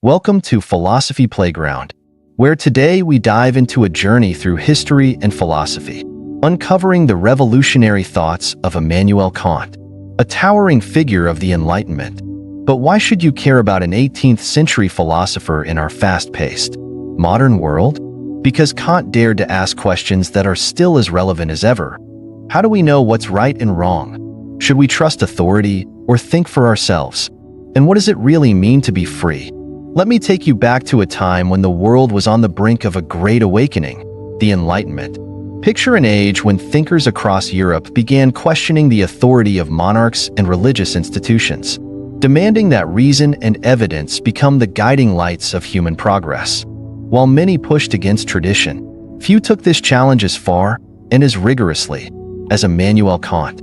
Welcome to Philosophy Playground, where today we dive into a journey through history and philosophy, uncovering the revolutionary thoughts of Immanuel Kant, a towering figure of the Enlightenment. But why should you care about an 18th century philosopher in our fast-paced, modern world? Because Kant dared to ask questions that are still as relevant as ever. How do we know what's right and wrong? Should we trust authority or think for ourselves? And what does it really mean to be free? Let me take you back to a time when the world was on the brink of a great awakening, the Enlightenment. Picture an age when thinkers across Europe began questioning the authority of monarchs and religious institutions, demanding that reason and evidence become the guiding lights of human progress. While many pushed against tradition, few took this challenge as far and as rigorously as Immanuel Kant.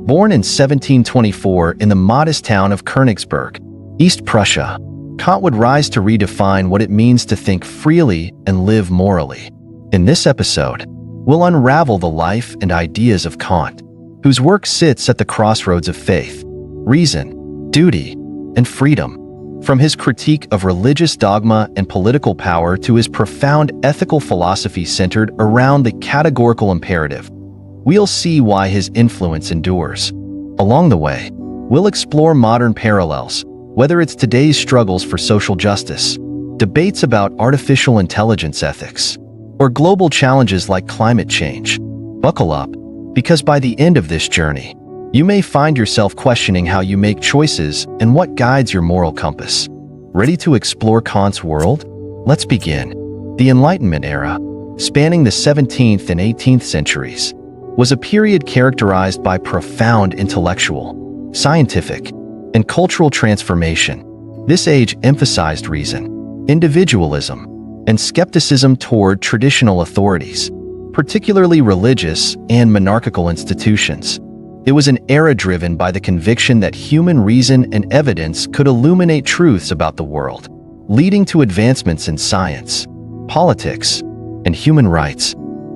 Born in 1724 in the modest town of Königsberg, East Prussia, Kant would rise to redefine what it means to think freely and live morally. In this episode, we'll unravel the life and ideas of Kant, whose work sits at the crossroads of faith, reason, duty, and freedom. From his critique of religious dogma and political power to his profound ethical philosophy centered around the categorical imperative, we'll see why his influence endures. Along the way, we'll explore modern parallels, whether it's today's struggles for social justice, debates about artificial intelligence ethics, or global challenges like climate change. Buckle up, because by the end of this journey, you may find yourself questioning how you make choices and what guides your moral compass. Ready to explore Kant's world? Let's begin. The Enlightenment era, spanning the 17th and 18th centuries, was a period characterized by profound intellectual, scientific, and cultural transformation. This age emphasized reason, individualism, and skepticism toward traditional authorities, particularly religious and monarchical institutions. It was an era driven by the conviction that human reason and evidence could illuminate truths about the world, leading to advancements in science, politics, and human rights.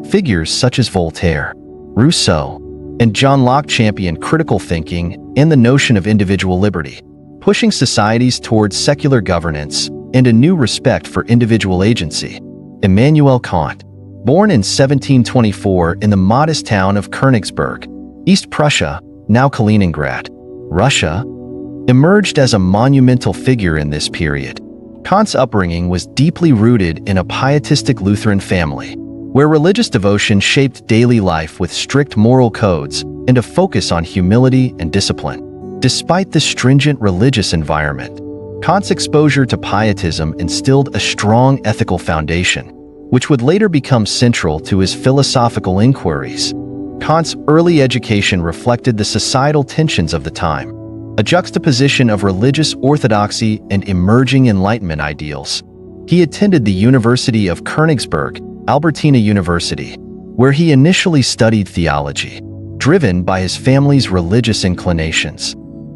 Figures such as Voltaire, Rousseau, and John Locke championed critical thinking and the notion of individual liberty, pushing societies towards secular governance and a new respect for individual agency. Immanuel Kant, born in 1724 in the modest town of Königsberg, East Prussia, now Kaliningrad, Russia, emerged as a monumental figure in this period. Kant's upbringing was deeply rooted in a pietistic Lutheran family, where religious devotion shaped daily life with strict moral codes and a focus on humility and discipline. Despite the stringent religious environment, Kant's exposure to pietism instilled a strong ethical foundation, which would later become central to his philosophical inquiries. Kant's early education reflected the societal tensions of the time, a juxtaposition of religious orthodoxy and emerging Enlightenment ideals. He attended the University of Königsberg, Albertina University, where he initially studied theology, driven by his family's religious inclinations.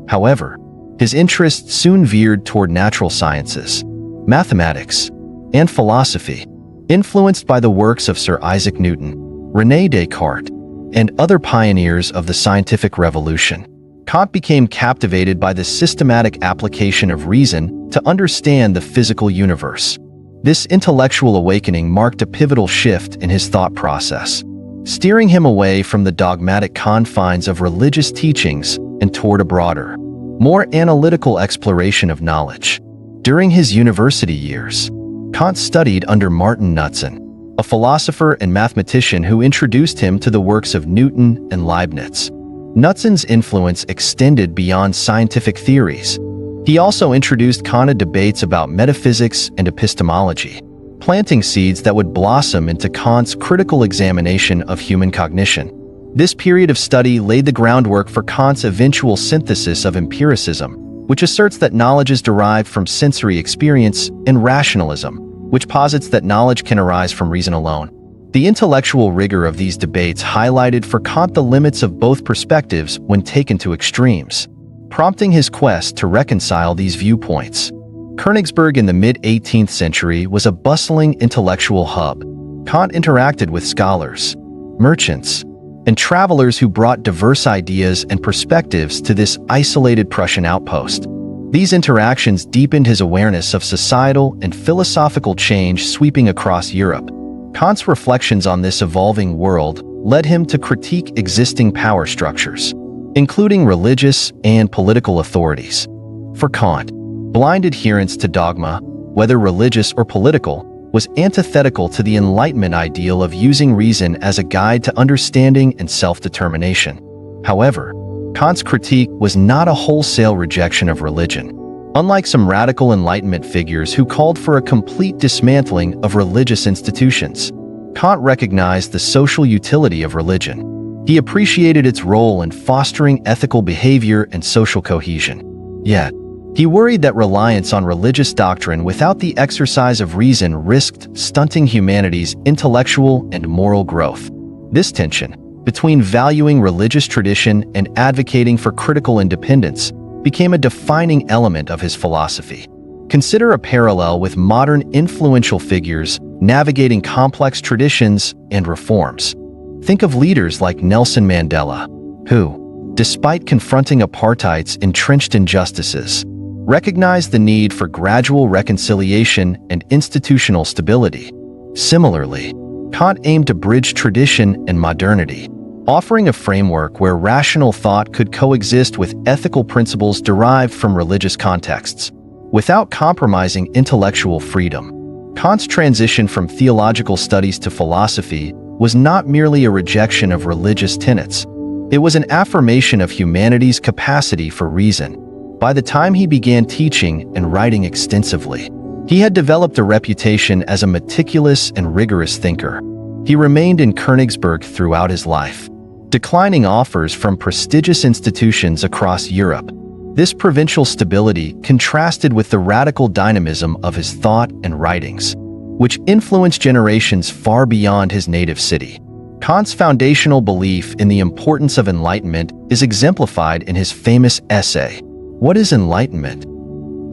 However, his interests soon veered toward natural sciences, mathematics, and philosophy, influenced by the works of Sir Isaac Newton, René Descartes, and other pioneers of the scientific revolution. Kant became captivated by the systematic application of reason to understand the physical universe. This intellectual awakening marked a pivotal shift in his thought process, steering him away from the dogmatic confines of religious teachings and toward a broader, more analytical exploration of knowledge. During his university years, Kant studied under Martin Knudsen, a philosopher and mathematician who introduced him to the works of Newton and Leibniz. Knudsen's influence extended beyond scientific theories. He also introduced Kant to debates about metaphysics and epistemology, planting seeds that would blossom into Kant's critical examination of human cognition. This period of study laid the groundwork for Kant's eventual synthesis of empiricism, which asserts that knowledge is derived from sensory experience, and rationalism, which posits that knowledge can arise from reason alone. The intellectual rigor of these debates highlighted for Kant the limits of both perspectives when taken to extremes, prompting his quest to reconcile these viewpoints. Königsberg in the mid-18th century was a bustling intellectual hub. Kant interacted with scholars, merchants, and travelers who brought diverse ideas and perspectives to this isolated Prussian outpost. These interactions deepened his awareness of societal and philosophical change sweeping across Europe. Kant's reflections on this evolving world led him to critique existing power structures, including religious and political authorities. For Kant, blind adherence to dogma, whether religious or political, was antithetical to the Enlightenment ideal of using reason as a guide to understanding and self-determination. However, Kant's critique was not a wholesale rejection of religion. Unlike some radical Enlightenment figures who called for a complete dismantling of religious institutions, Kant recognized the social utility of religion. He appreciated its role in fostering ethical behavior and social cohesion. Yet, he worried that reliance on religious doctrine without the exercise of reason risked stunting humanity's intellectual and moral growth. This tension between valuing religious tradition and advocating for critical independence became a defining element of his philosophy. Consider a parallel with modern influential figures navigating complex traditions and reforms. Think of leaders like Nelson Mandela, who, despite confronting apartheid's entrenched injustices, recognized the need for gradual reconciliation and institutional stability. Similarly, Kant aimed to bridge tradition and modernity, offering a framework where rational thought could coexist with ethical principles derived from religious contexts, without compromising intellectual freedom. Kant's transition from theological studies to philosophy was not merely a rejection of religious tenets. It was an affirmation of humanity's capacity for reason. By the time he began teaching and writing extensively, he had developed a reputation as a meticulous and rigorous thinker. He remained in Königsberg throughout his life, declining offers from prestigious institutions across Europe. This provincial stability contrasted with the radical dynamism of his thought and writings, which influenced generations far beyond his native city. Kant's foundational belief in the importance of enlightenment is exemplified in his famous essay, "What is Enlightenment?"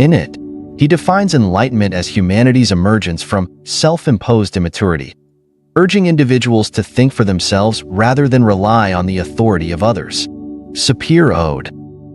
In it, he defines enlightenment as humanity's emergence from self-imposed immaturity, urging individuals to think for themselves rather than rely on the authority of others. Sapir Ode,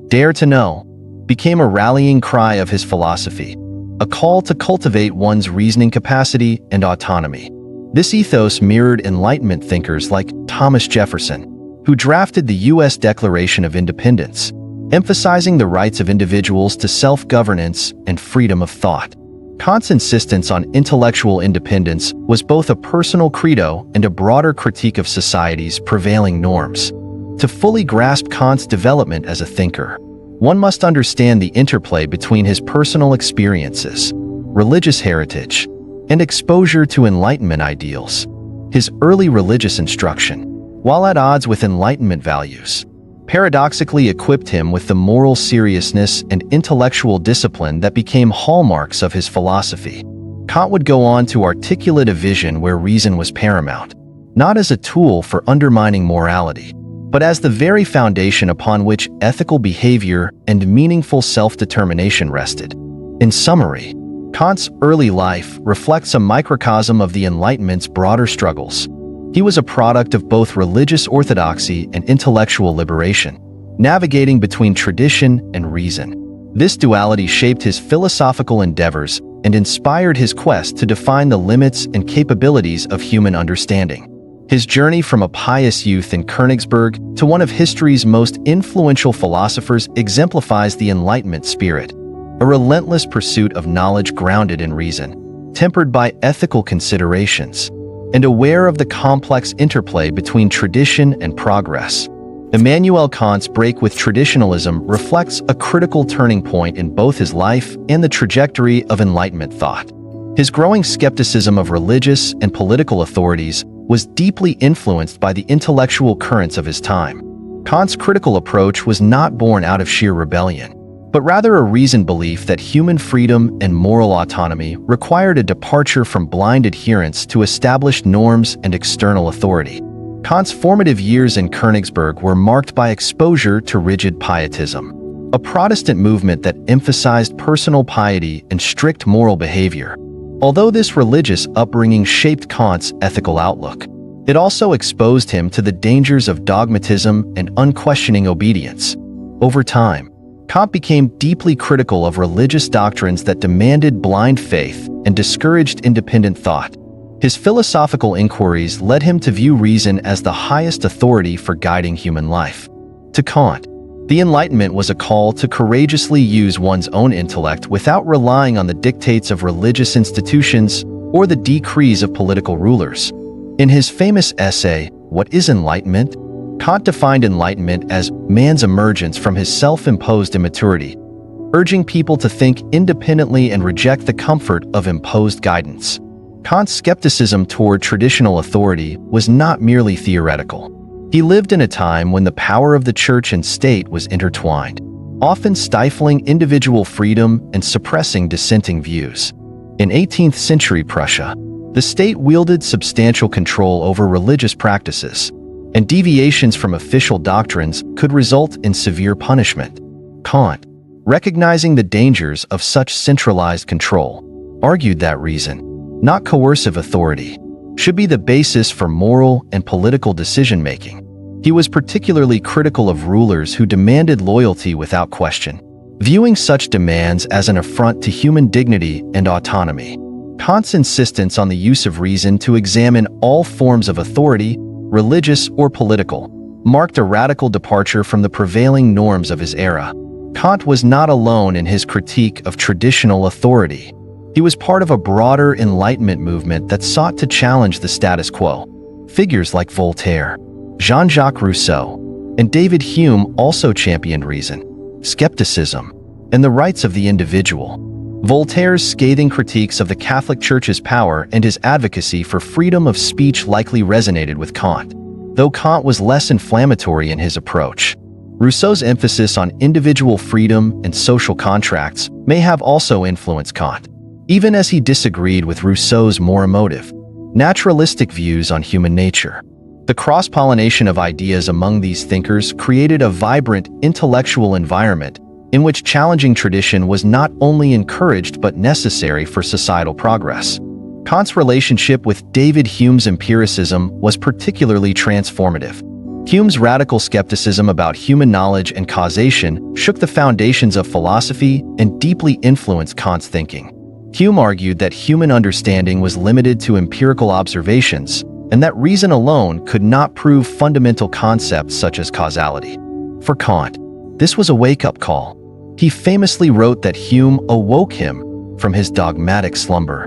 Dare to Know, became a rallying cry of his philosophy, a call to cultivate one's reasoning capacity and autonomy. This ethos mirrored Enlightenment thinkers like Thomas Jefferson, who drafted the U.S. Declaration of Independence, emphasizing the rights of individuals to self-governance and freedom of thought. Kant's insistence on intellectual independence was both a personal credo and a broader critique of society's prevailing norms. To fully grasp Kant's development as a thinker, one must understand the interplay between his personal experiences, religious heritage, and exposure to Enlightenment ideals. His early religious instruction, while at odds with Enlightenment values, paradoxically equipped him with the moral seriousness and intellectual discipline that became hallmarks of his philosophy. Kant would go on to articulate a vision where reason was paramount, not as a tool for undermining morality, but as the very foundation upon which ethical behavior and meaningful self-determination rested. In summary, Kant's early life reflects a microcosm of the Enlightenment's broader struggles. He was a product of both religious orthodoxy and intellectual liberation, navigating between tradition and reason. This duality shaped his philosophical endeavors and inspired his quest to define the limits and capabilities of human understanding. His journey from a pious youth in Königsberg to one of history's most influential philosophers exemplifies the Enlightenment spirit, a relentless pursuit of knowledge grounded in reason, tempered by ethical considerations, and aware of the complex interplay between tradition and progress. Immanuel Kant's break with traditionalism reflects a critical turning point in both his life and the trajectory of Enlightenment thought. His growing skepticism of religious and political authorities was deeply influenced by the intellectual currents of his time. Kant's critical approach was not born out of sheer rebellion, but rather a reasoned belief that human freedom and moral autonomy required a departure from blind adherence to established norms and external authority. Kant's formative years in Königsberg were marked by exposure to rigid pietism, a Protestant movement that emphasized personal piety and strict moral behavior. Although this religious upbringing shaped Kant's ethical outlook, it also exposed him to the dangers of dogmatism and unquestioning obedience. Over time, Kant became deeply critical of religious doctrines that demanded blind faith and discouraged independent thought. His philosophical inquiries led him to view reason as the highest authority for guiding human life. To Kant, the Enlightenment was a call to courageously use one's own intellect without relying on the dictates of religious institutions or the decrees of political rulers. In his famous essay, What is Enlightenment?, Kant defined enlightenment as man's emergence from his self-imposed immaturity, urging people to think independently and reject the comfort of imposed guidance. Kant's skepticism toward traditional authority was not merely theoretical. He lived in a time when the power of the church and state was intertwined, often stifling individual freedom and suppressing dissenting views. In 18th-century Prussia, the state wielded substantial control over religious practices, and deviations from official doctrines could result in severe punishment. Kant, recognizing the dangers of such centralized control, argued that reason, not coercive authority, should be the basis for moral and political decision-making. He was particularly critical of rulers who demanded loyalty without question, viewing such demands as an affront to human dignity and autonomy. Kant's insistence on the use of reason to examine all forms of authority, religious or political, marked a radical departure from the prevailing norms of his era. Kant was not alone in his critique of traditional authority. He was part of a broader Enlightenment movement that sought to challenge the status quo. Figures like Voltaire, Jean-Jacques Rousseau, and David Hume also championed reason, skepticism, and the rights of the individual. Voltaire's scathing critiques of the Catholic Church's power and his advocacy for freedom of speech likely resonated with Kant, though Kant was less inflammatory in his approach. Rousseau's emphasis on individual freedom and social contracts may have also influenced Kant, even as he disagreed with Rousseau's more emotive, naturalistic views on human nature. The cross-pollination of ideas among these thinkers created a vibrant intellectual environment in which challenging tradition was not only encouraged but necessary for societal progress. Kant's relationship with David Hume's empiricism was particularly transformative. Hume's radical skepticism about human knowledge and causation shook the foundations of philosophy and deeply influenced Kant's thinking. Hume argued that human understanding was limited to empirical observations, and that reason alone could not prove fundamental concepts such as causality. For Kant, this was a wake-up call. He famously wrote that Hume awoke him from his dogmatic slumber.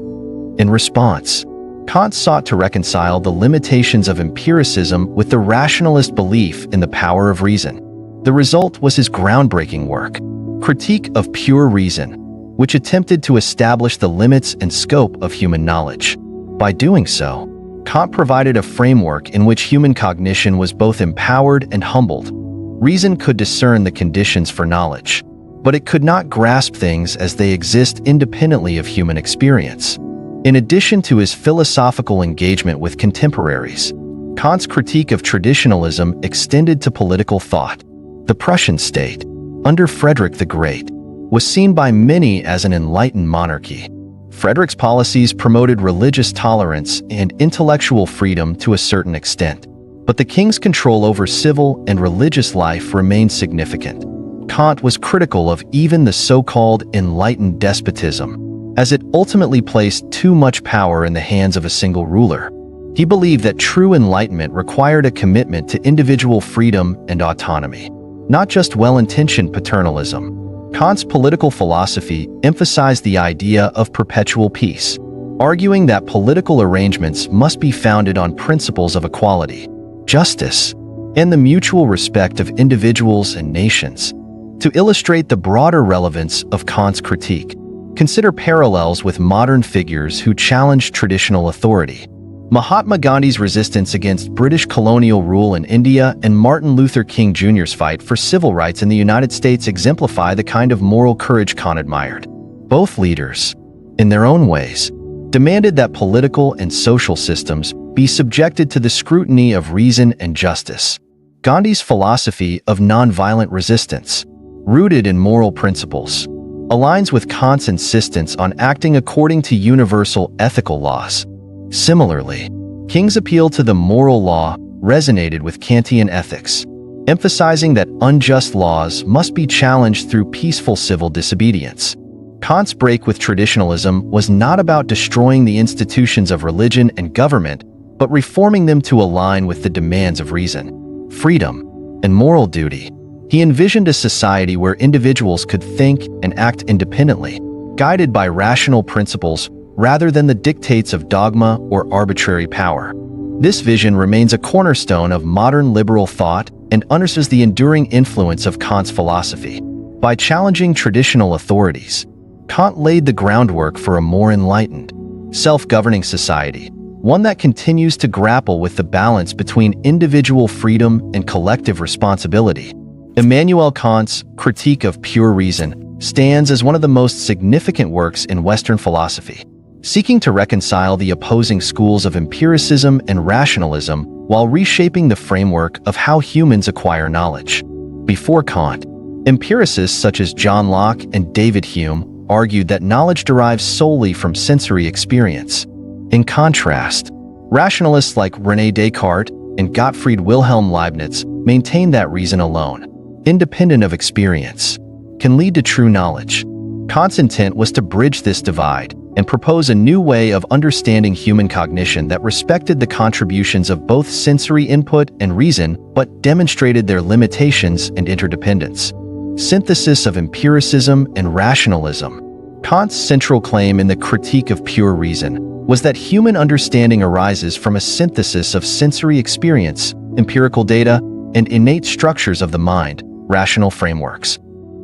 In response, Kant sought to reconcile the limitations of empiricism with the rationalist belief in the power of reason. The result was his groundbreaking work, Critique of Pure Reason, which attempted to establish the limits and scope of human knowledge. By doing so, Kant provided a framework in which human cognition was both empowered and humbled. Reason could discern the conditions for knowledge, but it could not grasp things as they exist independently of human experience. In addition to his philosophical engagement with contemporaries, Kant's critique of traditionalism extended to political thought. The Prussian state, under Frederick the Great, was seen by many as an enlightened monarchy. Frederick's policies promoted religious tolerance and intellectual freedom to a certain extent, but the king's control over civil and religious life remained significant. Kant was critical of even the so-called enlightened despotism, as it ultimately placed too much power in the hands of a single ruler. He believed that true enlightenment required a commitment to individual freedom and autonomy, not just well-intentioned paternalism. Kant's political philosophy emphasized the idea of perpetual peace, arguing that political arrangements must be founded on principles of equality, justice, and the mutual respect of individuals and nations. To illustrate the broader relevance of Kant's critique, consider parallels with modern figures who challenged traditional authority. Mahatma Gandhi's resistance against British colonial rule in India and Martin Luther King Jr.'s fight for civil rights in the United States exemplify the kind of moral courage Kant admired. Both leaders, in their own ways, demanded that political and social systems be subjected to the scrutiny of reason and justice. Gandhi's philosophy of nonviolent resistance, rooted in moral principles, aligns with Kant's insistence on acting according to universal ethical laws. Similarly, King's appeal to the moral law resonated with Kantian ethics, emphasizing that unjust laws must be challenged through peaceful civil disobedience. Kant's break with traditionalism was not about destroying the institutions of religion and government, but reforming them to align with the demands of reason, freedom, and moral duty. He envisioned a society where individuals could think and act independently, guided by rational principles rather than the dictates of dogma or arbitrary power. This vision remains a cornerstone of modern liberal thought and underscores the enduring influence of Kant's philosophy. By challenging traditional authorities, Kant laid the groundwork for a more enlightened, self-governing society, one that continues to grapple with the balance between individual freedom and collective responsibility. Immanuel Kant's Critique of Pure Reason stands as one of the most significant works in Western philosophy, seeking to reconcile the opposing schools of empiricism and rationalism while reshaping the framework of how humans acquire knowledge. Before Kant, empiricists such as John Locke and David Hume argued that knowledge derives solely from sensory experience. In contrast, rationalists like René Descartes and Gottfried Wilhelm Leibniz maintained that reason alone, independent of experience, can lead to true knowledge. Kant's intent was to bridge this divide and propose a new way of understanding human cognition that respected the contributions of both sensory input and reason, but demonstrated their limitations and interdependence. Synthesis of empiricism and rationalism. Kant's central claim in the Critique of Pure Reason was that human understanding arises from a synthesis of sensory experience, empirical data, and innate structures of the mind, rational frameworks.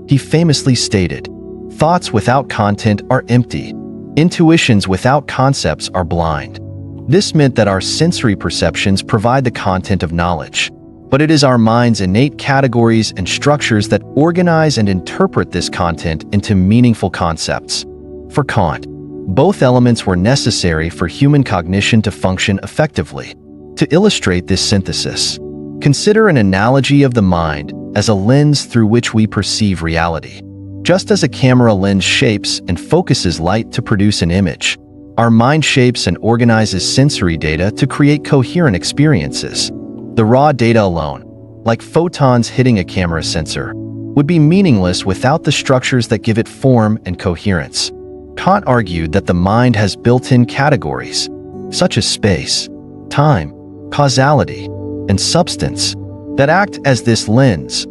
He famously stated, "Thoughts without content are empty. Intuitions without concepts are blind." This meant that our sensory perceptions provide the content of knowledge, but it is our mind's innate categories and structures that organize and interpret this content into meaningful concepts. For Kant, both elements were necessary for human cognition to function effectively. To illustrate this synthesis, consider an analogy of the mind as a lens through which we perceive reality. Just as a camera lens shapes and focuses light to produce an image, our mind shapes and organizes sensory data to create coherent experiences. The raw data alone, like photons hitting a camera sensor, would be meaningless without the structures that give it form and coherence. Kant argued that the mind has built-in categories, such as space, time, causality, and substance, that act as this lens,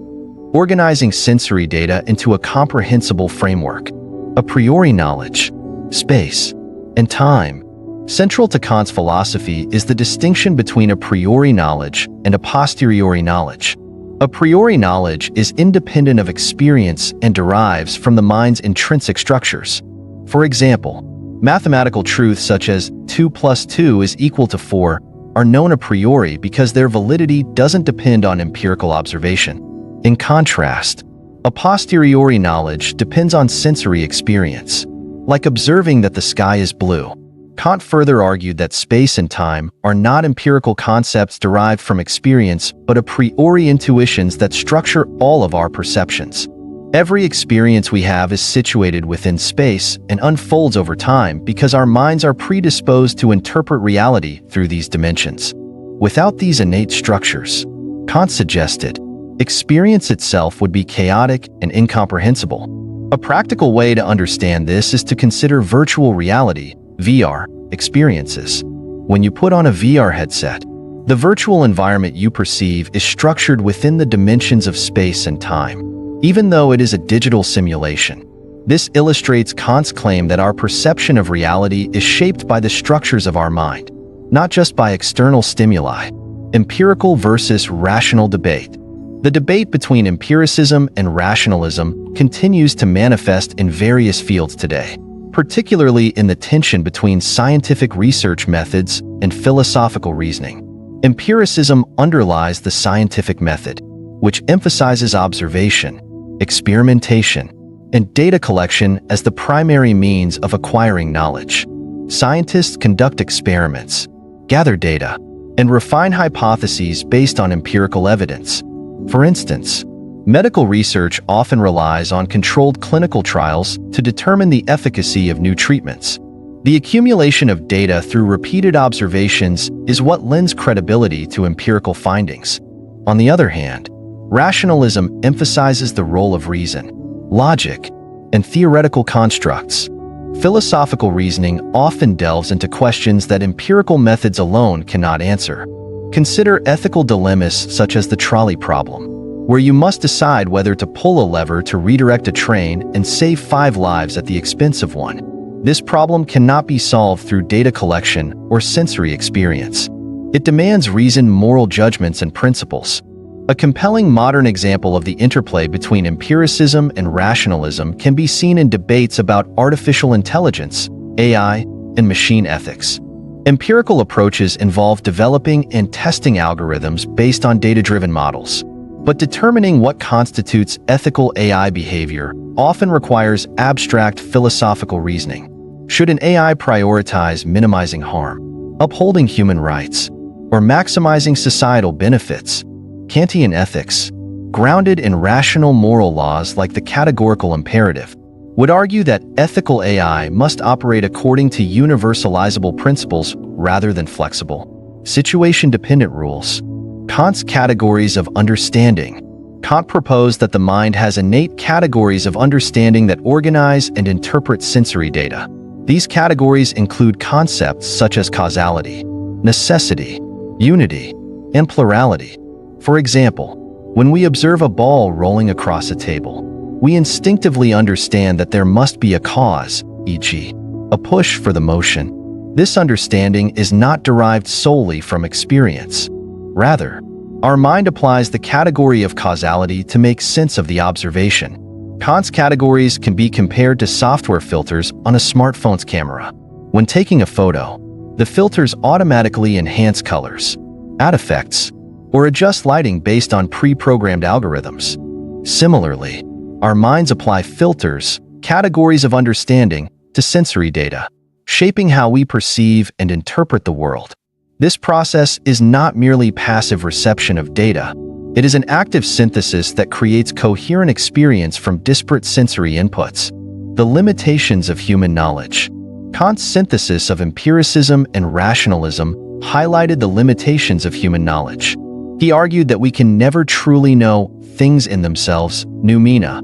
organizing sensory data into a comprehensible framework. A priori knowledge, space, and time. Central to Kant's philosophy is the distinction between a priori knowledge and a posteriori knowledge. A priori knowledge is independent of experience and derives from the mind's intrinsic structures. For example, mathematical truths such as 2 plus 2 is equal to 4 are known a priori because their validity doesn't depend on empirical observation. In contrast, a posteriori knowledge depends on sensory experience, like observing that the sky is blue. Kant further argued that space and time are not empirical concepts derived from experience, but a priori intuitions that structure all of our perceptions. Every experience we have is situated within space and unfolds over time because our minds are predisposed to interpret reality through these dimensions. Without these innate structures, Kant suggested, experience itself would be chaotic and incomprehensible. A practical way to understand this is to consider virtual reality, VR, experiences. When you put on a VR headset, the virtual environment you perceive is structured within the dimensions of space and time, even though it is a digital simulation. This illustrates Kant's claim that our perception of reality is shaped by the structures of our mind, not just by external stimuli. Empirical versus rational debate. The debate between empiricism and rationalism continues to manifest in various fields today, particularly in the tension between scientific research methods and philosophical reasoning. Empiricism underlies the scientific method, which emphasizes observation, experimentation, and data collection as the primary means of acquiring knowledge. Scientists conduct experiments, gather data, and refine hypotheses based on empirical evidence. For instance, medical research often relies on controlled clinical trials to determine the efficacy of new treatments. The accumulation of data through repeated observations is what lends credibility to empirical findings. On the other hand, Rationalism emphasizes the role of reason, logic, and theoretical constructs. Philosophical reasoning often delves into questions that empirical methods alone cannot answer. Consider ethical dilemmas such as the trolley problem, where you must decide whether to pull a lever to redirect a train and save 5 lives at the expense of one. This problem cannot be solved through data collection or sensory experience. It demands reasoned moral judgments and principles. A compelling modern example of the interplay between empiricism and rationalism can be seen in debates about artificial intelligence, AI, and machine ethics. Empirical approaches involve developing and testing algorithms based on data-driven models. But determining what constitutes ethical AI behavior often requires abstract philosophical reasoning. Should an AI prioritize minimizing harm, upholding human rights, or maximizing societal benefits? Kantian ethics, grounded in rational moral laws like the categorical imperative, would argue that ethical AI must operate according to universalizable principles rather than flexible, situation-dependent rules. Kant's categories of understanding. Kant proposed that the mind has innate categories of understanding that organize and interpret sensory data. These categories include concepts such as causality, necessity, unity, and plurality. For example, when we observe a ball rolling across a table, we instinctively understand that there must be a cause, e.g., a push for the motion. This understanding is not derived solely from experience. Rather, our mind applies the category of causality to make sense of the observation. Kant's categories can be compared to software filters on a smartphone's camera. When taking a photo, the filters automatically enhance colors, add effects, or adjust lighting based on pre-programmed algorithms. Similarly, our minds apply filters, categories of understanding, to sensory data, shaping how we perceive and interpret the world. This process is not merely passive reception of data. It is an active synthesis that creates coherent experience from disparate sensory inputs. The limitations of human knowledge. Kant's synthesis of empiricism and rationalism highlighted the limitations of human knowledge. He argued that we can never truly know things in themselves, noumena,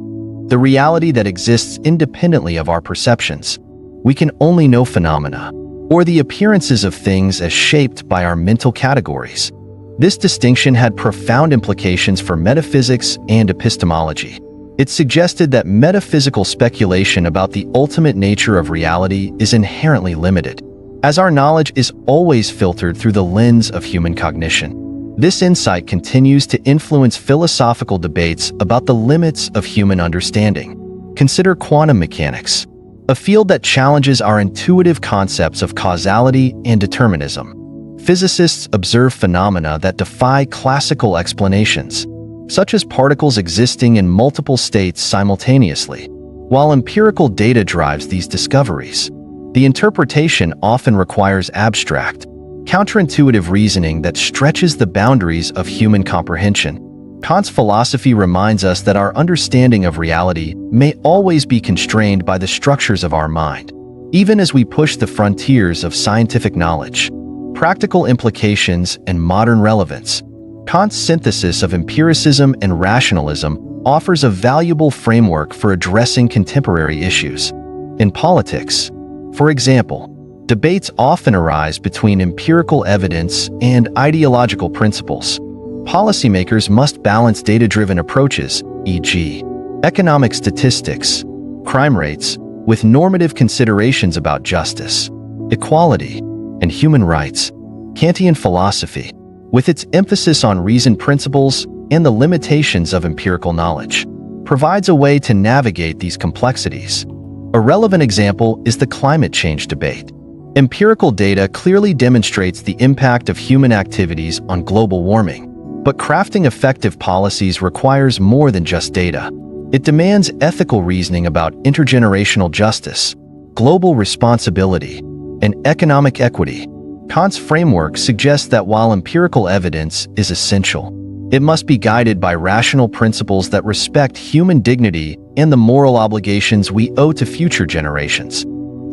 the reality that exists independently of our perceptions. We can only know phenomena, or the appearances of things as shaped by our mental categories. This distinction had profound implications for metaphysics and epistemology. It suggested that metaphysical speculation about the ultimate nature of reality is inherently limited, as our knowledge is always filtered through the lens of human cognition. This insight continues to influence philosophical debates about the limits of human understanding. Consider quantum mechanics, a field that challenges our intuitive concepts of causality and determinism. Physicists observe phenomena that defy classical explanations, such as particles existing in multiple states simultaneously. While empirical data drives these discoveries, the interpretation often requires abstract, counterintuitive reasoning that stretches the boundaries of human comprehension. Kant's philosophy reminds us that our understanding of reality may always be constrained by the structures of our mind, even as we push the frontiers of scientific knowledge. Practical implications and modern relevance. Kant's synthesis of empiricism and rationalism offers a valuable framework for addressing contemporary issues. In politics, for example, debates often arise between empirical evidence and ideological principles. Policymakers must balance data-driven approaches, e.g., economic statistics, crime rates, with normative considerations about justice, equality, and human rights. Kantian philosophy, with its emphasis on reasoned principles and the limitations of empirical knowledge, provides a way to navigate these complexities. A relevant example is the climate change debate. Empirical data clearly demonstrates the impact of human activities on global warming, but crafting effective policies requires more than just data. It demands ethical reasoning about intergenerational justice, global responsibility, and economic equity. Kant's framework suggests that while empirical evidence is essential, it must be guided by rational principles that respect human dignity and the moral obligations we owe to future generations.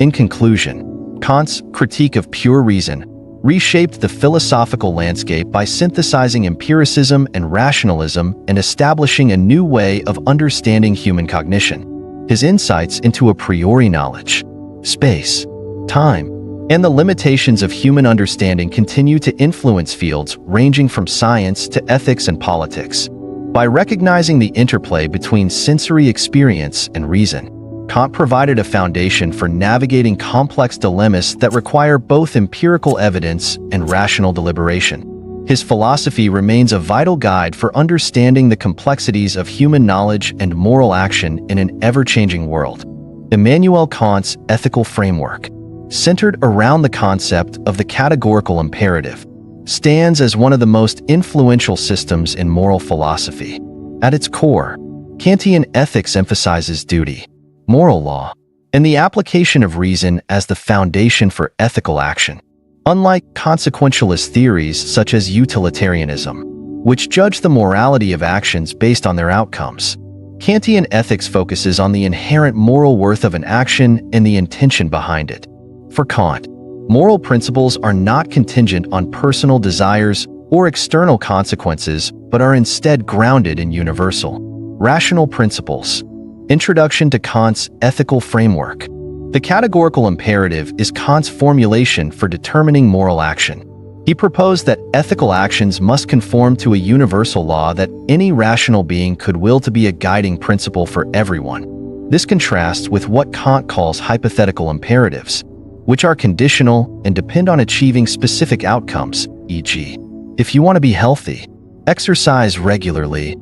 In conclusion, Kant's critique of pure reason reshaped the philosophical landscape by synthesizing empiricism and rationalism and establishing a new way of understanding human cognition. His insights into a priori knowledge, space, time, and the limitations of human understanding continue to influence fields ranging from science to ethics and politics. By recognizing the interplay between sensory experience and reason, Kant provided a foundation for navigating complex dilemmas that require both empirical evidence and rational deliberation. His philosophy remains a vital guide for understanding the complexities of human knowledge and moral action in an ever-changing world. Immanuel Kant's ethical framework, centered around the concept of the categorical imperative, stands as one of the most influential systems in moral philosophy. At its core, Kantian ethics emphasizes duty, moral law, and the application of reason as the foundation for ethical action. Unlike consequentialist theories such as utilitarianism, which judge the morality of actions based on their outcomes, Kantian ethics focuses on the inherent moral worth of an action and the intention behind it. For Kant, moral principles are not contingent on personal desires or external consequences, but are instead grounded in universal, rational principles. Introduction to Kant's ethical framework. The categorical imperative is Kant's formulation for determining moral action. He proposed that ethical actions must conform to a universal law that any rational being could will to be a guiding principle for everyone. This contrasts with what Kant calls hypothetical imperatives, which are conditional and depend on achieving specific outcomes, e.g., if you want to be healthy, exercise regularly.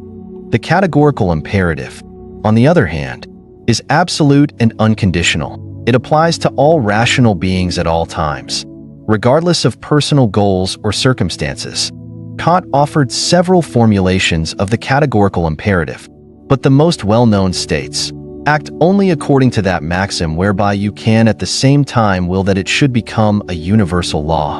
The categorical imperative, on the other hand, is absolute and unconditional. It applies to all rational beings at all times, regardless of personal goals or circumstances. Kant offered several formulations of the categorical imperative, but the most well-known states, act only according to that maxim whereby you can at the same time will that it should become a universal law.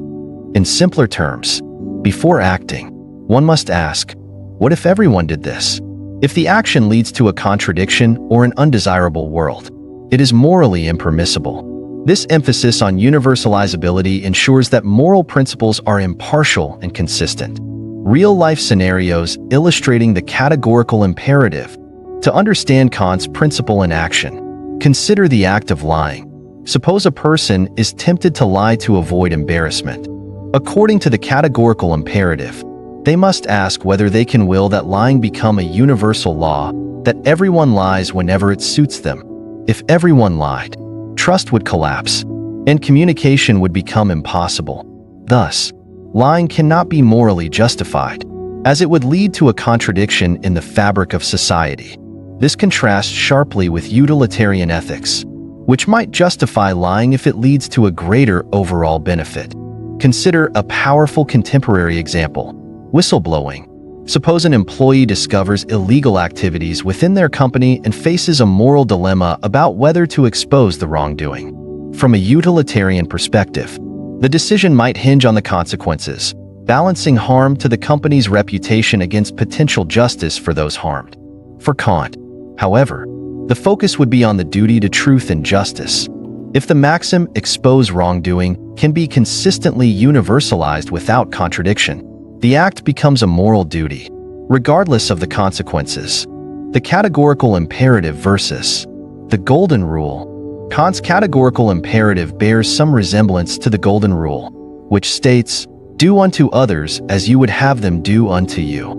In simpler terms, before acting, one must ask, what if everyone did this? If the action leads to a contradiction or an undesirable world, it is morally impermissible. This emphasis on universalizability ensures that moral principles are impartial and consistent. Real-life scenarios illustrating the categorical imperative. To understand Kant's principle in action, consider the act of lying. Suppose a person is tempted to lie to avoid embarrassment. According to the categorical imperative, they must ask whether they can will that lying become a universal law, that everyone lies whenever it suits them. If everyone lied, trust would collapse, and communication would become impossible. Thus, lying cannot be morally justified, as it would lead to a contradiction in the fabric of society. This contrasts sharply with utilitarian ethics, which might justify lying if it leads to a greater overall benefit. Consider a powerful contemporary example. Whistleblowing. Suppose an employee discovers illegal activities within their company and faces a moral dilemma about whether to expose the wrongdoing. From a utilitarian perspective, the decision might hinge on the consequences, balancing harm to the company's reputation against potential justice for those harmed. For Kant, however, the focus would be on the duty to truth and justice. If the maxim "expose wrongdoing" can be consistently universalized without contradiction, the act becomes a moral duty, regardless of the consequences. The categorical imperative versus the golden rule. Kant's categorical imperative bears some resemblance to the golden rule, which states, "Do unto others as you would have them do unto you."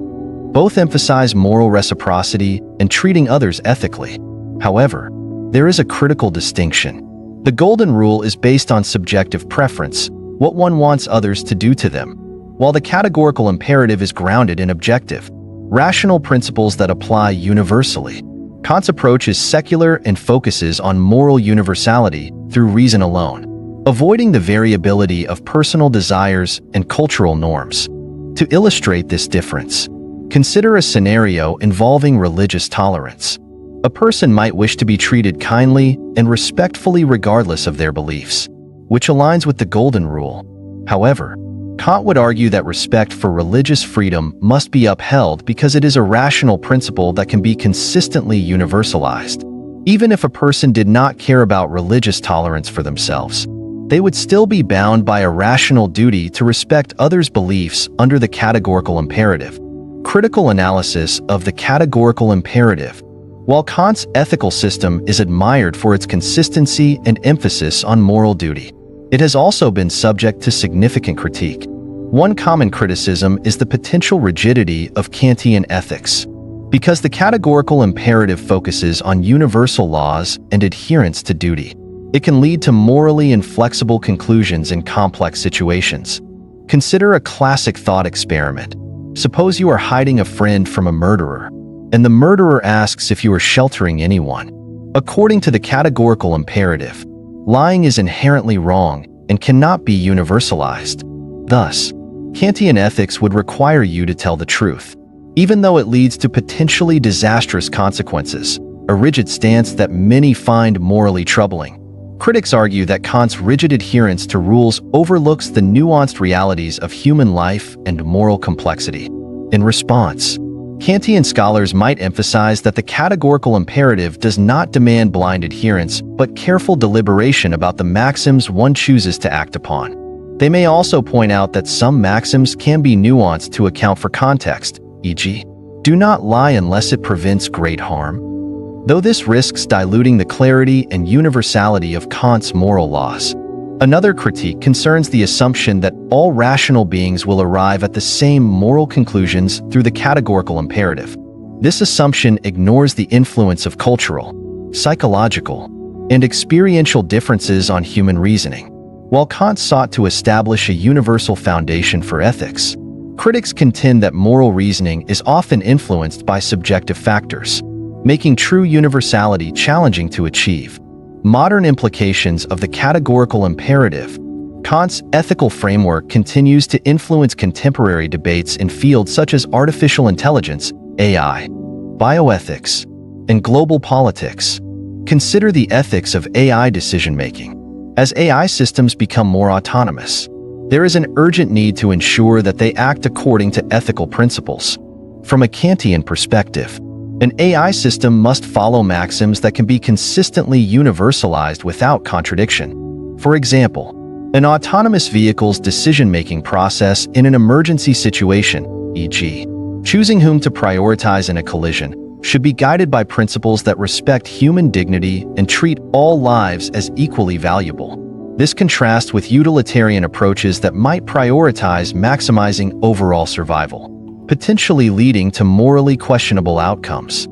Both emphasize moral reciprocity and treating others ethically. However, there is a critical distinction. The golden rule is based on subjective preference, what one wants others to do to them, while the categorical imperative is grounded in objective, rational principles that apply universally. Kant's approach is secular and focuses on moral universality through reason alone, avoiding the variability of personal desires and cultural norms. To illustrate this difference, consider a scenario involving religious tolerance. A person might wish to be treated kindly and respectfully regardless of their beliefs, which aligns with the golden rule. However, Kant would argue that respect for religious freedom must be upheld because it is a rational principle that can be consistently universalized, even if a person did not care about religious tolerance for themselves. they would still be bound by a rational duty to respect others' beliefs under the categorical imperative. Critical analysis of the categorical imperative. While Kant's ethical system is admired for its consistency and emphasis on moral duty, it has also been subject to significant critique. One common criticism is the potential rigidity of Kantian ethics. Because the categorical imperative focuses on universal laws and adherence to duty, it can lead to morally inflexible conclusions in complex situations. Consider a classic thought experiment. Suppose you are hiding a friend from a murderer, and the murderer asks if you are sheltering anyone. According to the categorical imperative, lying is inherently wrong and cannot be universalized. Thus, Kantian ethics would require you to tell the truth, even though it leads to potentially disastrous consequences, a rigid stance that many find morally troubling. Critics argue that Kant's rigid adherence to rules overlooks the nuanced realities of human life and moral complexity. In response, Kantian scholars might emphasize that the categorical imperative does not demand blind adherence, but careful deliberation about the maxims one chooses to act upon. They may also point out that some maxims can be nuanced to account for context, e.g., do not lie unless it prevents great harm, though this risks diluting the clarity and universality of Kant's moral laws. Another critique concerns the assumption that all rational beings will arrive at the same moral conclusions through the categorical imperative. This assumption ignores the influence of cultural, psychological, and experiential differences on human reasoning. While Kant sought to establish a universal foundation for ethics, critics contend that moral reasoning is often influenced by subjective factors, making true universality challenging to achieve. Modern implications of the categorical imperative. Kant's ethical framework continues to influence contemporary debates in fields such as artificial intelligence, AI, bioethics, and global politics. Consider the ethics of AI decision-making. As AI systems become more autonomous, there is an urgent need to ensure that they act according to ethical principles. From a Kantian perspective, an AI system must follow maxims that can be consistently universalized without contradiction. For example, an autonomous vehicle's decision-making process in an emergency situation, e.g., choosing whom to prioritize in a collision, should be guided by principles that respect human dignity and treat all lives as equally valuable. This contrasts with utilitarian approaches that might prioritize maximizing overall survival, potentially leading to morally questionable outcomes.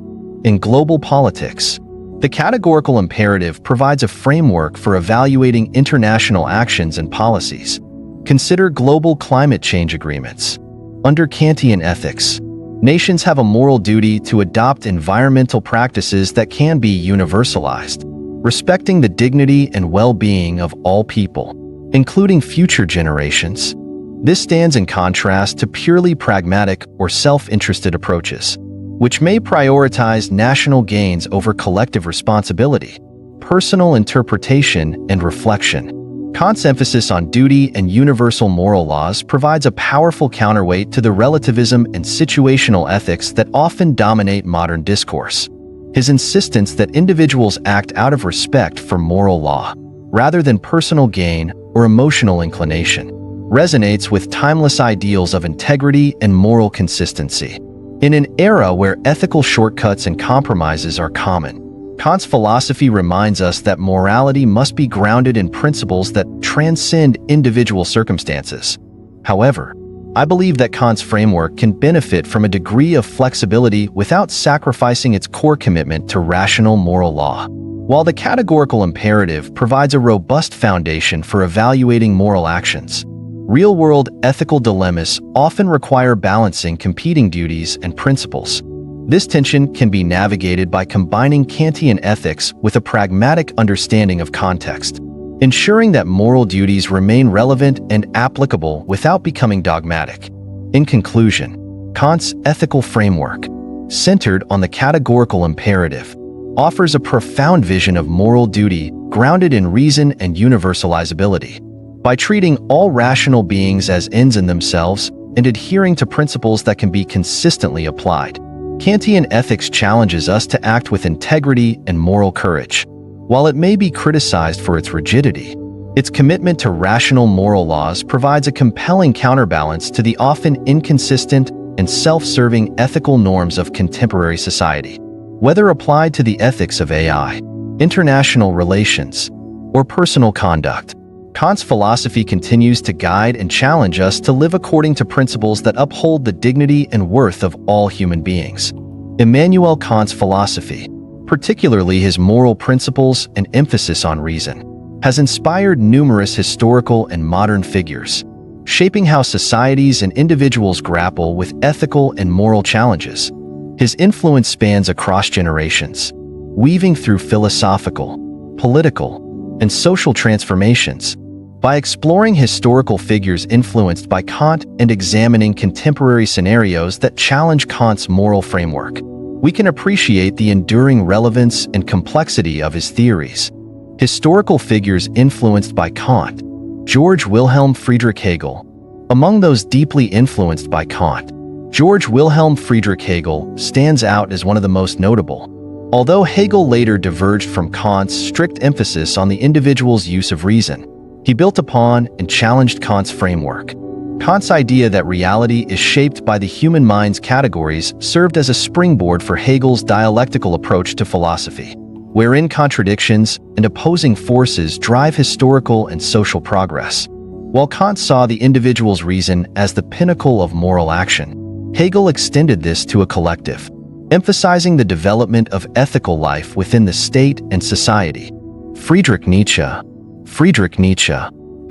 In global politics, the categorical imperative provides a framework for evaluating international actions and policies. Consider global climate change agreements. Under Kantian ethics, nations have a moral duty to adopt environmental practices that can be universalized, respecting the dignity and well-being of all people, including future generations. This stands in contrast to purely pragmatic or self-interested approaches, which may prioritize national gains over collective responsibility, personal interpretation, and reflection. Kant's emphasis on duty and universal moral laws provides a powerful counterweight to the relativism and situational ethics that often dominate modern discourse. His insistence that individuals act out of respect for moral law, rather than personal gain or emotional inclination, resonates with timeless ideals of integrity and moral consistency. In an era where ethical shortcuts and compromises are common, Kant's philosophy reminds us that morality must be grounded in principles that transcend individual circumstances. However, I believe that Kant's framework can benefit from a degree of flexibility without sacrificing its core commitment to rational moral law. While the categorical imperative provides a robust foundation for evaluating moral actions, real-world ethical dilemmas often require balancing competing duties and principles. This tension can be navigated by combining Kantian ethics with a pragmatic understanding of context, ensuring that moral duties remain relevant and applicable without becoming dogmatic. In conclusion, Kant's ethical framework, centered on the categorical imperative, offers a profound vision of moral duty grounded in reason and universalizability. By treating all rational beings as ends in themselves and adhering to principles that can be consistently applied, Kantian ethics challenges us to act with integrity and moral courage. While it may be criticized for its rigidity, Its commitment to rational moral laws provides a compelling counterbalance to the often inconsistent and self-serving ethical norms of contemporary society. Whether applied to the ethics of AI, international relations, or personal conduct, Kant's philosophy continues to guide and challenge us to live according to principles that uphold the dignity and worth of all human beings. Immanuel Kant's philosophy, particularly his moral principles and emphasis on reason, has inspired numerous historical and modern figures, shaping how societies and individuals grapple with ethical and moral challenges. His influence spans across generations, weaving through philosophical, political, and social transformations. By exploring historical figures influenced by Kant and examining contemporary scenarios that challenge Kant's moral framework, we can appreciate the enduring relevance and complexity of his theories. Historical figures influenced by Kant: Georg Wilhelm Friedrich Hegel. Among those deeply influenced by Kant, Georg Wilhelm Friedrich Hegel stands out as one of the most notable. Although Hegel later diverged from Kant's strict emphasis on the individual's use of reason, he built upon and challenged Kant's framework. Kant's idea that reality is shaped by the human mind's categories served as a springboard for Hegel's dialectical approach to philosophy, wherein contradictions and opposing forces drive historical and social progress. While Kant saw the individual's reason as the pinnacle of moral action, Hegel extended this to a collective, emphasizing the development of ethical life within the state and society. Friedrich Nietzsche, a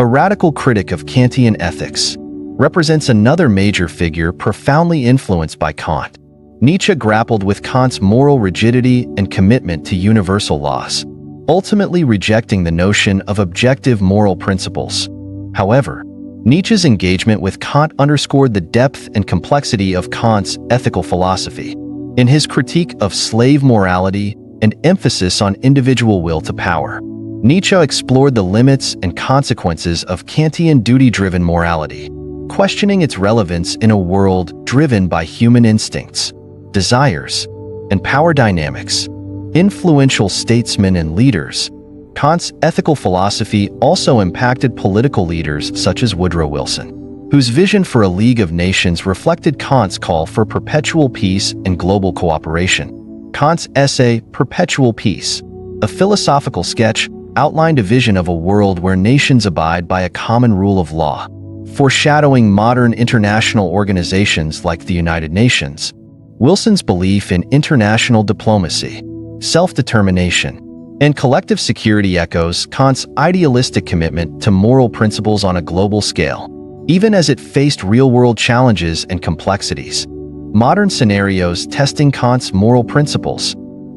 radical critic of Kantian ethics, represents another major figure profoundly influenced by Kant. Nietzsche grappled with Kant's moral rigidity and commitment to universal laws, ultimately rejecting the notion of objective moral principles. However, Nietzsche's engagement with Kant underscored the depth and complexity of Kant's ethical philosophy. In his critique of slave morality and emphasis on individual will to power, Nietzsche explored the limits and consequences of Kantian duty-driven morality, questioning its relevance in a world driven by human instincts, desires, and power dynamics. Influential statesmen and leaders, Kant's ethical philosophy also impacted political leaders such as Woodrow Wilson, whose vision for a League of Nations reflected Kant's call for perpetual peace and global cooperation. Kant's essay, Perpetual Peace, a philosophical sketch, outlined a vision of a world where nations abide by a common rule of law, foreshadowing modern international organizations like the United Nations. Wilson's belief in international diplomacy, self-determination, and collective security echoes Kant's idealistic commitment to moral principles on a global scale, even as it faced real-world challenges and complexities. Modern scenarios testing Kant's moral principles.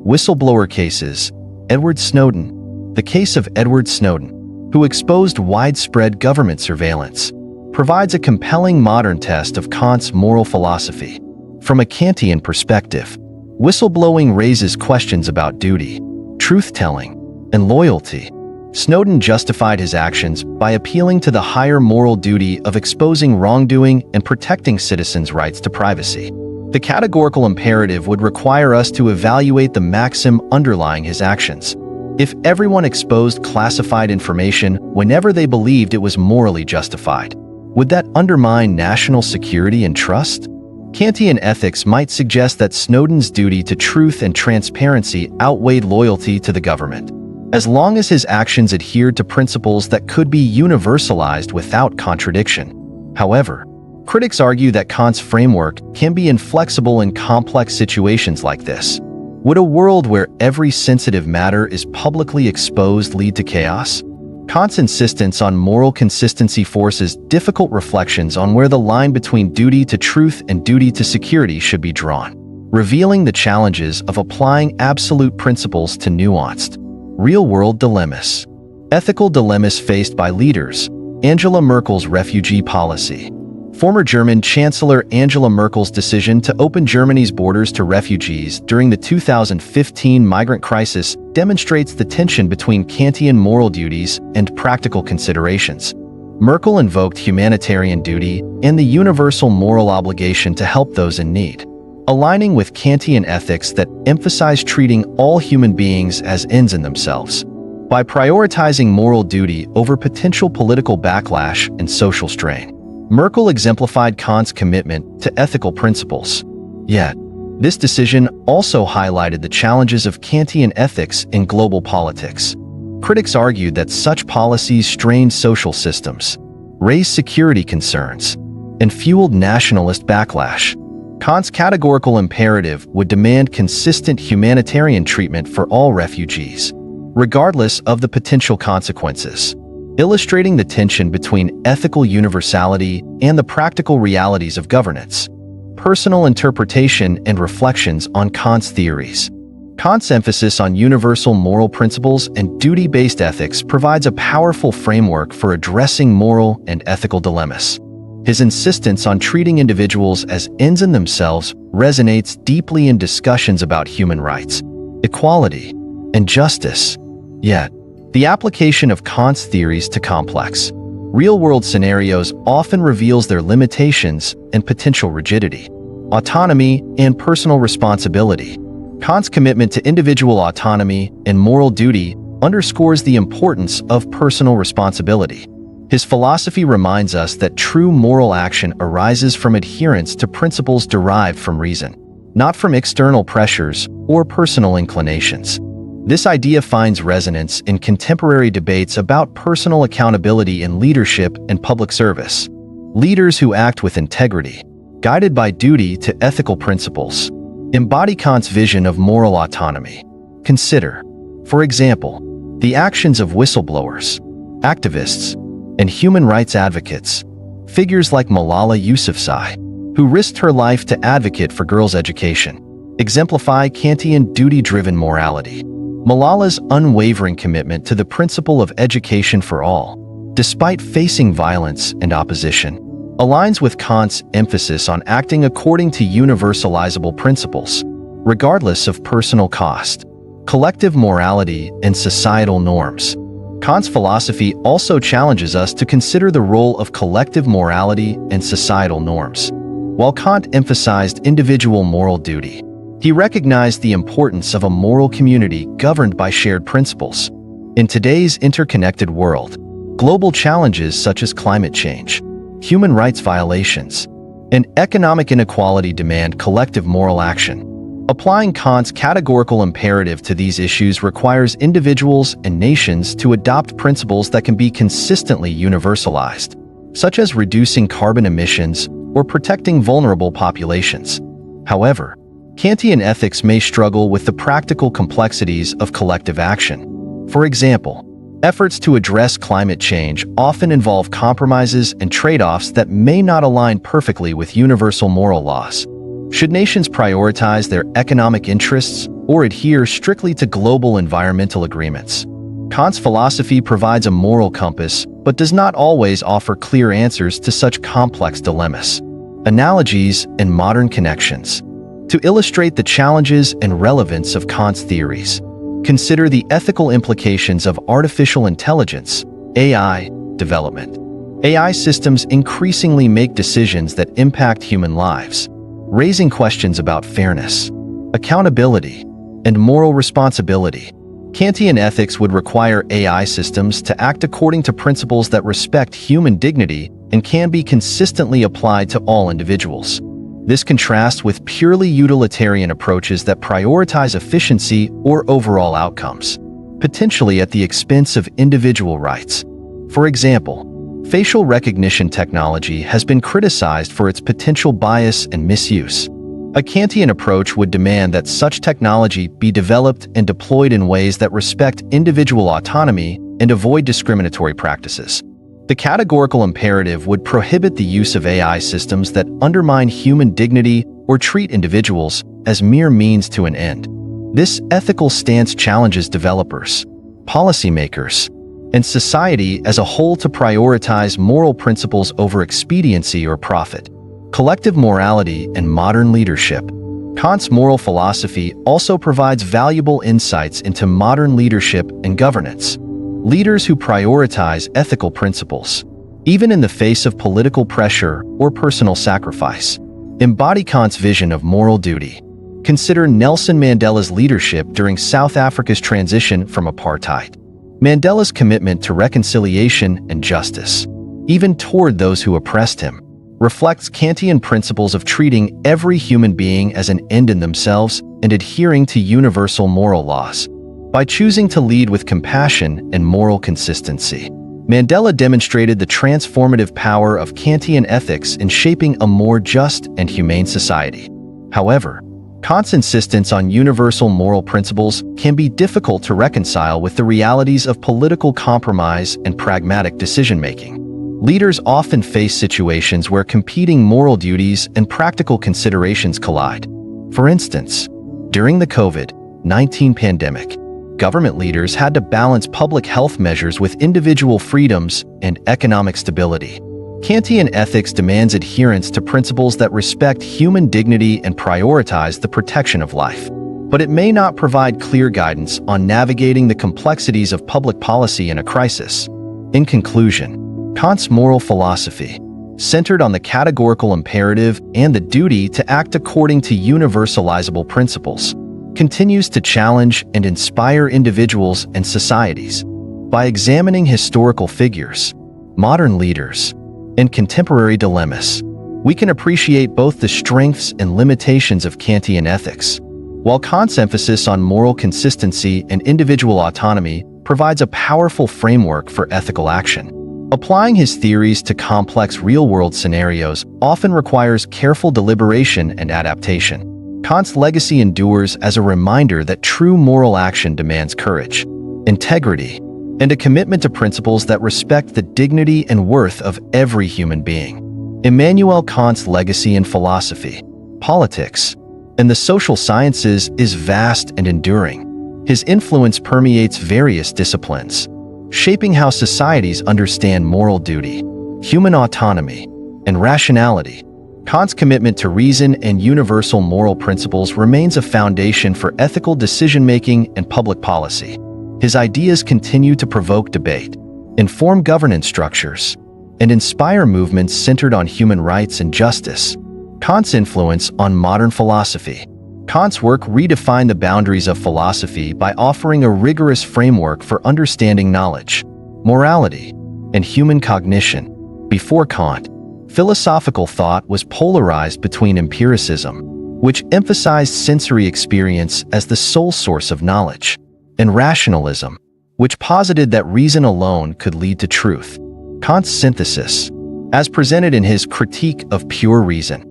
Whistleblower cases. Edward Snowden. The case of Edward Snowden, who exposed widespread government surveillance, provides a compelling modern test of Kant's moral philosophy. From a Kantian perspective, whistleblowing raises questions about duty, truth-telling, and loyalty. Snowden justified his actions by appealing to the higher moral duty of exposing wrongdoing and protecting citizens' rights to privacy. The categorical imperative would require us to evaluate the maxim underlying his actions. If everyone exposed classified information whenever they believed it was morally justified, would that undermine national security and trust? Kantian ethics might suggest that Snowden's duty to truth and transparency outweighed loyalty to the government, as long as his actions adhered to principles that could be universalized without contradiction. However, critics argue that Kant's framework can be inflexible in complex situations like this. Would a world where every sensitive matter is publicly exposed lead to chaos? Kant's insistence on moral consistency forces difficult reflections on where the line between duty to truth and duty to security should be drawn, revealing the challenges of applying absolute principles to nuanced, real-world dilemmas. Ethical dilemmas faced by leaders. Angela Merkel's refugee policy. Former German Chancellor Angela Merkel's decision to open Germany's borders to refugees during the 2015 migrant crisis demonstrates the tension between Kantian moral duties and practical considerations. Merkel invoked humanitarian duty and the universal moral obligation to help those in need, aligning with Kantian ethics that emphasize treating all human beings as ends in themselves. by prioritizing moral duty over potential political backlash and social strain. Merkel exemplified Kant's commitment to ethical principles. Yet, this decision also highlighted the challenges of Kantian ethics in global politics. Critics argued that such policies strained social systems, raised security concerns, and fueled nationalist backlash. Kant's categorical imperative would demand consistent humanitarian treatment for all refugees, regardless of the potential consequences, illustrating the tension between ethical universality and the practical realities of governance. Personal interpretation and reflections on Kant's theories. Kant's emphasis on universal moral principles and duty-based ethics provides a powerful framework for addressing moral and ethical dilemmas. His insistence on treating individuals as ends in themselves resonates deeply in discussions about human rights, equality, and justice. Yet, the application of Kant's theories to complex, real-world scenarios often reveals their limitations and potential rigidity. Autonomy and personal responsibility. Kant's commitment to individual autonomy and moral duty underscores the importance of personal responsibility. His philosophy reminds us that true moral action arises from adherence to principles derived from reason, not from external pressures or personal inclinations. This idea finds resonance in contemporary debates about personal accountability in leadership and public service. Leaders who act with integrity, guided by duty to ethical principles, embody Kant's vision of moral autonomy. Consider, for example, the actions of whistleblowers, activists, and human rights advocates, figures like Malala Yousafzai, who risked her life to advocate for girls' education, exemplify Kantian duty-driven morality. Malala's unwavering commitment to the principle of education for all, despite facing violence and opposition, aligns with Kant's emphasis on acting according to universalizable principles, regardless of personal cost, collective morality, and societal norms. Kant's philosophy also challenges us to consider the role of collective morality and societal norms. While Kant emphasized individual moral duty, he recognized the importance of a moral community governed by shared principles. In today's interconnected world, global challenges such as climate change, human rights violations, and economic inequality demand collective moral action. Applying Kant's categorical imperative to these issues requires individuals and nations to adopt principles that can be consistently universalized, such as reducing carbon emissions or protecting vulnerable populations. However, Kantian ethics may struggle with the practical complexities of collective action. For example, efforts to address climate change often involve compromises and trade-offs that may not align perfectly with universal moral laws. Should nations prioritize their economic interests or adhere strictly to global environmental agreements? Kant's philosophy provides a moral compass, but does not always offer clear answers to such complex dilemmas. Analogies and modern connections. To illustrate the challenges and relevance of Kant's theories, consider the ethical implications of artificial intelligence, AI, development. AI systems increasingly make decisions that impact human lives, raising questions about fairness, accountability, and moral responsibility. Kantian ethics would require AI systems to act according to principles that respect human dignity and can be consistently applied to all individuals. This contrasts with purely utilitarian approaches that prioritize efficiency or overall outcomes, potentially at the expense of individual rights. For example, facial recognition technology has been criticized for its potential bias and misuse. A Kantian approach would demand that such technology be developed and deployed in ways that respect individual autonomy and avoid discriminatory practices. The categorical imperative would prohibit the use of AI systems that undermine human dignity or treat individuals as mere means to an end. This ethical stance challenges developers, policymakers, and society as a whole to prioritize moral principles over expediency or profit. Collective morality and modern leadership. Kant's moral philosophy also provides valuable insights into modern leadership and governance. Leaders who prioritize ethical principles, even in the face of political pressure or personal sacrifice, embody Kant's vision of moral duty. Consider Nelson Mandela's leadership during South Africa's transition from apartheid. Mandela's commitment to reconciliation and justice, even toward those who oppressed him, reflects Kantian principles of treating every human being as an end in themselves and adhering to universal moral laws. By choosing to lead with compassion and moral consistency, Mandela demonstrated the transformative power of Kantian ethics in shaping a more just and humane society. However, Kant's insistence on universal moral principles can be difficult to reconcile with the realities of political compromise and pragmatic decision-making. Leaders often face situations where competing moral duties and practical considerations collide. For instance, during the COVID-19 pandemic, government leaders had to balance public health measures with individual freedoms and economic stability. Kantian ethics demands adherence to principles that respect human dignity and prioritize the protection of life. But it may not provide clear guidance on navigating the complexities of public policy in a crisis. In conclusion, Kant's moral philosophy, centered on the categorical imperative and the duty to act according to universalizable principles, continues to challenge and inspire individuals and societies. By examining historical figures, modern leaders, and contemporary dilemmas, we can appreciate both the strengths and limitations of Kantian ethics. While Kant's emphasis on moral consistency and individual autonomy provides a powerful framework for ethical action, applying his theories to complex real-world scenarios often requires careful deliberation and adaptation. Kant's legacy endures as a reminder that true moral action demands courage, integrity, and a commitment to principles that respect the dignity and worth of every human being. Immanuel Kant's legacy in philosophy, politics, and the social sciences is vast and enduring. His influence permeates various disciplines, shaping how societies understand moral duty, human autonomy, and rationality. Kant's commitment to reason and universal moral principles remains a foundation for ethical decision-making and public policy. His ideas continue to provoke debate, inform governance structures, and inspire movements centered on human rights and justice. Kant's influence on modern philosophy. Kant's work redefined the boundaries of philosophy by offering a rigorous framework for understanding knowledge, morality, and human cognition. Before Kant, philosophical thought was polarized between empiricism, which emphasized sensory experience as the sole source of knowledge, and rationalism, which posited that reason alone could lead to truth. Kant's synthesis, as presented in his Critique of Pure Reason,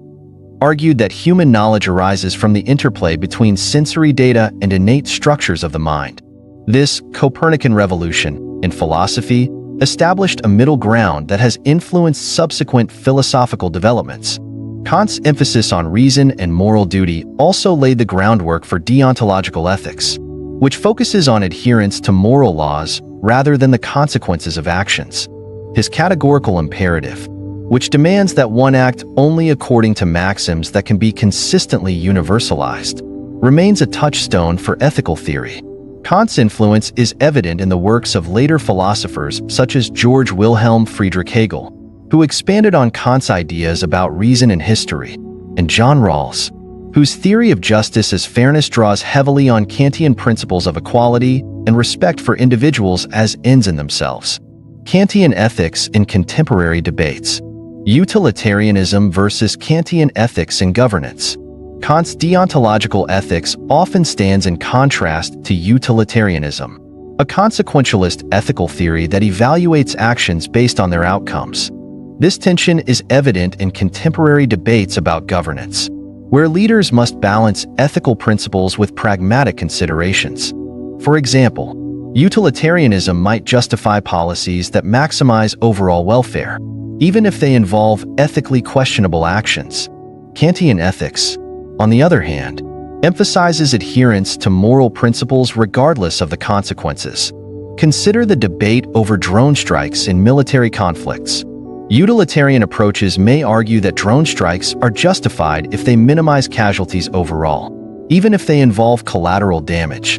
argued that human knowledge arises from the interplay between sensory data and innate structures of the mind. This Copernican revolution in philosophy established a middle ground that has influenced subsequent philosophical developments. Kant's emphasis on reason and moral duty also laid the groundwork for deontological ethics, which focuses on adherence to moral laws rather than the consequences of actions. His categorical imperative, which demands that one act only according to maxims that can be consistently universalized, remains a touchstone for ethical theory. Kant's influence is evident in the works of later philosophers such as Georg Wilhelm Friedrich Hegel, who expanded on Kant's ideas about reason and history, and John Rawls, whose theory of justice as fairness draws heavily on Kantian principles of equality and respect for individuals as ends in themselves. Kantian ethics in contemporary debates. Utilitarianism versus Kantian ethics in governance. Kant's deontological ethics often stands in contrast to utilitarianism, a consequentialist ethical theory that evaluates actions based on their outcomes. This tension is evident in contemporary debates about governance, where leaders must balance ethical principles with pragmatic considerations. For example, utilitarianism might justify policies that maximize overall welfare, even if they involve ethically questionable actions. Kantian ethics, on the other hand, emphasizes adherence to moral principles regardless of the consequences. Consider the debate over drone strikes in military conflicts. Utilitarian approaches may argue that drone strikes are justified if they minimize casualties overall, even if they involve collateral damage.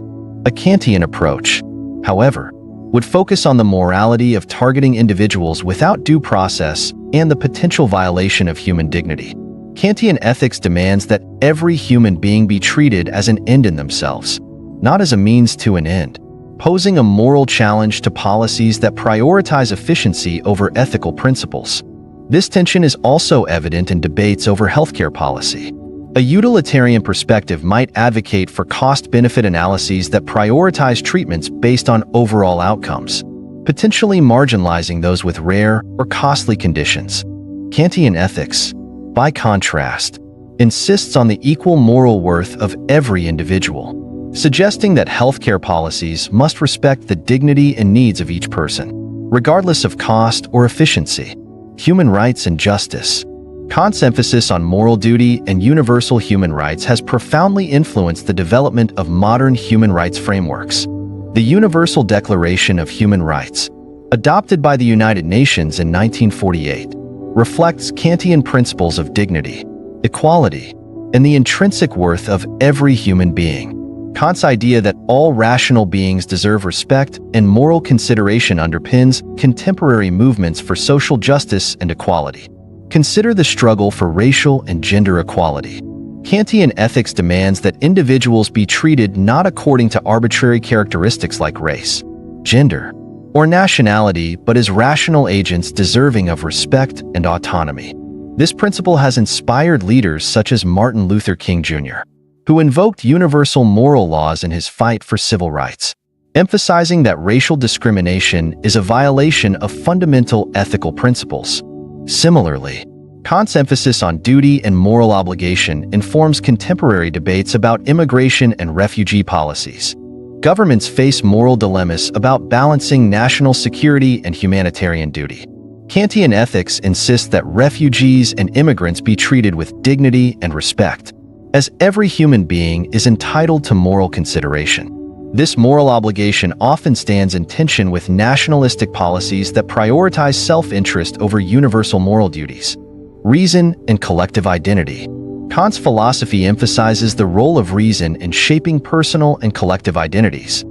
A Kantian approach, however, would focus on the morality of targeting individuals without due process and the potential violation of human dignity. Kantian ethics demands that every human being be treated as an end in themselves, not as a means to an end. posing a moral challenge to policies that prioritize efficiency over ethical principles. This tension is also evident in debates over healthcare policy. A utilitarian perspective might advocate for cost-benefit analyses that prioritize treatments based on overall outcomes, potentially marginalizing those with rare or costly conditions. Kantian ethics, by contrast, insists on the equal moral worth of every individual, suggesting that healthcare policies must respect the dignity and needs of each person, regardless of cost or efficiency. Human rights and justice. Kant's emphasis on moral duty and universal human rights has profoundly influenced the development of modern human rights frameworks. The Universal Declaration of Human Rights, adopted by the United Nations in 1948, reflects Kantian principles of dignity, equality, and the intrinsic worth of every human being. Kant's idea that all rational beings deserve respect and moral consideration underpins contemporary movements for social justice and equality. Consider the struggle for racial and gender equality. Kantian ethics demands that individuals be treated not according to arbitrary characteristics like race, gender, or nationality, but as rational agents deserving of respect and autonomy. This principle has inspired leaders such as Martin Luther King Jr., who invoked universal moral laws in his fight for civil rights, emphasizing that racial discrimination is a violation of fundamental ethical principles. Similarly, Kant's emphasis on duty and moral obligation informs contemporary debates about immigration and refugee policies. Governments face moral dilemmas about balancing national security and humanitarian duty. Kantian ethics insists that refugees and immigrants be treated with dignity and respect, as every human being is entitled to moral consideration. This moral obligation often stands in tension with nationalistic policies that prioritize self-interest over universal moral duties. Reason and collective identity. Kant's philosophy emphasizes the role of reason in shaping personal and collective identities.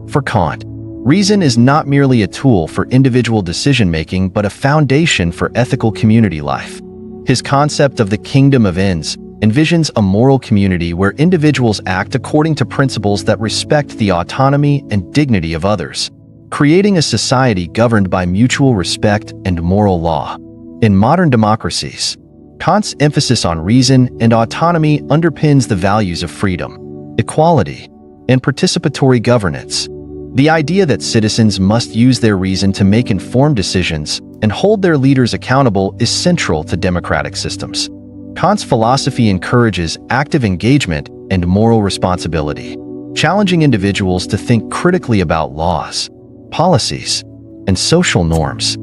For Kant, reason is not merely a tool for individual decision-making but a foundation for ethical community life. His concept of the kingdom of ends envisions a moral community where individuals act according to principles that respect the autonomy and dignity of others, creating a society governed by mutual respect and moral law. In modern democracies, Kant's emphasis on reason and autonomy underpins the values of freedom, equality, and participatory governance. The idea that citizens must use their reason to make informed decisions and hold their leaders accountable is central to democratic systems. Kant's philosophy encourages active engagement and moral responsibility, challenging individuals to think critically about laws, policies, and social norms.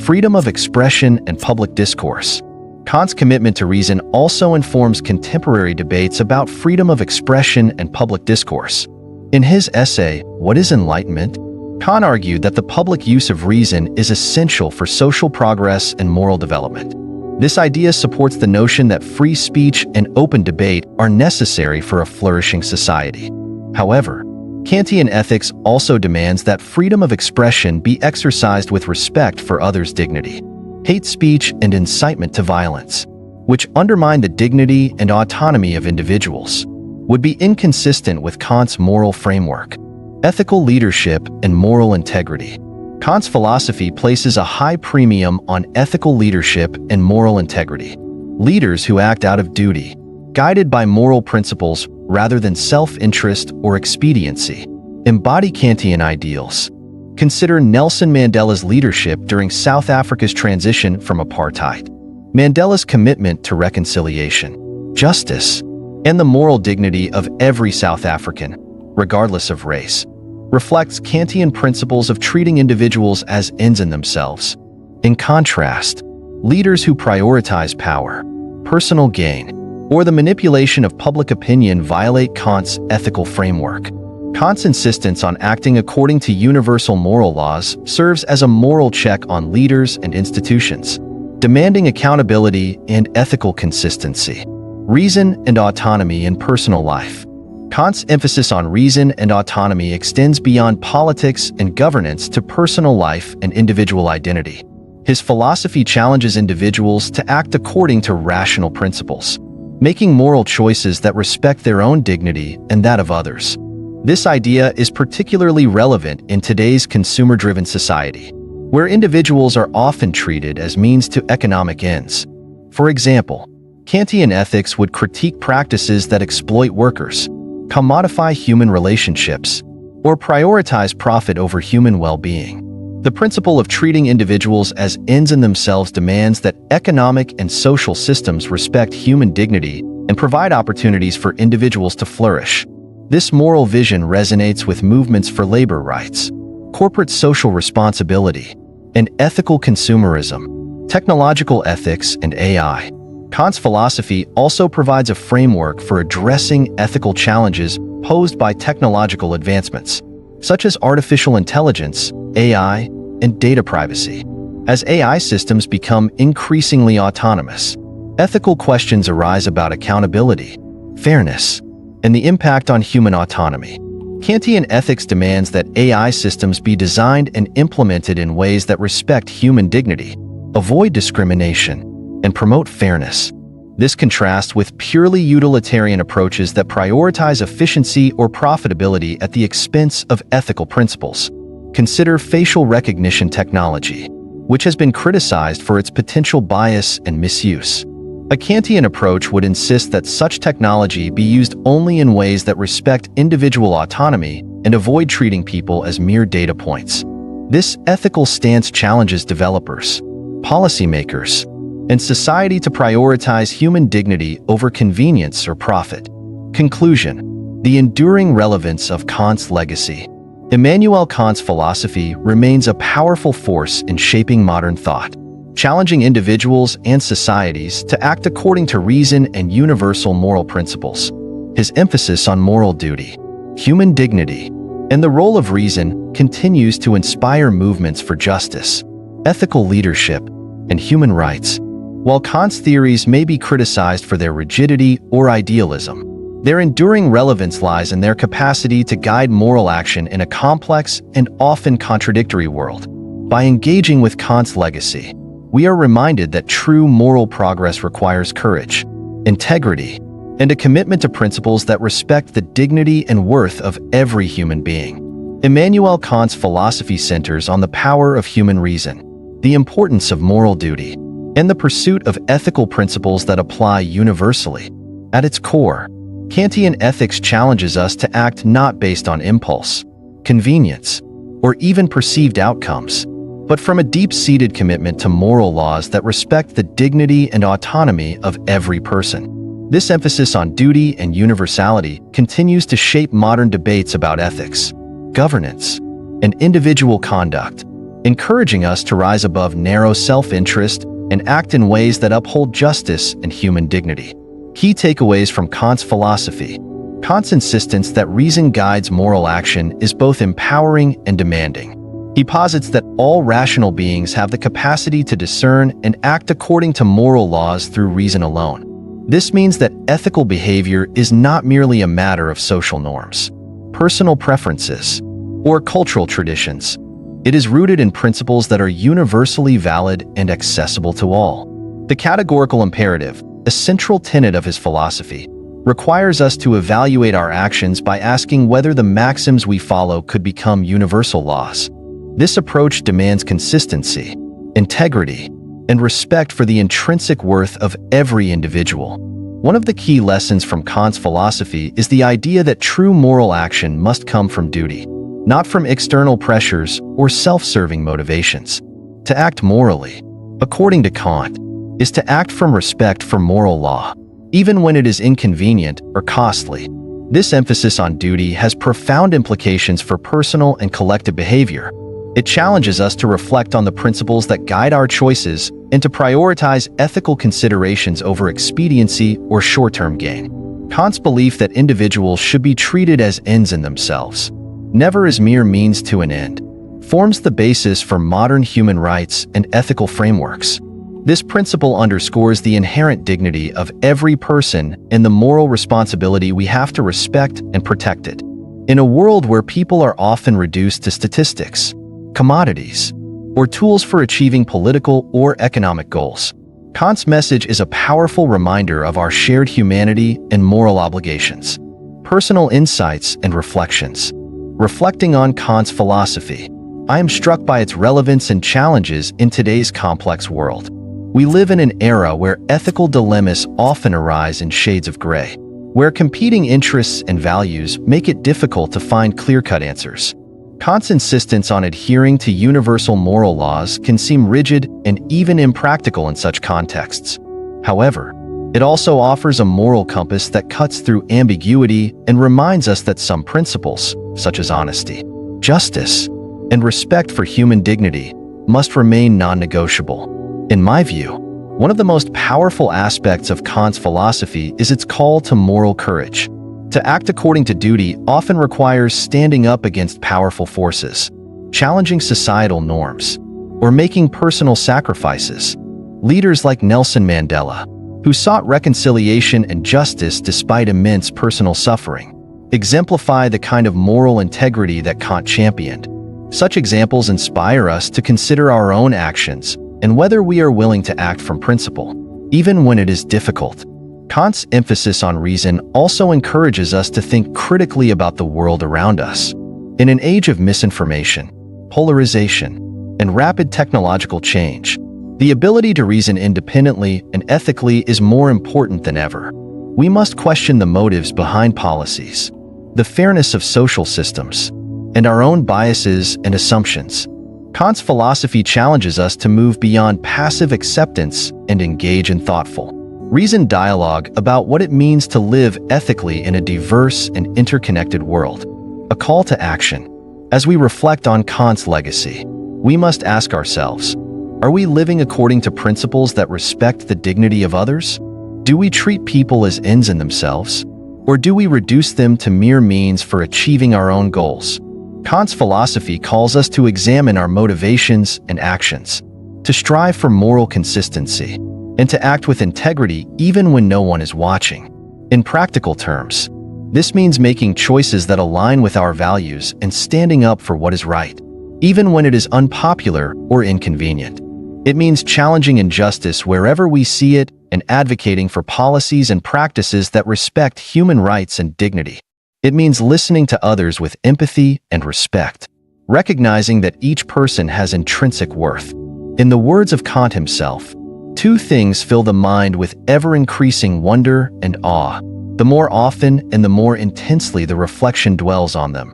Freedom of expression and public discourse. Kant's commitment to reason also informs contemporary debates about freedom of expression and public discourse. In his essay, What is Enlightenment?, Kant argued that the public use of reason is essential for social progress and moral development. This idea supports the notion that free speech and open debate are necessary for a flourishing society. However, Kantian ethics also demands that freedom of expression be exercised with respect for others' dignity. Hate speech and incitement to violence, which undermine the dignity and autonomy of individuals, would be inconsistent with Kant's moral framework. Ethical leadership and moral integrity. Kant's philosophy places a high premium on ethical leadership and moral integrity. Leaders who act out of duty, guided by moral principles rather than self-interest or expediency, embody Kantian ideals. Consider Nelson Mandela's leadership during South Africa's transition from apartheid. Mandela's commitment to reconciliation, justice, and the moral dignity of every South African, regardless of race, reflects Kantian principles of treating individuals as ends in themselves. In contrast, leaders who prioritize power, personal gain, or the manipulation of public opinion violate Kant's ethical framework. Kant's insistence on acting according to universal moral laws serves as a moral check on leaders and institutions, demanding accountability and ethical consistency. Reason and autonomy in personal life. Kant's emphasis on reason and autonomy extends beyond politics and governance to personal life and individual identity. His philosophy challenges individuals to act according to rational principles, making moral choices that respect their own dignity and that of others. This idea is particularly relevant in today's consumer-driven society, where individuals are often treated as means to economic ends. For example, Kantian ethics would critique practices that exploit workers, commodify human relationships, or prioritize profit over human well-being. The principle of treating individuals as ends in themselves demands that economic and social systems respect human dignity and provide opportunities for individuals to flourish. This moral vision resonates with movements for labor rights, corporate social responsibility, and ethical consumerism, technological ethics, and AI. Kant's philosophy also provides a framework for addressing ethical challenges posed by technological advancements, such as artificial intelligence, AI, and data privacy. As AI systems become increasingly autonomous, ethical questions arise about accountability, fairness, and the impact on human autonomy. Kantian ethics demands that AI systems be designed and implemented in ways that respect human dignity, avoid discrimination, and promote fairness. This contrasts with purely utilitarian approaches that prioritize efficiency or profitability at the expense of ethical principles. Consider facial recognition technology, which has been criticized for its potential bias and misuse. A Kantian approach would insist that such technology be used only in ways that respect individual autonomy and avoid treating people as mere data points. This ethical stance challenges developers, policymakers, and society to prioritize human dignity over convenience or profit. Conclusion: the enduring relevance of Kant's legacy. Immanuel Kant's philosophy remains a powerful force in shaping modern thought, challenging individuals and societies to act according to reason and universal moral principles. His emphasis on moral duty, human dignity, and the role of reason continues to inspire movements for justice, ethical leadership, and human rights. While Kant's theories may be criticized for their rigidity or idealism, their enduring relevance lies in their capacity to guide moral action in a complex and often contradictory world. By engaging with Kant's legacy, we are reminded that true moral progress requires courage, integrity, and a commitment to principles that respect the dignity and worth of every human being. Immanuel Kant's philosophy centers on the power of human reason, the importance of moral duty, and the pursuit of ethical principles that apply universally. At its core, Kantian ethics challenges us to act not based on impulse, convenience, or even perceived outcomes, but from a deep-seated commitment to moral laws that respect the dignity and autonomy of every person. This emphasis on duty and universality continues to shape modern debates about ethics, governance, and individual conduct, encouraging us to rise above narrow self-interest and act in ways that uphold justice and human dignity. Key takeaways from Kant's philosophy. Kant's insistence that reason guides moral action is both empowering and demanding. He posits that all rational beings have the capacity to discern and act according to moral laws through reason alone. This means that ethical behavior is not merely a matter of social norms, personal preferences, or cultural traditions. It is rooted in principles that are universally valid and accessible to all. The categorical imperative, a central tenet of his philosophy, requires us to evaluate our actions by asking whether the maxims we follow could become universal laws. This approach demands consistency, integrity, and respect for the intrinsic worth of every individual. One of the key lessons from Kant's philosophy is the idea that true moral action must come from duty, not from external pressures or self-serving motivations. To act morally, according to Kant, is to act from respect for moral law, even when it is inconvenient or costly. This emphasis on duty has profound implications for personal and collective behavior. It challenges us to reflect on the principles that guide our choices and to prioritize ethical considerations over expediency or short-term gain. Kant's belief that individuals should be treated as ends in themselves, never as mere means to an end, forms the basis for modern human rights and ethical frameworks. This principle underscores the inherent dignity of every person and the moral responsibility we have to respect and protect it. In a world where people are often reduced to statistics, commodities, or tools for achieving political or economic goals, Kant's message is a powerful reminder of our shared humanity and moral obligations. Personal insights and reflections. Reflecting on Kant's philosophy, I am struck by its relevance and challenges in today's complex world. We live in an era where ethical dilemmas often arise in shades of gray, where competing interests and values make it difficult to find clear-cut answers. Kant's insistence on adhering to universal moral laws can seem rigid and even impractical in such contexts. However, it also offers a moral compass that cuts through ambiguity and reminds us that some principles, such as honesty, justice, and respect for human dignity, must remain non-negotiable. In my view, one of the most powerful aspects of Kant's philosophy is its call to moral courage. To act according to duty often requires standing up against powerful forces, challenging societal norms, or making personal sacrifices. Leaders like Nelson Mandela, who sought reconciliation and justice despite immense personal suffering, exemplify the kind of moral integrity that Kant championed. Such examples inspire us to consider our own actions and whether we are willing to act from principle, even when it is difficult. Kant's emphasis on reason also encourages us to think critically about the world around us. In an age of misinformation, polarization, and rapid technological change, the ability to reason independently and ethically is more important than ever. We must question the motives behind policies, the fairness of social systems, and our own biases and assumptions. Kant's philosophy challenges us to move beyond passive acceptance and engage in thoughtful, reasoned dialogue about what it means to live ethically in a diverse and interconnected world. A call to action. As we reflect on Kant's legacy, we must ask ourselves, are we living according to principles that respect the dignity of others? Do we treat people as ends in themselves? Or do we reduce them to mere means for achieving our own goals? Kant's philosophy calls us to examine our motivations and actions, to strive for moral consistency, and to act with integrity even when no one is watching. In practical terms, this means making choices that align with our values and standing up for what is right, even when it is unpopular or inconvenient. It means challenging injustice wherever we see it and advocating for policies and practices that respect human rights and dignity. It means listening to others with empathy and respect, recognizing that each person has intrinsic worth. In the words of Kant himself, two things fill the mind with ever-increasing wonder and awe, the more often and the more intensely the reflection dwells on them.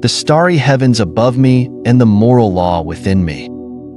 The starry heavens above me and the moral law within me.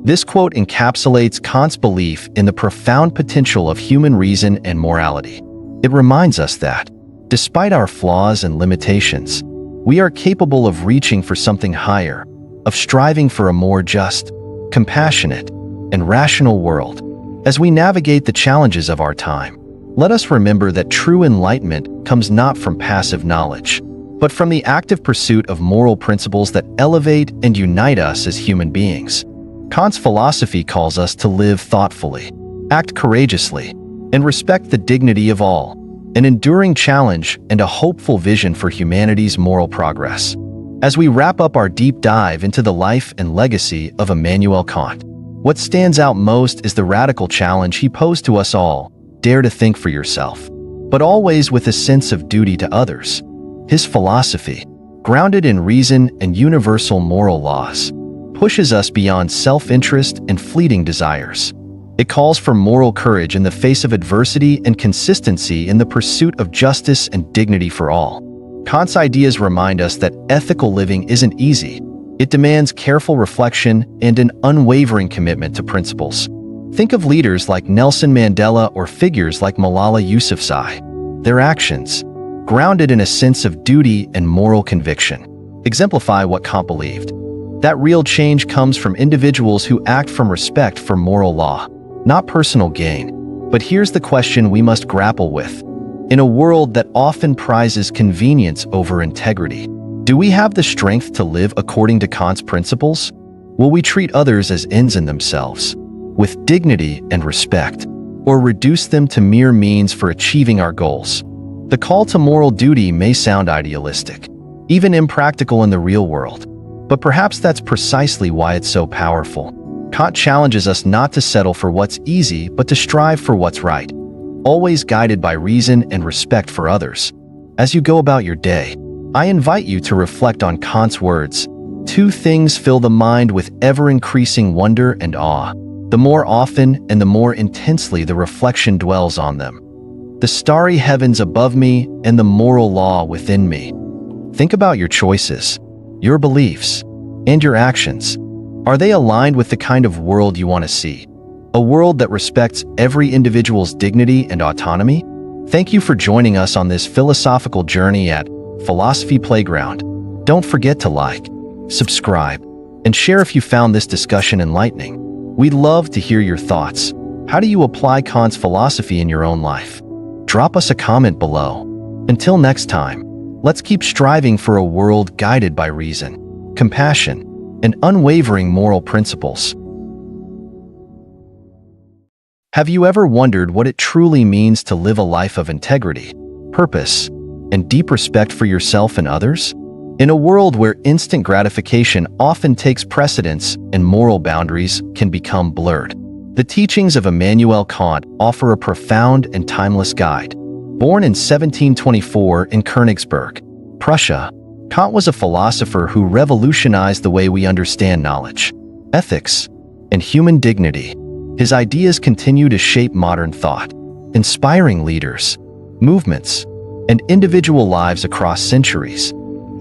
This quote encapsulates Kant's belief in the profound potential of human reason and morality. It reminds us that, despite our flaws and limitations, we are capable of reaching for something higher, of striving for a more just, compassionate, and rational world. As we navigate the challenges of our time, let us remember that true enlightenment comes not from passive knowledge, but from the active pursuit of moral principles that elevate and unite us as human beings. Kant's philosophy calls us to live thoughtfully, act courageously, and respect the dignity of all, an enduring challenge and a hopeful vision for humanity's moral progress. As we wrap up our deep dive into the life and legacy of Immanuel Kant, what stands out most is the radical challenge he posed to us all: dare to think for yourself, but always with a sense of duty to others. His philosophy, grounded in reason and universal moral laws, pushes us beyond self-interest and fleeting desires. It calls for moral courage in the face of adversity and consistency in the pursuit of justice and dignity for all. Kant's ideas remind us that ethical living isn't easy. It demands careful reflection and an unwavering commitment to principles. Think of leaders like Nelson Mandela or figures like Malala Yousafzai. Their actions, grounded in a sense of duty and moral conviction, exemplify what Kant believed: that real change comes from individuals who act from respect for moral law, not personal gain. But here's the question we must grapple with. In a world that often prizes convenience over integrity, do we have the strength to live according to Kant's principles? Will we treat others as ends in themselves, with dignity and respect, or reduce them to mere means for achieving our goals? The call to moral duty may sound idealistic, even impractical in the real world, but perhaps that's precisely why it's so powerful. Kant challenges us not to settle for what's easy, but to strive for what's right, always guided by reason and respect for others. As you go about your day, I invite you to reflect on Kant's words. Two things fill the mind with ever-increasing wonder and awe, the more often and the more intensely the reflection dwells on them. The starry heavens above me and the moral law within me. Think about your choices, your beliefs, and your actions. Are they aligned with the kind of world you want to see? A world that respects every individual's dignity and autonomy? Thank you for joining us on this philosophical journey at Philosophy Playground. Don't forget to like, subscribe, and share if you found this discussion enlightening. We'd love to hear your thoughts. How do you apply Kant's philosophy in your own life? Drop us a comment below. Until next time, let's keep striving for a world guided by reason, compassion, and unwavering moral principles. Have you ever wondered what it truly means to live a life of integrity, purpose, and deep respect for yourself and others? In a world where instant gratification often takes precedence and moral boundaries can become blurred, the teachings of Immanuel Kant offer a profound and timeless guide. Born in 1724 in Königsberg, Prussia, Kant was a philosopher who revolutionized the way we understand knowledge, ethics, and human dignity. His ideas continue to shape modern thought, inspiring leaders, movements, and individual lives across centuries.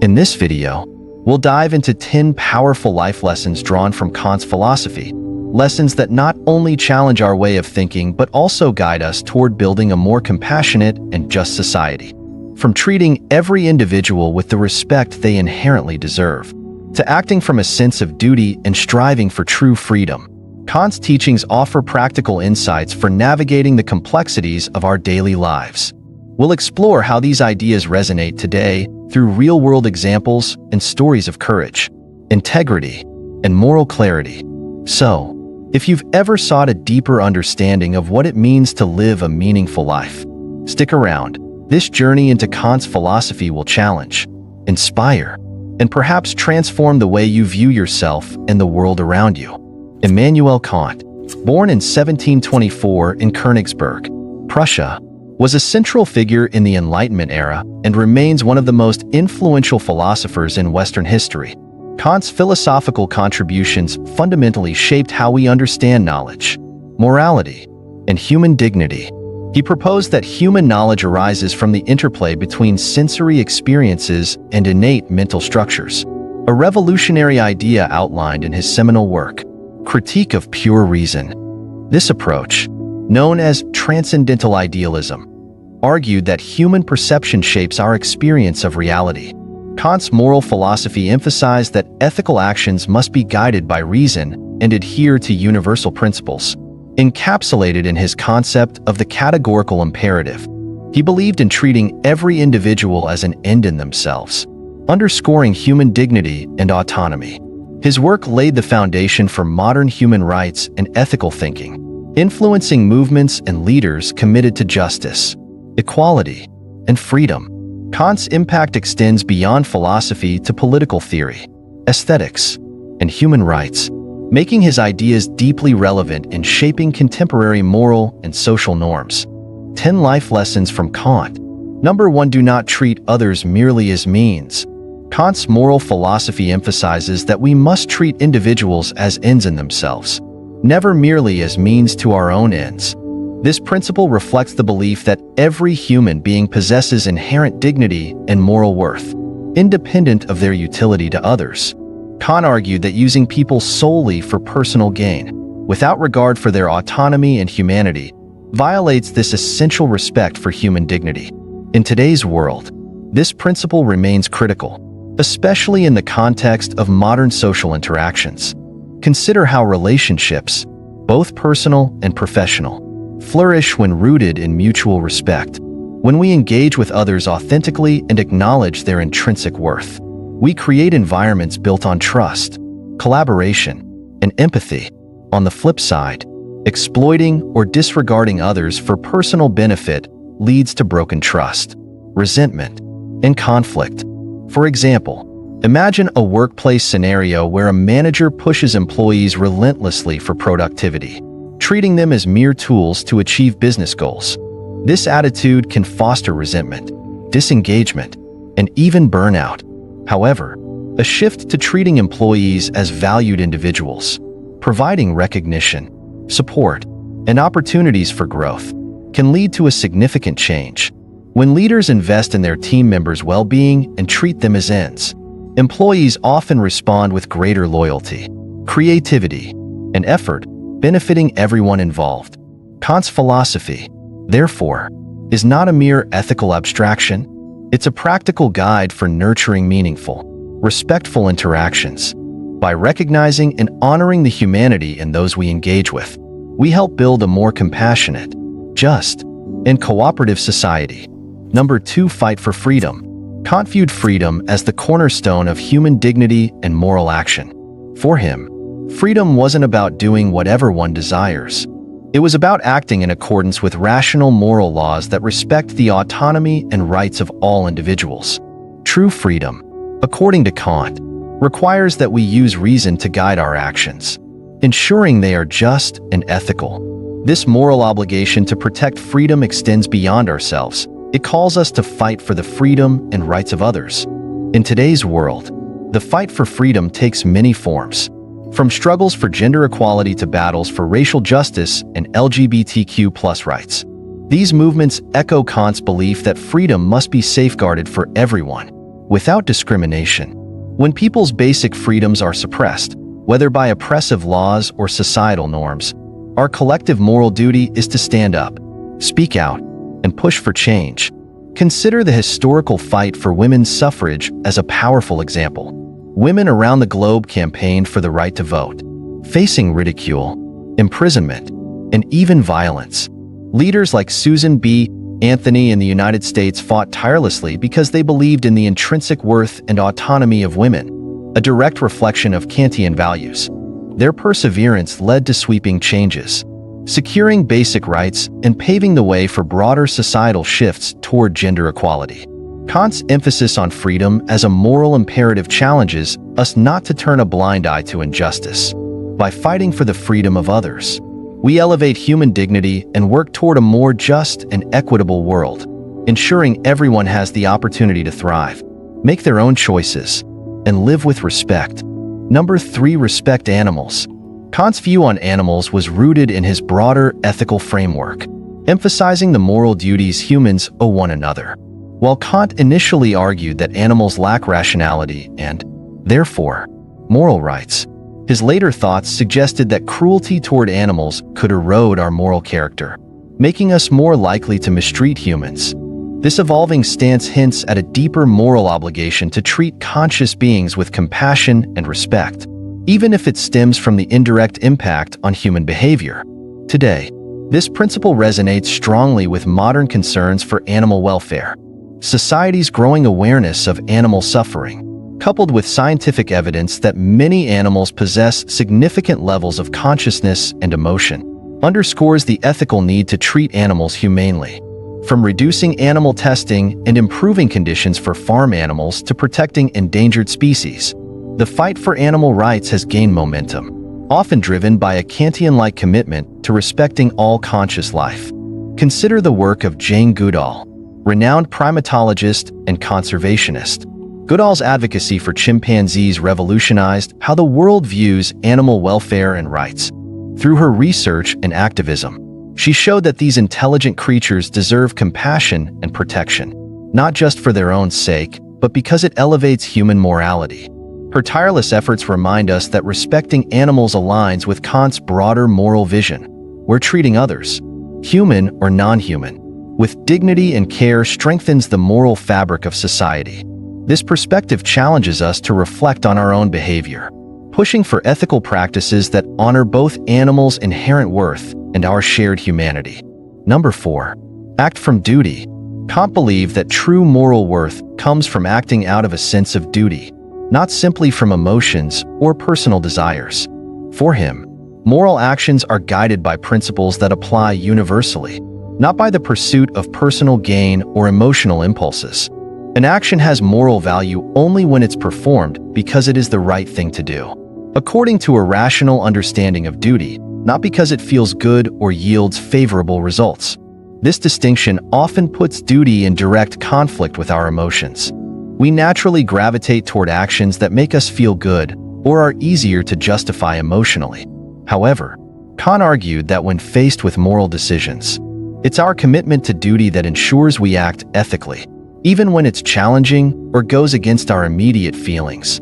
In this video, we'll dive into 10 powerful life lessons drawn from Kant's philosophy, lessons that not only challenge our way of thinking but also guide us toward building a more compassionate and just society. From treating every individual with the respect they inherently deserve, to acting from a sense of duty and striving for true freedom, Kant's teachings offer practical insights for navigating the complexities of our daily lives. We'll explore how these ideas resonate today through real-world examples and stories of courage, integrity, and moral clarity. So, if you've ever sought a deeper understanding of what it means to live a meaningful life, stick around. This journey into Kant's philosophy will challenge, inspire, and perhaps transform the way you view yourself and the world around you. Immanuel Kant, born in 1724 in Königsberg, Prussia, was a central figure in the Enlightenment era and remains one of the most influential philosophers in Western history. Kant's philosophical contributions fundamentally shaped how we understand knowledge, morality, and human dignity. He proposed that human knowledge arises from the interplay between sensory experiences and innate mental structures, a revolutionary idea outlined in his seminal work, Critique of Pure Reason. This approach, known as transcendental idealism, argued that human perception shapes our experience of reality. Kant's moral philosophy emphasized that ethical actions must be guided by reason and adhere to universal principles. Encapsulated in his concept of the categorical imperative, he believed in treating every individual as an end in themselves, underscoring human dignity and autonomy. His work laid the foundation for modern human rights and ethical thinking, influencing movements and leaders committed to justice, equality, and freedom. Kant's impact extends beyond philosophy to political theory, aesthetics, and human rights, making his ideas deeply relevant in shaping contemporary moral and social norms. 10 life lessons from Kant. Number 1. Do not treat others merely as means. Kant's moral philosophy emphasizes that we must treat individuals as ends in themselves, never merely as means to our own ends. This principle reflects the belief that every human being possesses inherent dignity and moral worth, independent of their utility to others. Kant argued that using people solely for personal gain, without regard for their autonomy and humanity, violates this essential respect for human dignity. In today's world, this principle remains critical, especially in the context of modern social interactions. Consider how relationships, both personal and professional, flourish when rooted in mutual respect. When we engage with others authentically and acknowledge their intrinsic worth, we create environments built on trust, collaboration, and empathy. On the flip side, exploiting or disregarding others for personal benefit leads to broken trust, resentment, and conflict. For example, imagine a workplace scenario where a manager pushes employees relentlessly for productivity, treating them as mere tools to achieve business goals. This attitude can foster resentment, disengagement, and even burnout. However, a shift to treating employees as valued individuals, providing recognition, support, and opportunities for growth can lead to a significant change. When leaders invest in their team members' well-being and treat them as ends, employees often respond with greater loyalty, creativity, and effort, benefiting everyone involved. Kant's philosophy, therefore, is not a mere ethical abstraction. It's a practical guide for nurturing meaningful, respectful interactions. By recognizing and honoring the humanity in those we engage with, we help build a more compassionate, just, and cooperative society. Number 2. Fight for freedom. Kant viewed freedom as the cornerstone of human dignity and moral action. For him, freedom wasn't about doing whatever one desires. It was about acting in accordance with rational moral laws that respect the autonomy and rights of all individuals. True freedom, according to Kant, requires that we use reason to guide our actions, ensuring they are just and ethical. This moral obligation to protect freedom extends beyond ourselves. It calls us to fight for the freedom and rights of others. In today's world, the fight for freedom takes many forms, from struggles for gender equality to battles for racial justice and LGBTQ+ rights. These movements echo Kant's belief that freedom must be safeguarded for everyone, without discrimination. When people's basic freedoms are suppressed, whether by oppressive laws or societal norms, our collective moral duty is to stand up, speak out, and push for change. Consider the historical fight for women's suffrage as a powerful example. Women around the globe campaigned for the right to vote, facing ridicule, imprisonment, and even violence. Leaders like Susan B. Anthony in the United States fought tirelessly because they believed in the intrinsic worth and autonomy of women, a direct reflection of Kantian values. Their perseverance led to sweeping changes, securing basic rights and paving the way for broader societal shifts toward gender equality. Kant's emphasis on freedom as a moral imperative challenges us not to turn a blind eye to injustice. By fighting for the freedom of others, we elevate human dignity and work toward a more just and equitable world, ensuring everyone has the opportunity to thrive, make their own choices, and live with respect. Number 3. Respect animals. Kant's view on animals was rooted in his broader ethical framework, emphasizing the moral duties humans owe one another. While Kant initially argued that animals lack rationality and, therefore, moral rights, his later thoughts suggested that cruelty toward animals could erode our moral character, making us more likely to mistreat humans. This evolving stance hints at a deeper moral obligation to treat conscious beings with compassion and respect, even if it stems from the indirect impact on human behavior. Today, this principle resonates strongly with modern concerns for animal welfare. Society's growing awareness of animal suffering, coupled with scientific evidence that many animals possess significant levels of consciousness and emotion, underscores the ethical need to treat animals humanely. From reducing animal testing and improving conditions for farm animals to protecting endangered species, the fight for animal rights has gained momentum, often driven by a Kantian-like commitment to respecting all conscious life. Consider the work of Jane Goodall, renowned primatologist and conservationist. Goodall's advocacy for chimpanzees revolutionized how the world views animal welfare and rights. Through her research and activism, she showed that these intelligent creatures deserve compassion and protection, not just for their own sake, but because it elevates human morality. Her tireless efforts remind us that respecting animals aligns with Kant's broader moral vision, where treating others, human or non-human, with dignity and care strengthens the moral fabric of society. This perspective challenges us to reflect on our own behavior, pushing for ethical practices that honor both animals' inherent worth and our shared humanity. Number 4. Act from duty. Kant believed that true moral worth comes from acting out of a sense of duty, not simply from emotions or personal desires. For him, moral actions are guided by principles that apply universally, not by the pursuit of personal gain or emotional impulses. An action has moral value only when it's performed because it is the right thing to do, according to a rational understanding of duty, not because it feels good or yields favorable results. This distinction often puts duty in direct conflict with our emotions. We naturally gravitate toward actions that make us feel good or are easier to justify emotionally. However, Kant argued that when faced with moral decisions, it's our commitment to duty that ensures we act ethically, even when it's challenging or goes against our immediate feelings.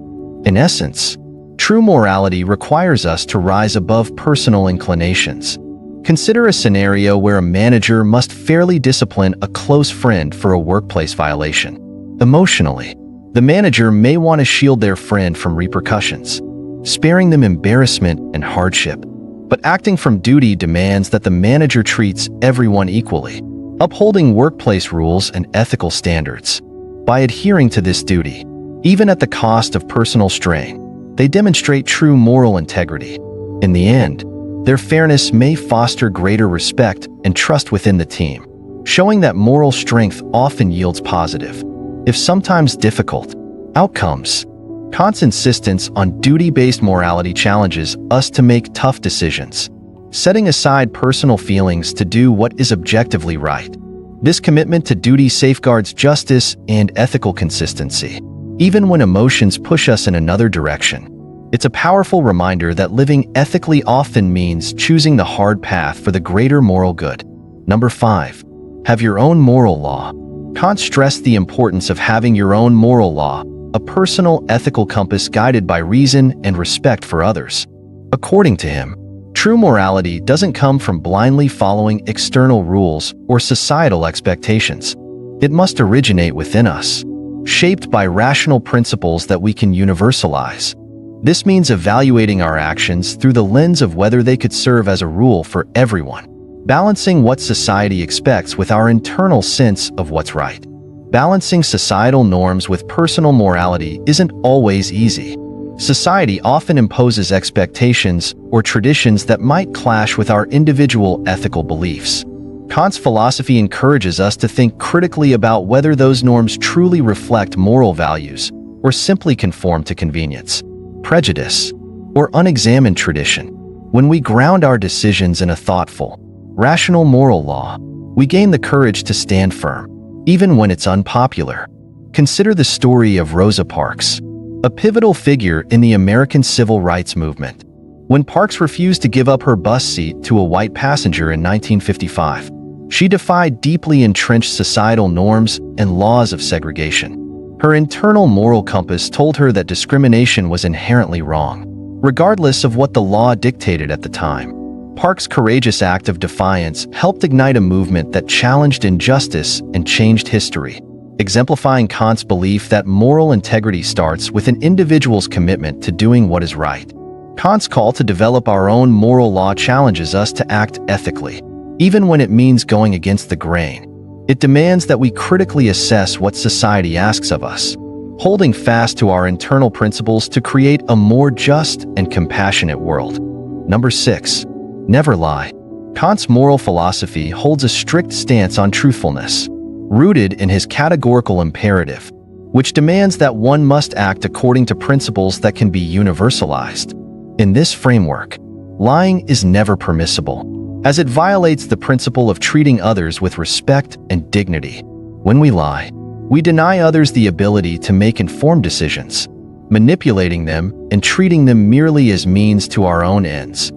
In essence, true morality requires us to rise above personal inclinations. Consider a scenario where a manager must fairly discipline a close friend for a workplace violation. Emotionally, the manager may want to shield their friend from repercussions, sparing them embarrassment and hardship. But acting from duty demands that the manager treats everyone equally, upholding workplace rules and ethical standards. By adhering to this duty, even at the cost of personal strain, they demonstrate true moral integrity. In the end, their fairness may foster greater respect and trust within the team, showing that moral strength often yields positive, if sometimes difficult, outcomes. Kant's insistence on duty-based morality challenges us to make tough decisions, setting aside personal feelings to do what is objectively right. This commitment to duty safeguards justice and ethical consistency, even when emotions push us in another direction. It's a powerful reminder that living ethically often means choosing the hard path for the greater moral good. Number 5. Have your own moral law. Kant stressed the importance of having your own moral law, a personal ethical compass guided by reason and respect for others. According to him, true morality doesn't come from blindly following external rules or societal expectations. It must originate within us, shaped by rational principles that we can universalize. This means evaluating our actions through the lens of whether they could serve as a rule for everyone, balancing what society expects with our internal sense of what's right. Balancing societal norms with personal morality isn't always easy. Society often imposes expectations or traditions that might clash with our individual ethical beliefs. Kant's philosophy encourages us to think critically about whether those norms truly reflect moral values or simply conform to convenience, prejudice, or unexamined tradition. When we ground our decisions in a thoughtful, rational moral law, we gain the courage to stand firm, even when it's unpopular. Consider the story of Rosa Parks, a pivotal figure in the American civil rights movement. When Parks refused to give up her bus seat to a white passenger in 1955, she defied deeply entrenched societal norms and laws of segregation. Her internal moral compass told her that discrimination was inherently wrong, regardless of what the law dictated at the time. Parks' courageous act of defiance helped ignite a movement that challenged injustice and changed history, exemplifying Kant's belief that moral integrity starts with an individual's commitment to doing what is right. Kant's call to develop our own moral law challenges us to act ethically, even when it means going against the grain. It demands that we critically assess what society asks of us, holding fast to our internal principles to create a more just and compassionate world. Number 6. Never lie. Kant's moral philosophy holds a strict stance on truthfulness, rooted in his categorical imperative, which demands that one must act according to principles that can be universalized. In this framework, lying is never permissible, as it violates the principle of treating others with respect and dignity. When we lie, we deny others the ability to make informed decisions, manipulating them and treating them merely as means to our own ends.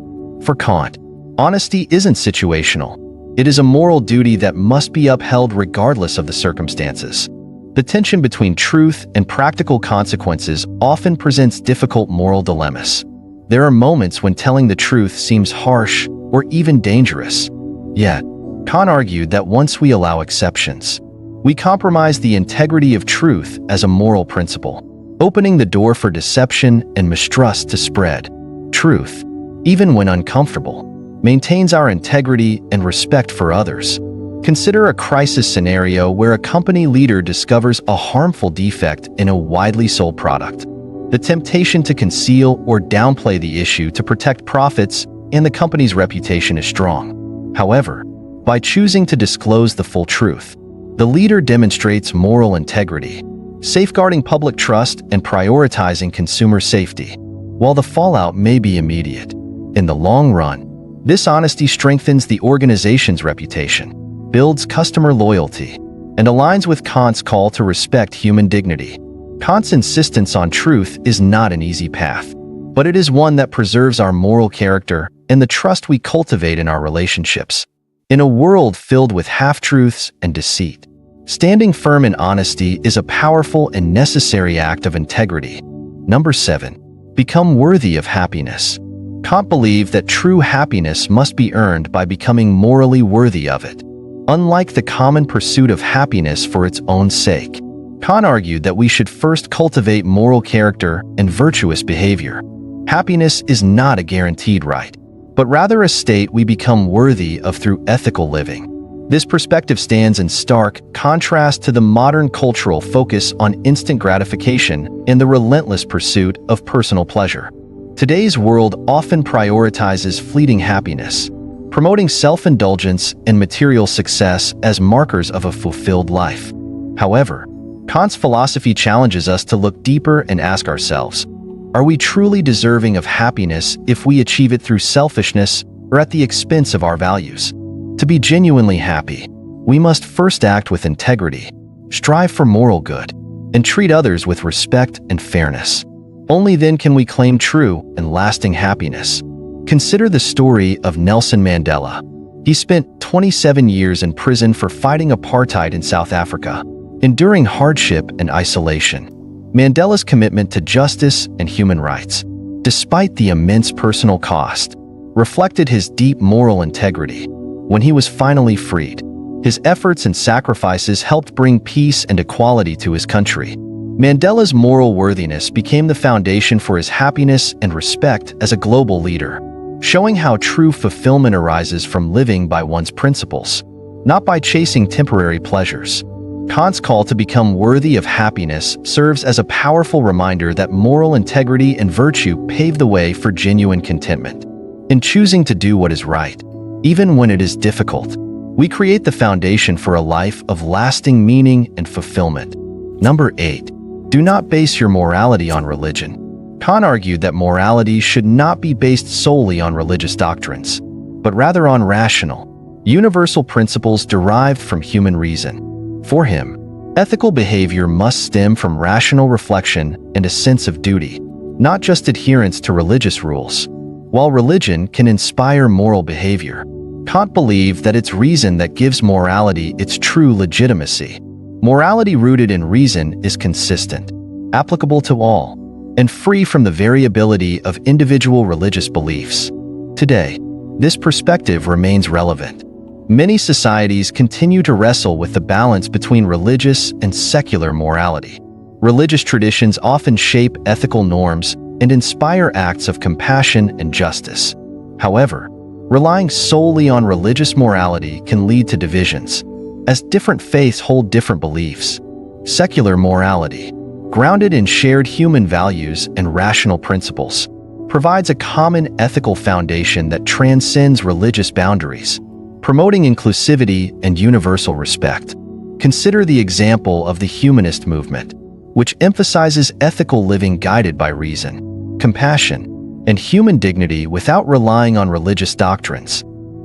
For Kant, honesty isn't situational. It is a moral duty that must be upheld regardless of the circumstances. The tension between truth and practical consequences often presents difficult moral dilemmas. There are moments when telling the truth seems harsh or even dangerous. Yet, Kant argued that once we allow exceptions, we compromise the integrity of truth as a moral principle, opening the door for deception and mistrust to spread. Truth, even when uncomfortable, maintains our integrity and respect for others. Consider a crisis scenario where a company leader discovers a harmful defect in a widely sold product. The temptation to conceal or downplay the issue to protect profits and the company's reputation is strong. However, by choosing to disclose the full truth, the leader demonstrates moral integrity, safeguarding public trust and prioritizing consumer safety. While the fallout may be immediate, in the long run, this honesty strengthens the organization's reputation, builds customer loyalty, and aligns with Kant's call to respect human dignity. Kant's insistence on truth is not an easy path, but it is one that preserves our moral character and the trust we cultivate in our relationships. In a world filled with half-truths and deceit, standing firm in honesty is a powerful and necessary act of integrity. Number 7. Become worthy of happiness. Kant believed that true happiness must be earned by becoming morally worthy of it. Unlike the common pursuit of happiness for its own sake, Kant argued that we should first cultivate moral character and virtuous behavior. Happiness is not a guaranteed right, but rather a state we become worthy of through ethical living. This perspective stands in stark contrast to the modern cultural focus on instant gratification and the relentless pursuit of personal pleasure. Today's world often prioritizes fleeting happiness, promoting self-indulgence and material success as markers of a fulfilled life. However, Kant's philosophy challenges us to look deeper and ask ourselves, are we truly deserving of happiness if we achieve it through selfishness or at the expense of our values? To be genuinely happy, we must first act with integrity, strive for moral good, and treat others with respect and fairness. Only then can we claim true and lasting happiness. Consider the story of Nelson Mandela. He spent 27 years in prison for fighting apartheid in South Africa. Enduring hardship and isolation, Mandela's commitment to justice and human rights, despite the immense personal cost, reflected his deep moral integrity. When he was finally freed, his efforts and sacrifices helped bring peace and equality to his country. Mandela's moral worthiness became the foundation for his happiness and respect as a global leader, showing how true fulfillment arises from living by one's principles, not by chasing temporary pleasures. Kant's call to become worthy of happiness serves as a powerful reminder that moral integrity and virtue pave the way for genuine contentment. In choosing to do what is right, even when it is difficult, we create the foundation for a life of lasting meaning and fulfillment. Number 8. Do not base your morality on religion. Kant argued that morality should not be based solely on religious doctrines, but rather on rational, universal principles derived from human reason. For him, ethical behavior must stem from rational reflection and a sense of duty, not just adherence to religious rules. While religion can inspire moral behavior, Kant believed that it's reason that gives morality its true legitimacy. Morality rooted in reason is consistent, applicable to all, and free from the variability of individual religious beliefs. Today, this perspective remains relevant. Many societies continue to wrestle with the balance between religious and secular morality. Religious traditions often shape ethical norms and inspire acts of compassion and justice. However, relying solely on religious morality can lead to divisions, as different faiths hold different beliefs. Secular morality, grounded in shared human values and rational principles, provides a common ethical foundation that transcends religious boundaries, promoting inclusivity and universal respect. Consider the example of the humanist movement, which emphasizes ethical living guided by reason, compassion, and human dignity without relying on religious doctrines.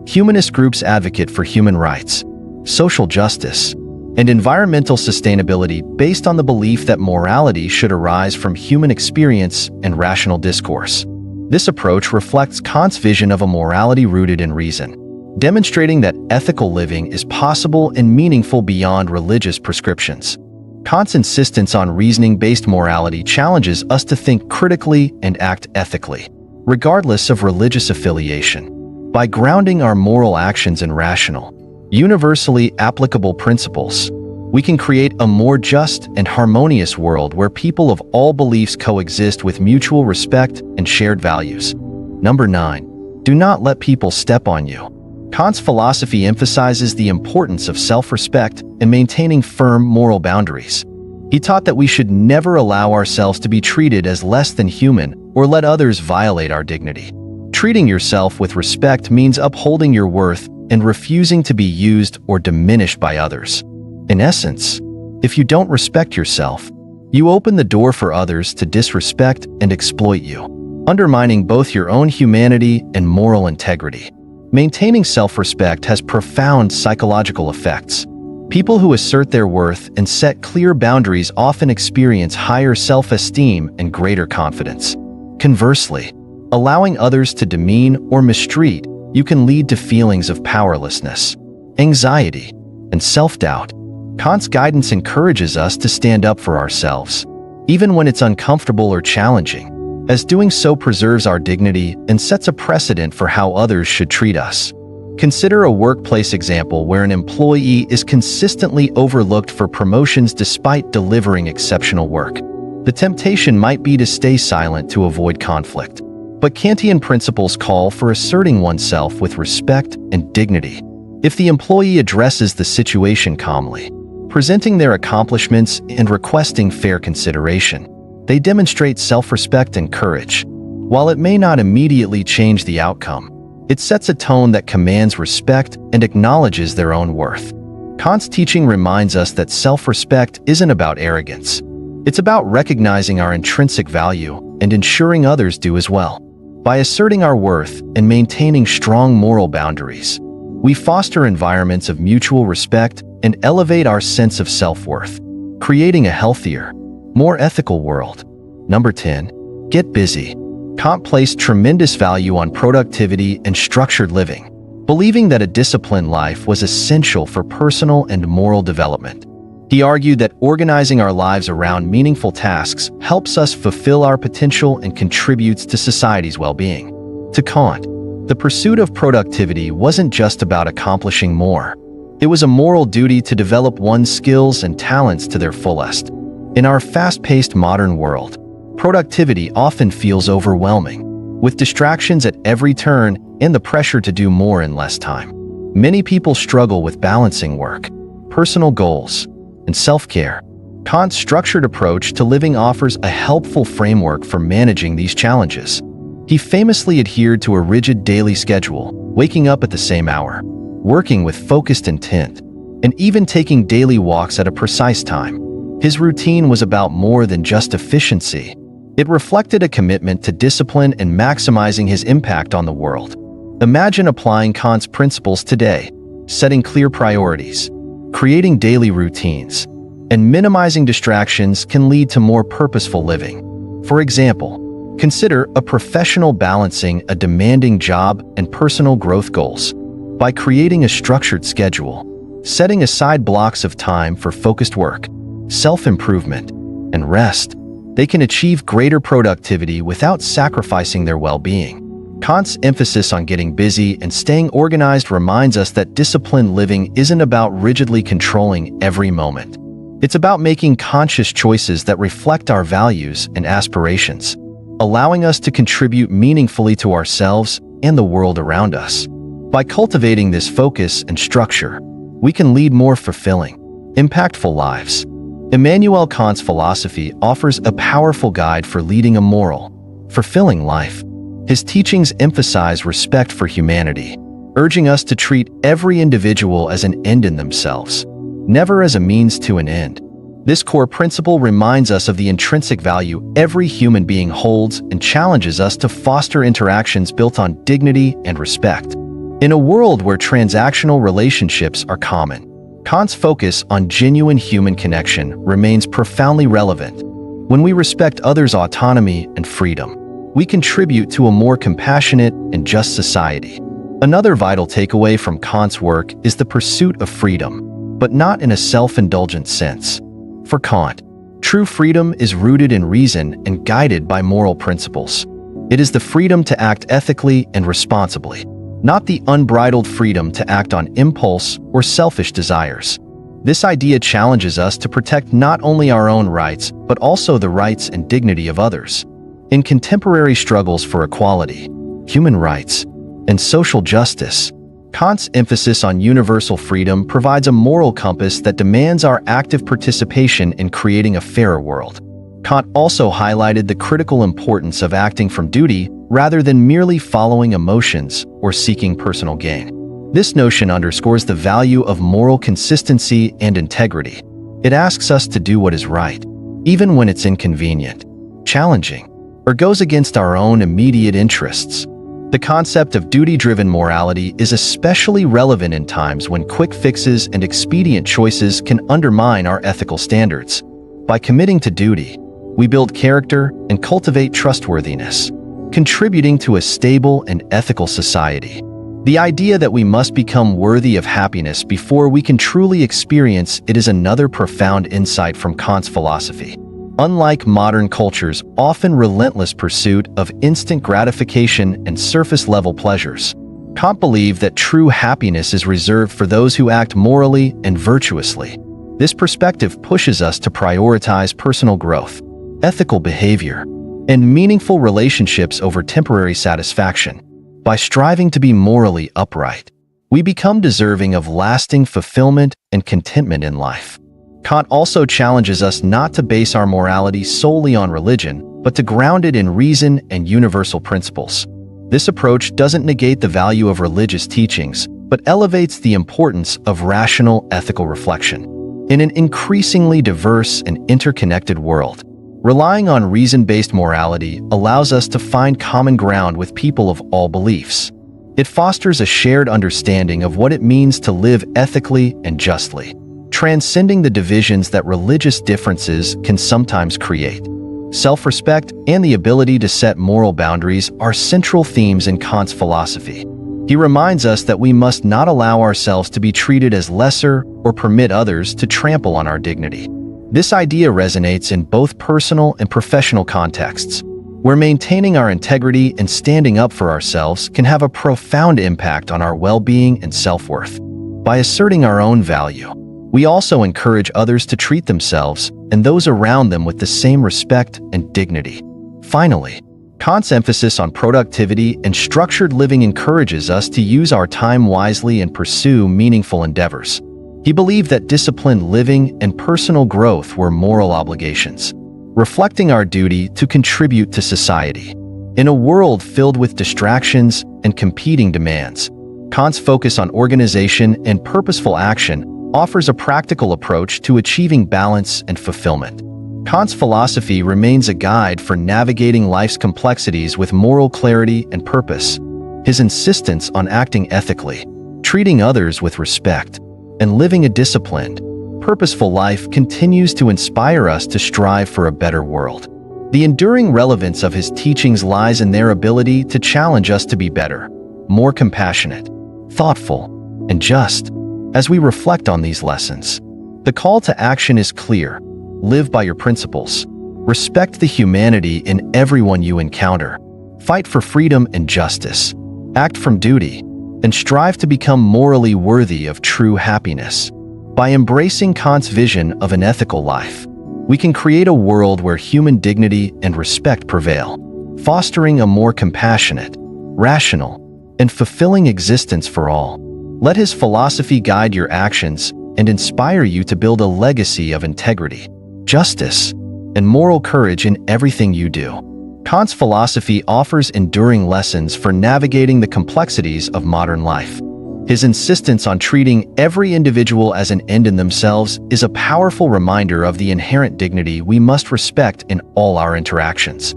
Humanist groups advocate for human rights, social justice, and environmental sustainability based on the belief that morality should arise from human experience and rational discourse. This approach reflects Kant's vision of a morality rooted in reason, demonstrating that ethical living is possible and meaningful beyond religious prescriptions. Kant's insistence on reasoning-based morality challenges us to think critically and act ethically, regardless of religious affiliation. By grounding our moral actions in rational, universally applicable principles, we can create a more just and harmonious world where people of all beliefs coexist with mutual respect and shared values. Number 9. Do not let people step on you. Kant's philosophy emphasizes the importance of self-respect and maintaining firm moral boundaries. He taught that we should never allow ourselves to be treated as less than human or let others violate our dignity. Treating yourself with respect means upholding your worth and refusing to be used or diminished by others. In essence, if you don't respect yourself, you open the door for others to disrespect and exploit you, undermining both your own humanity and moral integrity. Maintaining self-respect has profound psychological effects. People who assert their worth and set clear boundaries often experience higher self-esteem and greater confidence. Conversely, allowing others to demean or mistreat you can lead to feelings of powerlessness, anxiety, and self-doubt. Kant's guidance encourages us to stand up for ourselves, even when it's uncomfortable or challenging, as doing so preserves our dignity and sets a precedent for how others should treat us. Consider a workplace example where an employee is consistently overlooked for promotions despite delivering exceptional work. The temptation might be to stay silent to avoid conflict. But Kantian principles call for asserting oneself with respect and dignity. If the employee addresses the situation calmly, presenting their accomplishments and requesting fair consideration, they demonstrate self-respect and courage. While it may not immediately change the outcome, it sets a tone that commands respect and acknowledges their own worth. Kant's teaching reminds us that self-respect isn't about arrogance. It's about recognizing our intrinsic value and ensuring others do as well. By asserting our worth and maintaining strong moral boundaries, we foster environments of mutual respect and elevate our sense of self-worth, creating a healthier, more ethical world. Number 10. Get busy. Kant placed tremendous value on productivity and structured living, believing that a disciplined life was essential for personal and moral development. He argued that organizing our lives around meaningful tasks helps us fulfill our potential and contributes to society's well-being. To Kant, the pursuit of productivity wasn't just about accomplishing more. It was a moral duty to develop one's skills and talents to their fullest. In our fast-paced modern world, productivity often feels overwhelming, with distractions at every turn and the pressure to do more in less time. Many people struggle with balancing work, personal goals, and self-care. Kant's structured approach to living offers a helpful framework for managing these challenges. He famously adhered to a rigid daily schedule, waking up at the same hour, working with focused intent, and even taking daily walks at a precise time. His routine was about more than just efficiency. It reflected a commitment to discipline and maximizing his impact on the world. Imagine applying Kant's principles today, setting clear priorities, creating daily routines, and minimizing distractions can lead to more purposeful living. For example, consider a professional balancing a demanding job and personal growth goals. By creating a structured schedule, setting aside blocks of time for focused work, self-improvement, and rest, they can achieve greater productivity without sacrificing their well-being. Kant's emphasis on getting busy and staying organized reminds us that disciplined living isn't about rigidly controlling every moment. It's about making conscious choices that reflect our values and aspirations, allowing us to contribute meaningfully to ourselves and the world around us. By cultivating this focus and structure, we can lead more fulfilling, impactful lives. Immanuel Kant's philosophy offers a powerful guide for leading a moral, fulfilling life. His teachings emphasize respect for humanity, urging us to treat every individual as an end in themselves, never as a means to an end. This core principle reminds us of the intrinsic value every human being holds and challenges us to foster interactions built on dignity and respect. In a world where transactional relationships are common, Kant's focus on genuine human connection remains profoundly relevant. When we respect others' autonomy and freedom, we contribute to a more compassionate and just society. Another vital takeaway from Kant's work is the pursuit of freedom, but not in a self-indulgent sense. For Kant, true freedom is rooted in reason and guided by moral principles. It is the freedom to act ethically and responsibly, not the unbridled freedom to act on impulse or selfish desires. This idea challenges us to protect not only our own rights, but also the rights and dignity of others. In contemporary struggles for equality, human rights, and social justice, Kant's emphasis on universal freedom provides a moral compass that demands our active participation in creating a fairer world. Kant also highlighted the critical importance of acting from duty rather than merely following emotions or seeking personal gain. This notion underscores the value of moral consistency and integrity. It asks us to do what is right, even when it's inconvenient, challenging, or goes against our own immediate interests. The concept of duty-driven morality is especially relevant in times when quick fixes and expedient choices can undermine our ethical standards. By committing to duty, we build character and cultivate trustworthiness, contributing to a stable and ethical society. The idea that we must become worthy of happiness before we can truly experience it is another profound insight from Kant's philosophy. Unlike modern culture's often relentless pursuit of instant gratification and surface-level pleasures, Kant believed that true happiness is reserved for those who act morally and virtuously. This perspective pushes us to prioritize personal growth, ethical behavior, and meaningful relationships over temporary satisfaction. By striving to be morally upright, we become deserving of lasting fulfillment and contentment in life. Kant also challenges us not to base our morality solely on religion, but to ground it in reason and universal principles. This approach doesn't negate the value of religious teachings, but elevates the importance of rational ethical reflection. In an increasingly diverse and interconnected world, relying on reason-based morality allows us to find common ground with people of all beliefs. It fosters a shared understanding of what it means to live ethically and justly, transcending the divisions that religious differences can sometimes create. Self-respect and the ability to set moral boundaries are central themes in Kant's philosophy. He reminds us that we must not allow ourselves to be treated as lesser or permit others to trample on our dignity. This idea resonates in both personal and professional contexts, where maintaining our integrity and standing up for ourselves can have a profound impact on our well-being and self-worth. By asserting our own value, we also encourage others to treat themselves and those around them with the same respect and dignity. Finally, Kant's emphasis on productivity and structured living encourages us to use our time wisely and pursue meaningful endeavors. He believed that disciplined living and personal growth were moral obligations, reflecting our duty to contribute to society. In a world filled with distractions and competing demands, Kant's focus on organization and purposeful action offers a practical approach to achieving balance and fulfillment. Kant's philosophy remains a guide for navigating life's complexities with moral clarity and purpose. His insistence on acting ethically, treating others with respect, and living a disciplined, purposeful life continues to inspire us to strive for a better world. The enduring relevance of his teachings lies in their ability to challenge us to be better, more compassionate, thoughtful, and just. As we reflect on these lessons, the call to action is clear. Live by your principles. Respect the humanity in everyone you encounter. Fight for freedom and justice. Act from duty, and strive to become morally worthy of true happiness. By embracing Kant's vision of an ethical life, we can create a world where human dignity and respect prevail, fostering a more compassionate, rational, and fulfilling existence for all. Let his philosophy guide your actions and inspire you to build a legacy of integrity, justice, and moral courage in everything you do. Kant's philosophy offers enduring lessons for navigating the complexities of modern life. His insistence on treating every individual as an end in themselves is a powerful reminder of the inherent dignity we must respect in all our interactions.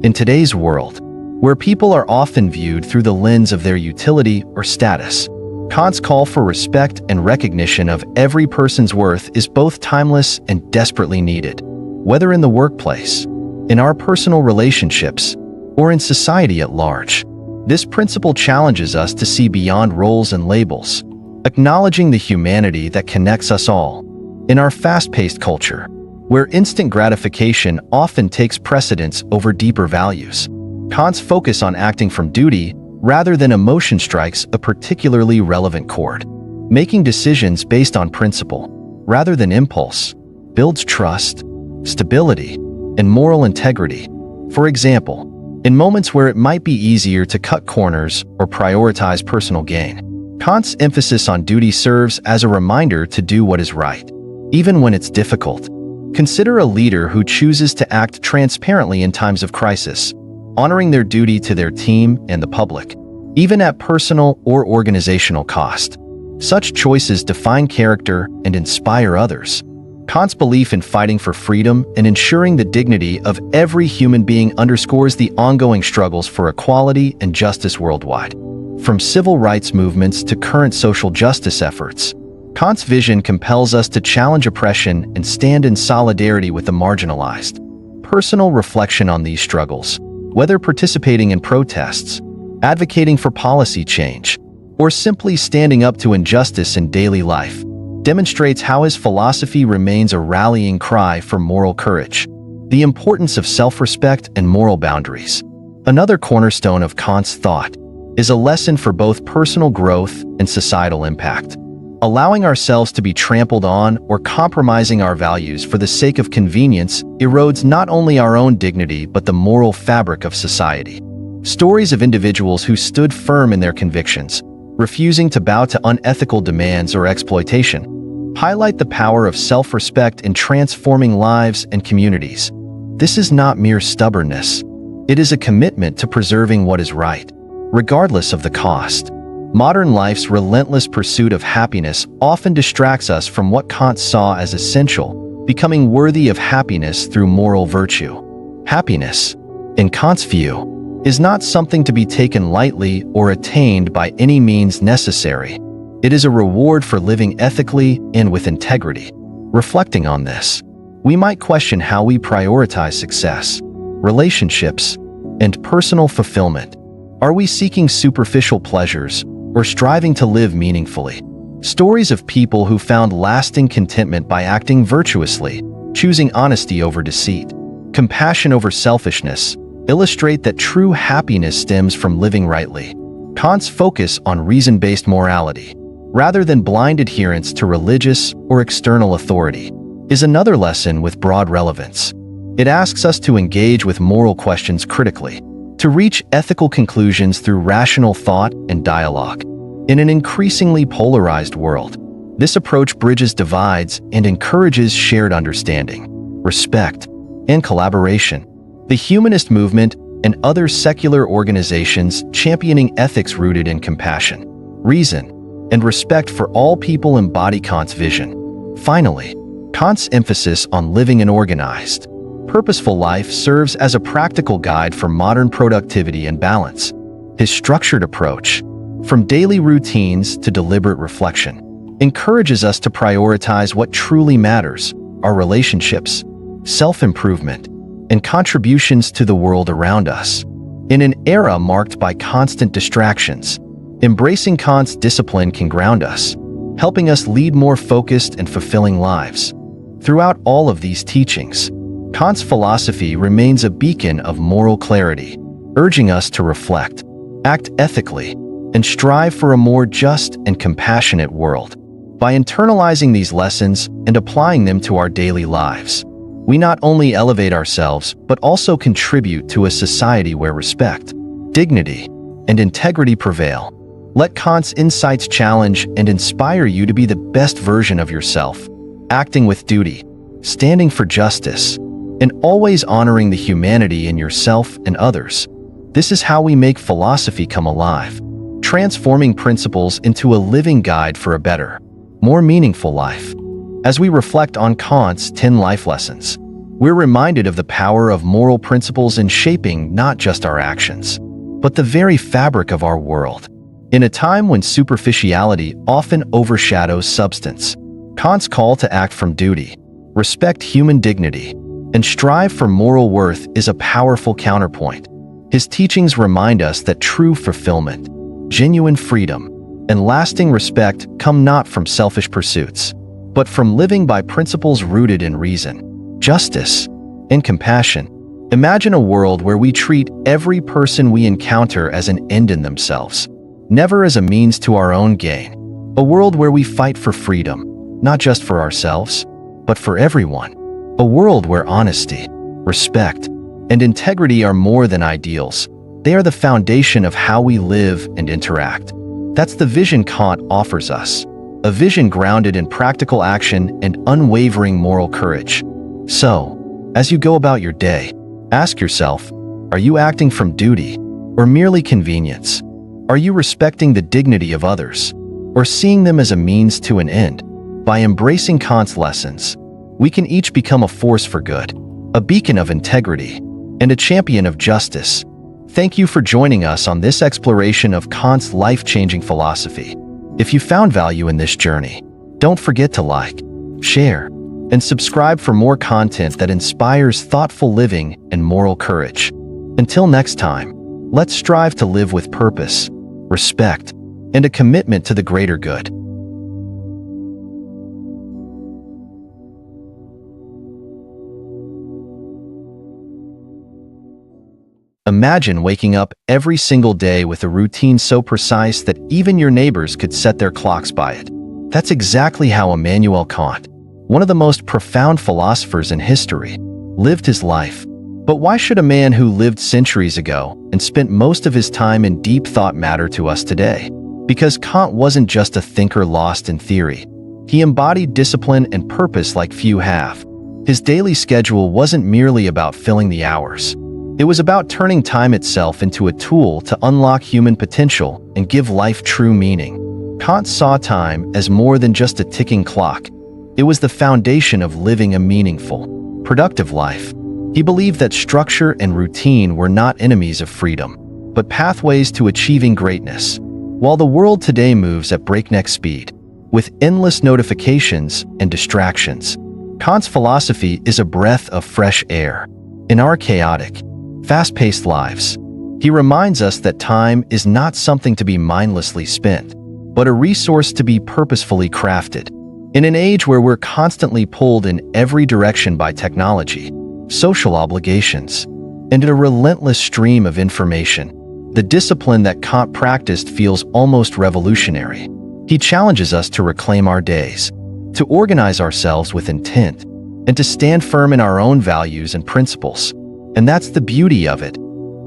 In today's world, where people are often viewed through the lens of their utility or status, Kant's call for respect and recognition of every person's worth is both timeless and desperately needed. Whether in the workplace, in our personal relationships, or in society at large, this principle challenges us to see beyond roles and labels, acknowledging the humanity that connects us all. In our fast-paced culture, where instant gratification often takes precedence over deeper values, Kant's focus on acting from duty rather than emotion strikes a particularly relevant chord. Making decisions based on principle, rather than impulse, builds trust, stability, and moral integrity. For example, in moments where it might be easier to cut corners or prioritize personal gain, Kant's emphasis on duty serves as a reminder to do what is right, even when it's difficult. Consider a leader who chooses to act transparently in times of crisis, honoring their duty to their team and the public, even at personal or organizational cost. Such choices define character and inspire others. Kant's belief in fighting for freedom and ensuring the dignity of every human being underscores the ongoing struggles for equality and justice worldwide. From civil rights movements to current social justice efforts, Kant's vision compels us to challenge oppression and stand in solidarity with the marginalized. Personal reflection on these struggles, whether participating in protests, advocating for policy change, or simply standing up to injustice in daily life, demonstrates how his philosophy remains a rallying cry for moral courage, the importance of self-respect and moral boundaries. Another cornerstone of Kant's thought is a lesson for both personal growth and societal impact. Allowing ourselves to be trampled on or compromising our values for the sake of convenience erodes not only our own dignity but the moral fabric of society. Stories of individuals who stood firm in their convictions, refusing to bow to unethical demands or exploitation, highlight the power of self-respect in transforming lives and communities. This is not mere stubbornness. It is a commitment to preserving what is right, regardless of the cost. Modern life's relentless pursuit of happiness often distracts us from what Kant saw as essential, becoming worthy of happiness through moral virtue. Happiness, in Kant's view, is not something to be taken lightly or attained by any means necessary. It is a reward for living ethically and with integrity. Reflecting on this, we might question how we prioritize success, relationships, and personal fulfillment. Are we seeking superficial pleasures or striving to live meaningfully? Stories of people who found lasting contentment by acting virtuously, choosing honesty over deceit, compassion over selfishness, illustrate that true happiness stems from living rightly. Kant's focus on reason-based morality, rather than blind adherence to religious or external authority, is another lesson with broad relevance. It asks us to engage with moral questions critically, to reach ethical conclusions through rational thought and dialogue. In an increasingly polarized world, this approach bridges divides and encourages shared understanding, respect, and collaboration. The humanist movement and other secular organizations championing ethics rooted in compassion, reason, and respect for all people embody Kant's vision. Finally, Kant's emphasis on living an organized, purposeful life serves as a practical guide for modern productivity and balance. His structured approach, from daily routines to deliberate reflection, encourages us to prioritize what truly matters: our relationships, self-improvement, and contributions to the world around us. In an era marked by constant distractions, embracing Kant's discipline can ground us, helping us lead more focused and fulfilling lives. Throughout all of these teachings, Kant's philosophy remains a beacon of moral clarity, urging us to reflect, act ethically, and strive for a more just and compassionate world. By internalizing these lessons and applying them to our daily lives, we not only elevate ourselves but also contribute to a society where respect, dignity, and integrity prevail. Let Kant's insights challenge and inspire you to be the best version of yourself, acting with duty, standing for justice, and always honoring the humanity in yourself and others. This is how we make philosophy come alive, transforming principles into a living guide for a better, more meaningful life. As we reflect on Kant's 10 life lessons, we're reminded of the power of moral principles in shaping not just our actions, but the very fabric of our world. In a time when superficiality often overshadows substance, Kant's call to act from duty, respect human dignity, and strive for moral worth is a powerful counterpoint. His teachings remind us that true fulfillment, genuine freedom, and lasting respect come not from selfish pursuits, but from living by principles rooted in reason, justice, and compassion. Imagine a world where we treat every person we encounter as an end in themselves, never as a means to our own gain. A world where we fight for freedom, not just for ourselves, but for everyone. A world where honesty, respect, and integrity are more than ideals. They are the foundation of how we live and interact. That's the vision Kant offers us, a vision grounded in practical action and unwavering moral courage. So, as you go about your day, ask yourself, are you acting from duty or merely convenience? Are you respecting the dignity of others or seeing them as a means to an end? By embracing Kant's lessons, we can each become a force for good, a beacon of integrity, and a champion of justice. Thank you for joining us on this exploration of Kant's life-changing philosophy. If you found value in this journey, don't forget to like, share, and subscribe for more content that inspires thoughtful living and moral courage. Until next time, let's strive to live with purpose, respect, and a commitment to the greater good. Imagine waking up every single day with a routine so precise that even your neighbors could set their clocks by it. That's exactly how Immanuel Kant, one of the most profound philosophers in history, lived his life. But why should a man who lived centuries ago and spent most of his time in deep thought matter to us today? Because Kant wasn't just a thinker lost in theory. He embodied discipline and purpose like few have. His daily schedule wasn't merely about filling the hours. It was about turning time itself into a tool to unlock human potential and give life true meaning. Kant saw time as more than just a ticking clock. It was the foundation of living a meaningful, productive life. He believed that structure and routine were not enemies of freedom, but pathways to achieving greatness. While the world today moves at breakneck speed, with endless notifications and distractions, Kant's philosophy is a breath of fresh air. In our chaotic, fast-paced lives, he reminds us that time is not something to be mindlessly spent, but a resource to be purposefully crafted. In an age where we're constantly pulled in every direction by technology, social obligations, and a relentless stream of information, the discipline that Kant practiced feels almost revolutionary. He challenges us to reclaim our days, to organize ourselves with intent, and to stand firm in our own values and principles. And that's the beauty of it.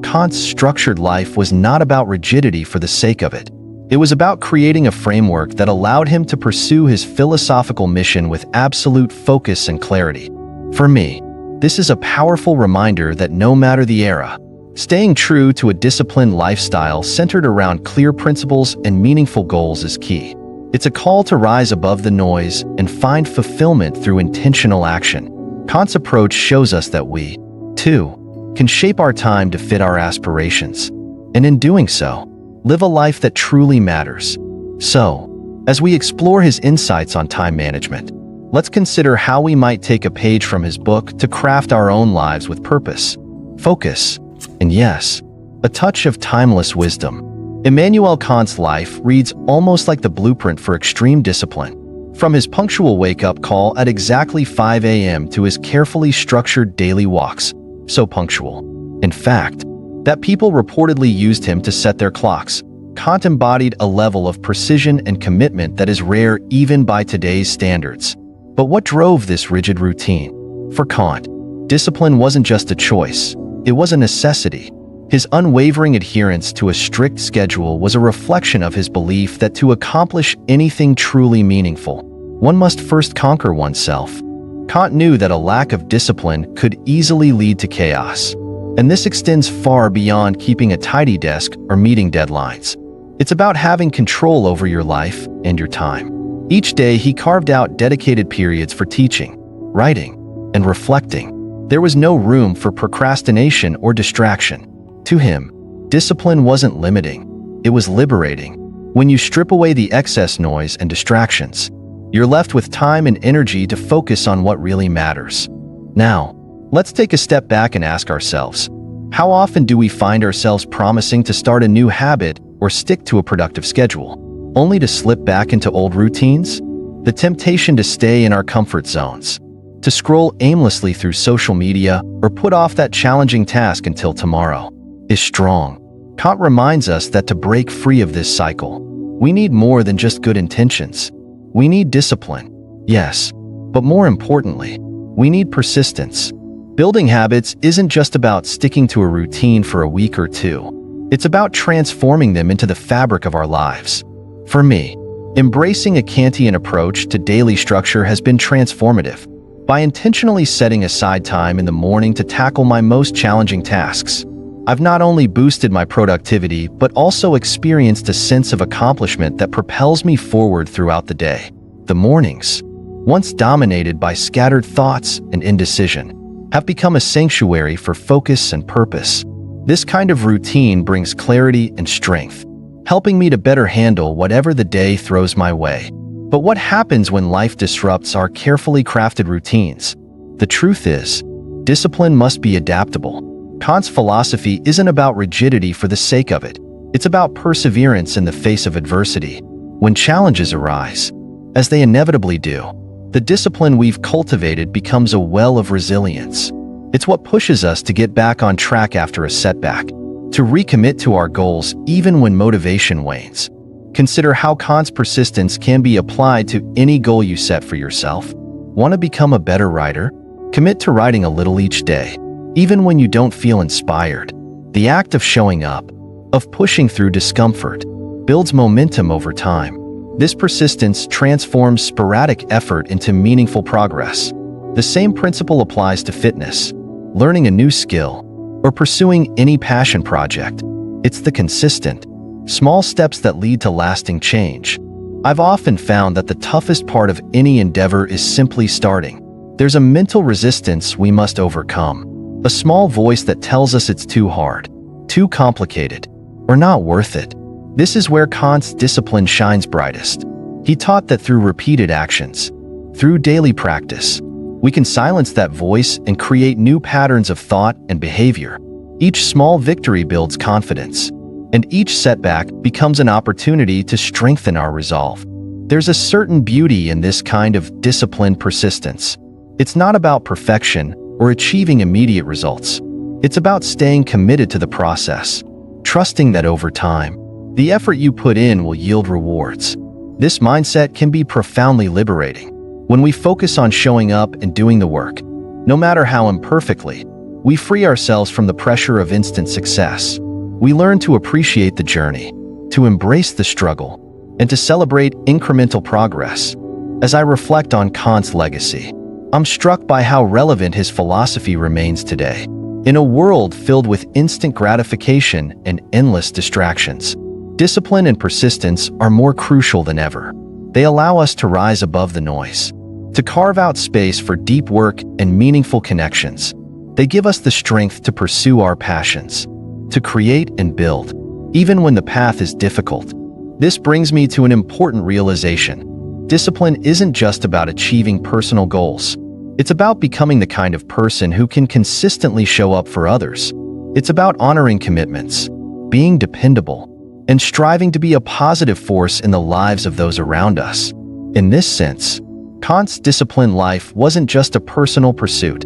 Kant's structured life was not about rigidity for the sake of it. It was about creating a framework that allowed him to pursue his philosophical mission with absolute focus and clarity. For me, this is a powerful reminder that no matter the era, staying true to a disciplined lifestyle centered around clear principles and meaningful goals is key. It's a call to rise above the noise and find fulfillment through intentional action. Kant's approach shows us that we, too, can shape our time to fit our aspirations, and in doing so, live a life that truly matters. So, as we explore his insights on time management, let's consider how we might take a page from his book to craft our own lives with purpose, focus, and yes, a touch of timeless wisdom. Immanuel Kant's life reads almost like the blueprint for extreme discipline. From his punctual wake-up call at exactly 5 a.m. to his carefully structured daily walks, so punctual, in fact, that people reportedly used him to set their clocks, Kant embodied a level of precision and commitment that is rare even by today's standards. But what drove this rigid routine? For Kant, discipline wasn't just a choice, it was a necessity. His unwavering adherence to a strict schedule was a reflection of his belief that to accomplish anything truly meaningful, one must first conquer oneself. Kant knew that a lack of discipline could easily lead to chaos, and this extends far beyond keeping a tidy desk or meeting deadlines. It's about having control over your life and your time. Each day he carved out dedicated periods for teaching, writing, and reflecting. There was no room for procrastination or distraction. To him, discipline wasn't limiting, it was liberating. When you strip away the excess noise and distractions, you're left with time and energy to focus on what really matters. Now, let's take a step back and ask ourselves, how often do we find ourselves promising to start a new habit or stick to a productive schedule, only to slip back into old routines? The temptation to stay in our comfort zones, to scroll aimlessly through social media, or put off that challenging task until tomorrow, is strong. Kant reminds us that to break free of this cycle, we need more than just good intentions. We need discipline, yes, but more importantly, we need persistence. Building habits isn't just about sticking to a routine for a week or two. It's about transforming them into the fabric of our lives. For me, embracing a Kantian approach to daily structure has been transformative. By intentionally setting aside time in the morning to tackle my most challenging tasks, I've not only boosted my productivity but also experienced a sense of accomplishment that propels me forward throughout the day. The mornings, once dominated by scattered thoughts and indecision, have become a sanctuary for focus and purpose. This kind of routine brings clarity and strength, helping me to better handle whatever the day throws my way. But what happens when life disrupts our carefully crafted routines? The truth is, discipline must be adaptable. Kant's philosophy isn't about rigidity for the sake of it. It's about perseverance in the face of adversity. When challenges arise, as they inevitably do, the discipline we've cultivated becomes a well of resilience. It's what pushes us to get back on track after a setback, to recommit to our goals even when motivation wanes. Consider how Kant's persistence can be applied to any goal you set for yourself. Want to become a better writer? Commit to writing a little each day, even when you don't feel inspired. The act of showing up, of pushing through discomfort, builds momentum over time. This persistence transforms sporadic effort into meaningful progress. The same principle applies to fitness, learning a new skill, or pursuing any passion project. It's the consistent, small steps that lead to lasting change. I've often found that the toughest part of any endeavor is simply starting. There's a mental resistance we must overcome, a small voice that tells us it's too hard, too complicated, or not worth it. This is where Kant's discipline shines brightest. He taught that through repeated actions, through daily practice, we can silence that voice and create new patterns of thought and behavior. Each small victory builds confidence, and each setback becomes an opportunity to strengthen our resolve. There's a certain beauty in this kind of disciplined persistence. It's not about perfection or achieving immediate results. It's about staying committed to the process, trusting that over time, the effort you put in will yield rewards. This mindset can be profoundly liberating. When we focus on showing up and doing the work, no matter how imperfectly, we free ourselves from the pressure of instant success. We learn to appreciate the journey, to embrace the struggle, and to celebrate incremental progress. As I reflect on Kant's legacy, I'm struck by how relevant his philosophy remains today. In a world filled with instant gratification and endless distractions, discipline and persistence are more crucial than ever. They allow us to rise above the noise, to carve out space for deep work and meaningful connections. They give us the strength to pursue our passions, to create and build, even when the path is difficult. This brings me to an important realization. Discipline isn't just about achieving personal goals. It's about becoming the kind of person who can consistently show up for others. It's about honoring commitments, being dependable, and striving to be a positive force in the lives of those around us. In this sense, Kant's disciplined life wasn't just a personal pursuit.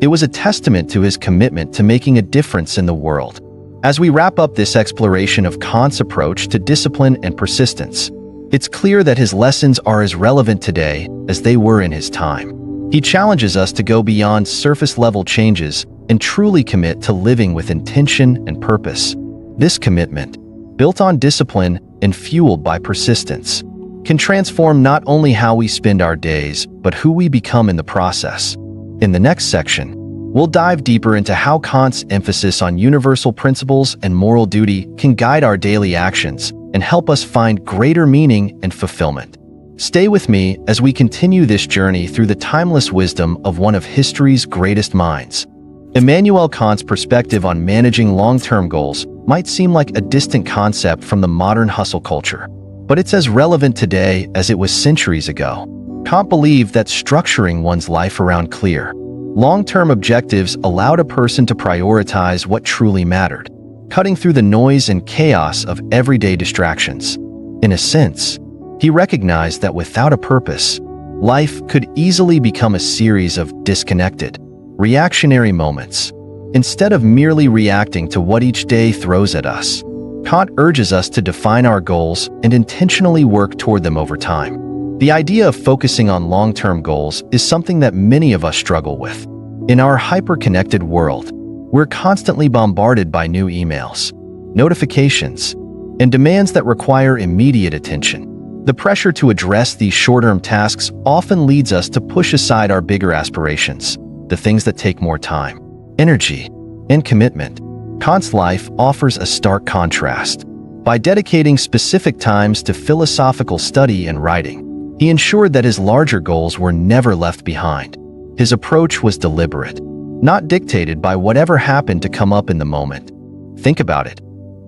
It was a testament to his commitment to making a difference in the world. As we wrap up this exploration of Kant's approach to discipline and persistence, it's clear that his lessons are as relevant today as they were in his time. He challenges us to go beyond surface-level changes and truly commit to living with intention and purpose. This commitment, built on discipline and fueled by persistence, can transform not only how we spend our days, but who we become in the process. In the next section, we'll dive deeper into how Kant's emphasis on universal principles and moral duty can guide our daily actions and help us find greater meaning and fulfillment. Stay with me as we continue this journey through the timeless wisdom of one of history's greatest minds. Immanuel Kant's perspective on managing long-term goals might seem like a distant concept from the modern hustle culture, but it's as relevant today as it was centuries ago. Kant believed that structuring one's life around clear, long-term objectives allowed a person to prioritize what truly mattered, cutting through the noise and chaos of everyday distractions. In a sense, he recognized that without a purpose, life could easily become a series of disconnected, reactionary moments. Instead of merely reacting to what each day throws at us, Kant urges us to define our goals and intentionally work toward them over time. The idea of focusing on long-term goals is something that many of us struggle with. In our hyper-connected world, we're constantly bombarded by new emails, notifications, and demands that require immediate attention. The pressure to address these short-term tasks often leads us to push aside our bigger aspirations, the things that take more time, energy, and commitment. Kant's life offers a stark contrast. By dedicating specific times to philosophical study and writing, He ensured that his larger goals were never left behind. His approach was deliberate, not dictated by whatever happened to come up in the moment. Think about it.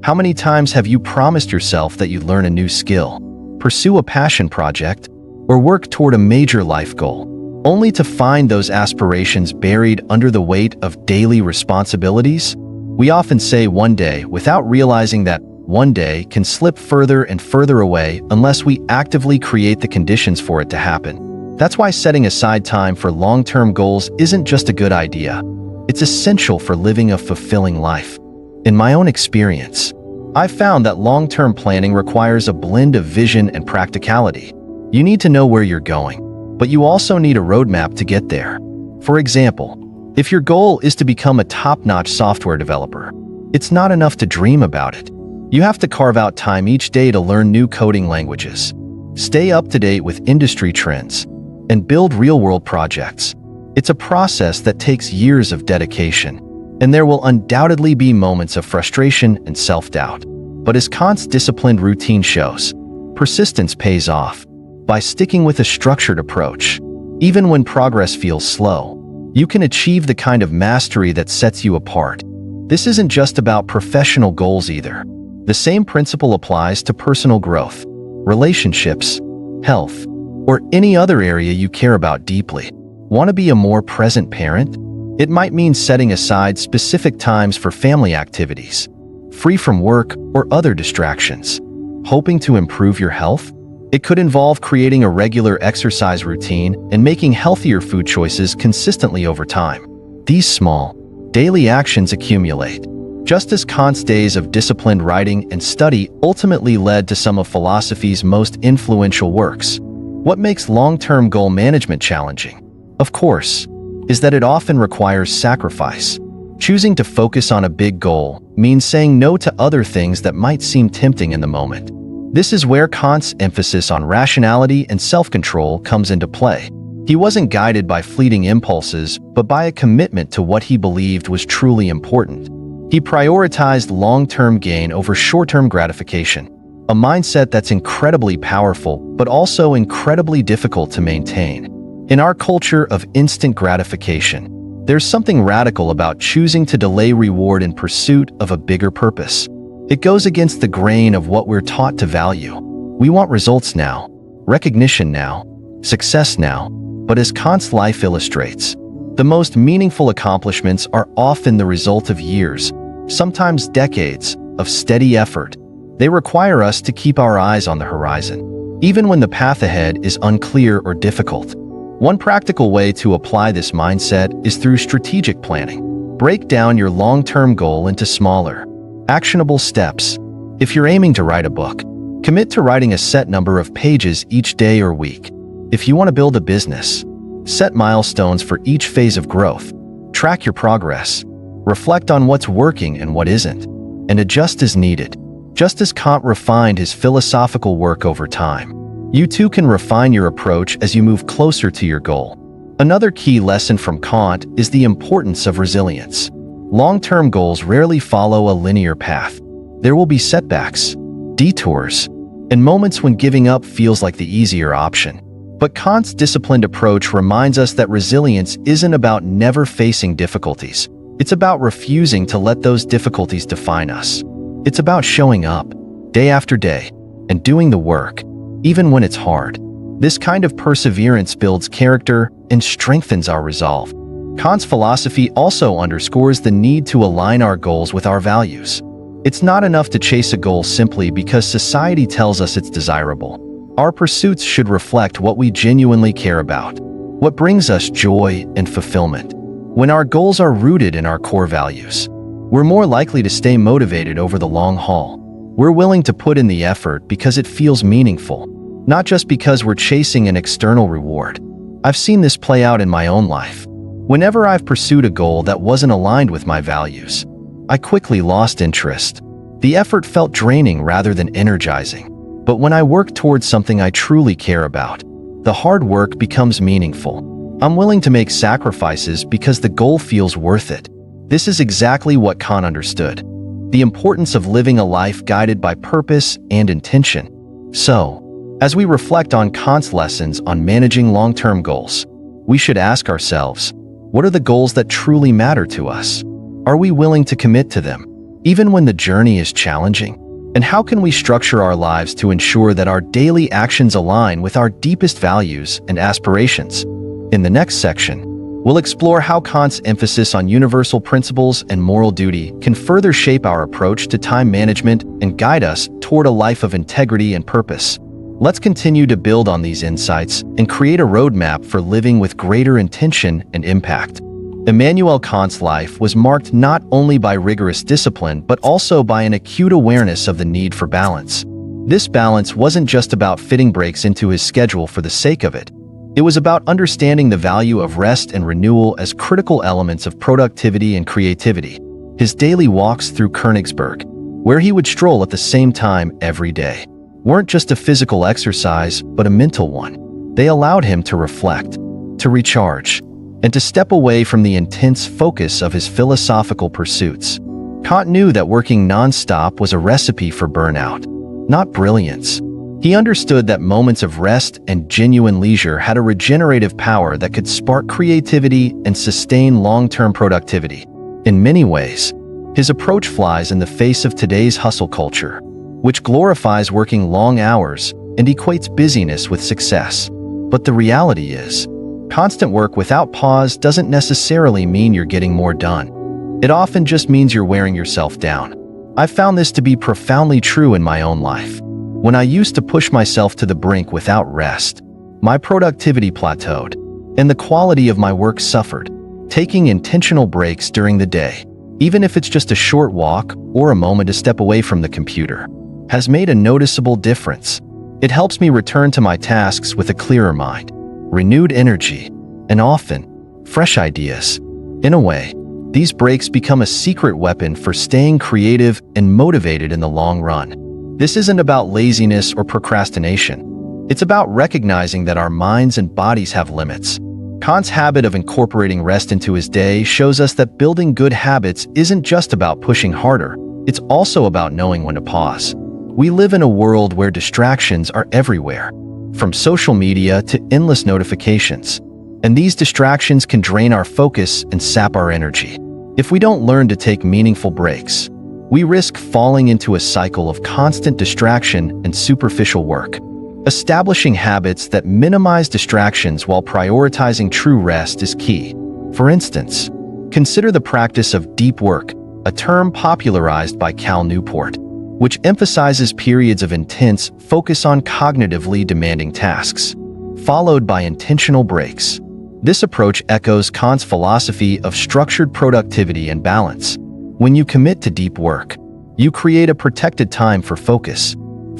How many times have you promised yourself that you'd learn a new skill, pursue a passion project, or work toward a major life goal, only to find those aspirations buried under the weight of daily responsibilities? We often say one day without realizing that one day can slip further and further away unless we actively create the conditions for it to happen. That's why setting aside time for long-term goals isn't just a good idea. It's essential for living a fulfilling life. In my own experience, I've found that long-term planning requires a blend of vision and practicality. You need to know where you're going, but you also need a roadmap to get there. For example, if your goal is to become a top-notch software developer, it's not enough to dream about it. You have to carve out time each day to learn new coding languages, stay up to date with industry trends, and build real-world projects. It's a process that takes years of dedication, and there will undoubtedly be moments of frustration and self-doubt. But as Kant's disciplined routine shows, persistence pays off. By sticking with a structured approach, even when progress feels slow, you can achieve the kind of mastery that sets you apart. This isn't just about professional goals either. The same principle applies to personal growth, relationships, health, or any other area you care about deeply. Want to be a more present parent? It might mean setting aside specific times for family activities, free from work or other distractions. Hoping to improve your health? It could involve creating a regular exercise routine and making healthier food choices consistently over time. These small, daily actions accumulate. Just as Kant's days of disciplined writing and study ultimately led to some of philosophy's most influential works. What makes long-term goal management challenging, of course, is that it often requires sacrifice. Choosing to focus on a big goal means saying no to other things that might seem tempting in the moment. This is where Kant's emphasis on rationality and self-control comes into play. He wasn't guided by fleeting impulses, but by a commitment to what he believed was truly important. He prioritized long-term gain over short-term gratification, a mindset that's incredibly powerful, but also incredibly difficult to maintain. In our culture of instant gratification, there's something radical about choosing to delay reward in pursuit of a bigger purpose. It goes against the grain of what we're taught to value. We want results now, recognition now, success now. But as Kant's life illustrates, the most meaningful accomplishments are often the result of years, sometimes decades, of steady effort. They require us to keep our eyes on the horizon, even when the path ahead is unclear or difficult. One practical way to apply this mindset is through strategic planning. Break down your long-term goal into smaller, actionable steps. If you're aiming to write a book, commit to writing a set number of pages each day or week. If you want to build a business, set milestones for each phase of growth. Track your progress. Reflect on what's working and what isn't, and adjust as needed. Just as Kant refined his philosophical work over time, you too can refine your approach as you move closer to your goal. Another key lesson from Kant is the importance of resilience. Long-term goals rarely follow a linear path. There will be setbacks, detours, and moments when giving up feels like the easier option. But Kant's disciplined approach reminds us that resilience isn't about never facing difficulties. It's about refusing to let those difficulties define us. It's about showing up, day after day, and doing the work, even when it's hard. This kind of perseverance builds character and strengthens our resolve. Kant's philosophy also underscores the need to align our goals with our values. It's not enough to chase a goal simply because society tells us it's desirable. Our pursuits should reflect what we genuinely care about, what brings us joy and fulfillment. When our goals are rooted in our core values, we're more likely to stay motivated over the long haul. We're willing to put in the effort because it feels meaningful, not just because we're chasing an external reward. I've seen this play out in my own life. Whenever I've pursued a goal that wasn't aligned with my values, I quickly lost interest. The effort felt draining rather than energizing. But when I work towards something I truly care about, the hard work becomes meaningful. I'm willing to make sacrifices because the goal feels worth it. This is exactly what Kant understood: the importance of living a life guided by purpose and intention. So, As we reflect on Kant's lessons on managing long-term goals, we should ask ourselves, what are the goals that truly matter to us? Are we willing to commit to them, even when the journey is challenging? And how can we structure our lives to ensure that our daily actions align with our deepest values and aspirations? In the next section, we'll explore how Kant's emphasis on universal principles and moral duty can further shape our approach to time management and guide us toward a life of integrity and purpose. Let's continue to build on these insights and create a roadmap for living with greater intention and impact. Immanuel Kant's life was marked not only by rigorous discipline but also by an acute awareness of the need for balance. This balance wasn't just about fitting breaks into his schedule for the sake of it. It was about understanding the value of rest and renewal as critical elements of productivity and creativity. His daily walks through Königsberg, where he would stroll at the same time every day, weren't just a physical exercise but a mental one. They allowed him to reflect, to recharge, and to step away from the intense focus of his philosophical pursuits. Kant knew that working non-stop was a recipe for burnout, not brilliance. He understood that moments of rest and genuine leisure had a regenerative power that could spark creativity and sustain long-term productivity. In many ways, his approach flies in the face of today's hustle culture, which glorifies working long hours and equates busyness with success. But the reality is, constant work without pause doesn't necessarily mean you're getting more done. It often just means you're wearing yourself down. I've found this to be profoundly true in my own life. When I used to push myself to the brink without rest, my productivity plateaued, and the quality of my work suffered. Taking intentional breaks during the day, even if it's just a short walk or a moment to step away from the computer, has made a noticeable difference. It helps me return to my tasks with a clearer mind, renewed energy, and often, fresh ideas. In a way, these breaks become a secret weapon for staying creative and motivated in the long run. This isn't about laziness or procrastination. It's about recognizing that our minds and bodies have limits. Kant's habit of incorporating rest into his day shows us that building good habits isn't just about pushing harder, it's also about knowing when to pause. We live in a world where distractions are everywhere, from social media to endless notifications, and these distractions can drain our focus and sap our energy. If we don't learn to take meaningful breaks, we risk falling into a cycle of constant distraction and superficial work. Establishing habits that minimize distractions while prioritizing true rest is key. For instance, consider the practice of deep work, a term popularized by Cal Newport, which emphasizes periods of intense focus on cognitively demanding tasks, followed by intentional breaks. This approach echoes Kant's philosophy of structured productivity and balance. When you commit to deep work, you create a protected time for focus,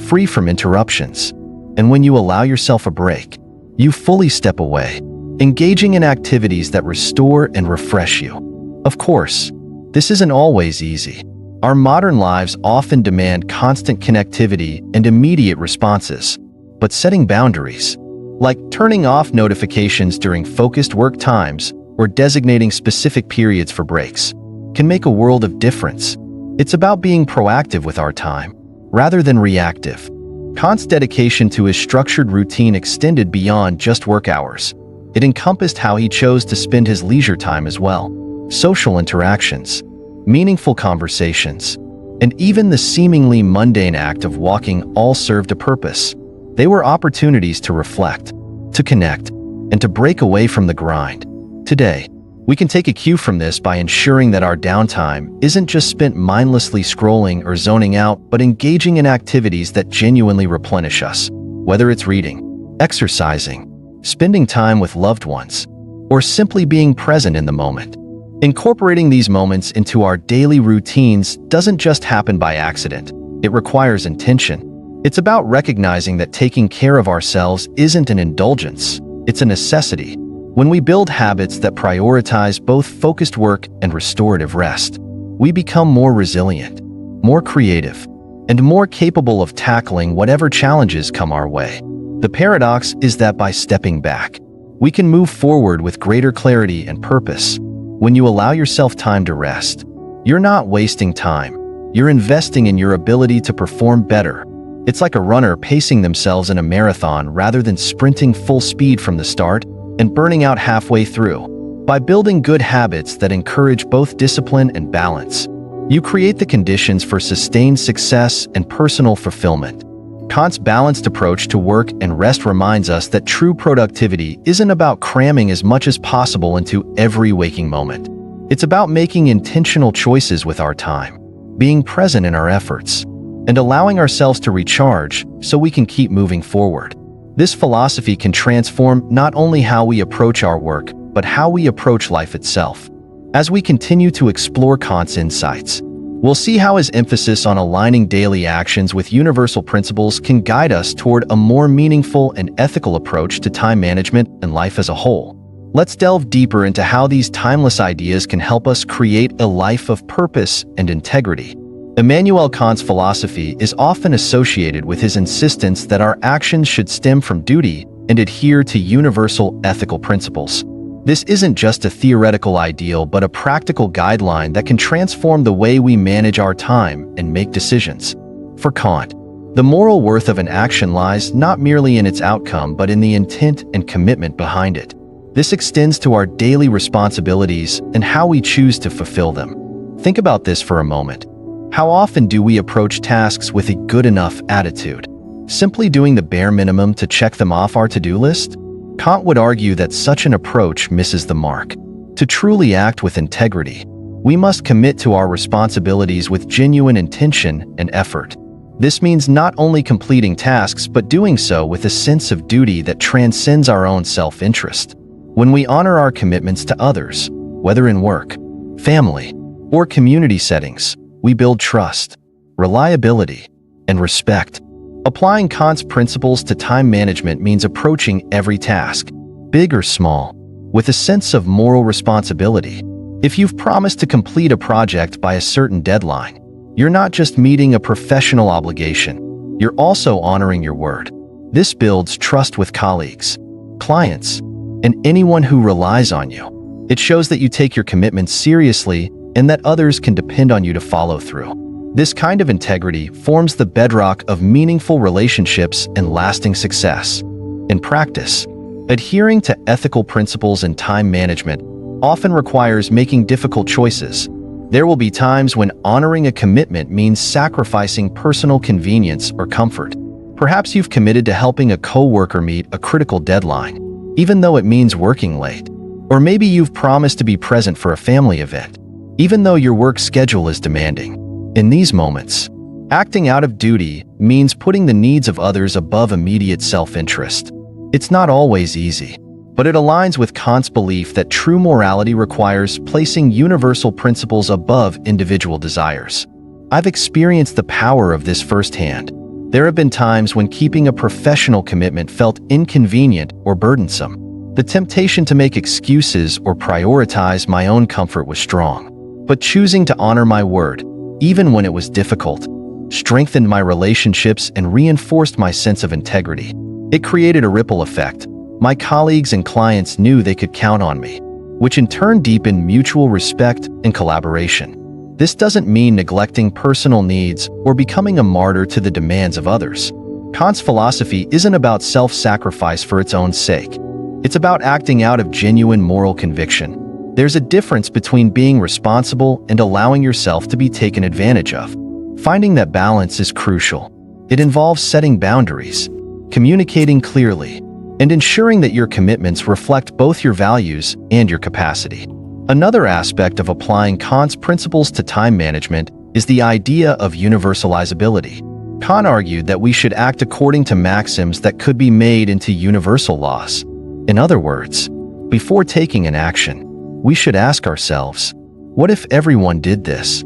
free from interruptions. And when you allow yourself a break, you fully step away, engaging in activities that restore and refresh you. Of course, this isn't always easy. Our modern lives often demand constant connectivity and immediate responses, but setting boundaries, like turning off notifications during focused work times or designating specific periods for breaks, can make a world of difference. It's about being proactive with our time, rather than reactive. Kant's dedication to his structured routine extended beyond just work hours. It encompassed how he chose to spend his leisure time as well. Social interactions, meaningful conversations, and even the seemingly mundane act of walking all served a purpose. They were opportunities to reflect, to connect, and to break away from the grind. Today, we can take a cue from this by ensuring that our downtime isn't just spent mindlessly scrolling or zoning out, but engaging in activities that genuinely replenish us. Whether it's reading, exercising, spending time with loved ones, or simply being present in the moment. Incorporating these moments into our daily routines doesn't just happen by accident. It requires intention. It's about recognizing that taking care of ourselves isn't an indulgence, it's a necessity. When we build habits that prioritize both focused work and restorative rest, we become more resilient, more creative, and more capable of tackling whatever challenges come our way. The paradox is that by stepping back, we can move forward with greater clarity and purpose. When you allow yourself time to rest, you're not wasting time. You're investing in your ability to perform better, It's like a runner pacing themselves in a marathon rather than sprinting full speed from the start and burning out halfway through. By building good habits that encourage both discipline and balance, you create the conditions for sustained success and personal fulfillment. Kant's balanced approach to work and rest reminds us that true productivity isn't about cramming as much as possible into every waking moment. It's about making intentional choices with our time, being present in our efforts, and allowing ourselves to recharge so we can keep moving forward. This philosophy can transform not only how we approach our work, but how we approach life itself. As we continue to explore Kant's insights, we'll see how his emphasis on aligning daily actions with universal principles can guide us toward a more meaningful and ethical approach to time management and life as a whole. Let's delve deeper into how these timeless ideas can help us create a life of purpose and integrity. Immanuel Kant's philosophy is often associated with his insistence that our actions should stem from duty and adhere to universal ethical principles. This isn't just a theoretical ideal, but a practical guideline that can transform the way we manage our time and make decisions. For Kant, the moral worth of an action lies not merely in its outcome, but in the intent and commitment behind it. This extends to our daily responsibilities and how we choose to fulfill them. Think about this for a moment. How often do we approach tasks with a good enough attitude, simply doing the bare minimum to check them off our to-do list? Kant would argue that such an approach misses the mark. To truly act with integrity, we must commit to our responsibilities with genuine intention and effort. This means not only completing tasks, but doing so with a sense of duty that transcends our own self-interest. When we honor our commitments to others, whether in work, family, or community settings, we build trust, reliability, and respect. Applying Kant's principles to time management means approaching every task, big or small, with a sense of moral responsibility. If you've promised to complete a project by a certain deadline, you're not just meeting a professional obligation, you're also honoring your word. This builds trust with colleagues, clients, and anyone who relies on you. It shows that you take your commitments seriously and that others can depend on you to follow through. This kind of integrity forms the bedrock of meaningful relationships and lasting success. In practice, adhering to ethical principles in time management often requires making difficult choices. There will be times when honoring a commitment means sacrificing personal convenience or comfort. Perhaps you've committed to helping a coworker meet a critical deadline, even though it means working late. Or maybe you've promised to be present for a family event, even though your work schedule is demanding. In these moments, acting out of duty means putting the needs of others above immediate self-interest. It's not always easy, but it aligns with Kant's belief that true morality requires placing universal principles above individual desires. I've experienced the power of this firsthand. There have been times when keeping a professional commitment felt inconvenient or burdensome. The temptation to make excuses or prioritize my own comfort was strong. But choosing to honor my word, even when it was difficult, strengthened my relationships and reinforced my sense of integrity. It created a ripple effect. My colleagues and clients knew they could count on me, which in turn deepened mutual respect and collaboration. This doesn't mean neglecting personal needs or becoming a martyr to the demands of others. Kant's philosophy isn't about self-sacrifice for its own sake. It's about acting out of genuine moral conviction. There's a difference between being responsible and allowing yourself to be taken advantage of. Finding that balance is crucial. It involves setting boundaries, communicating clearly, and ensuring that your commitments reflect both your values and your capacity. Another aspect of applying Kant's principles to time management is the idea of universalizability. Kant argued that we should act according to maxims that could be made into universal laws. In other words, before taking an action, we should ask ourselves, what if everyone did this?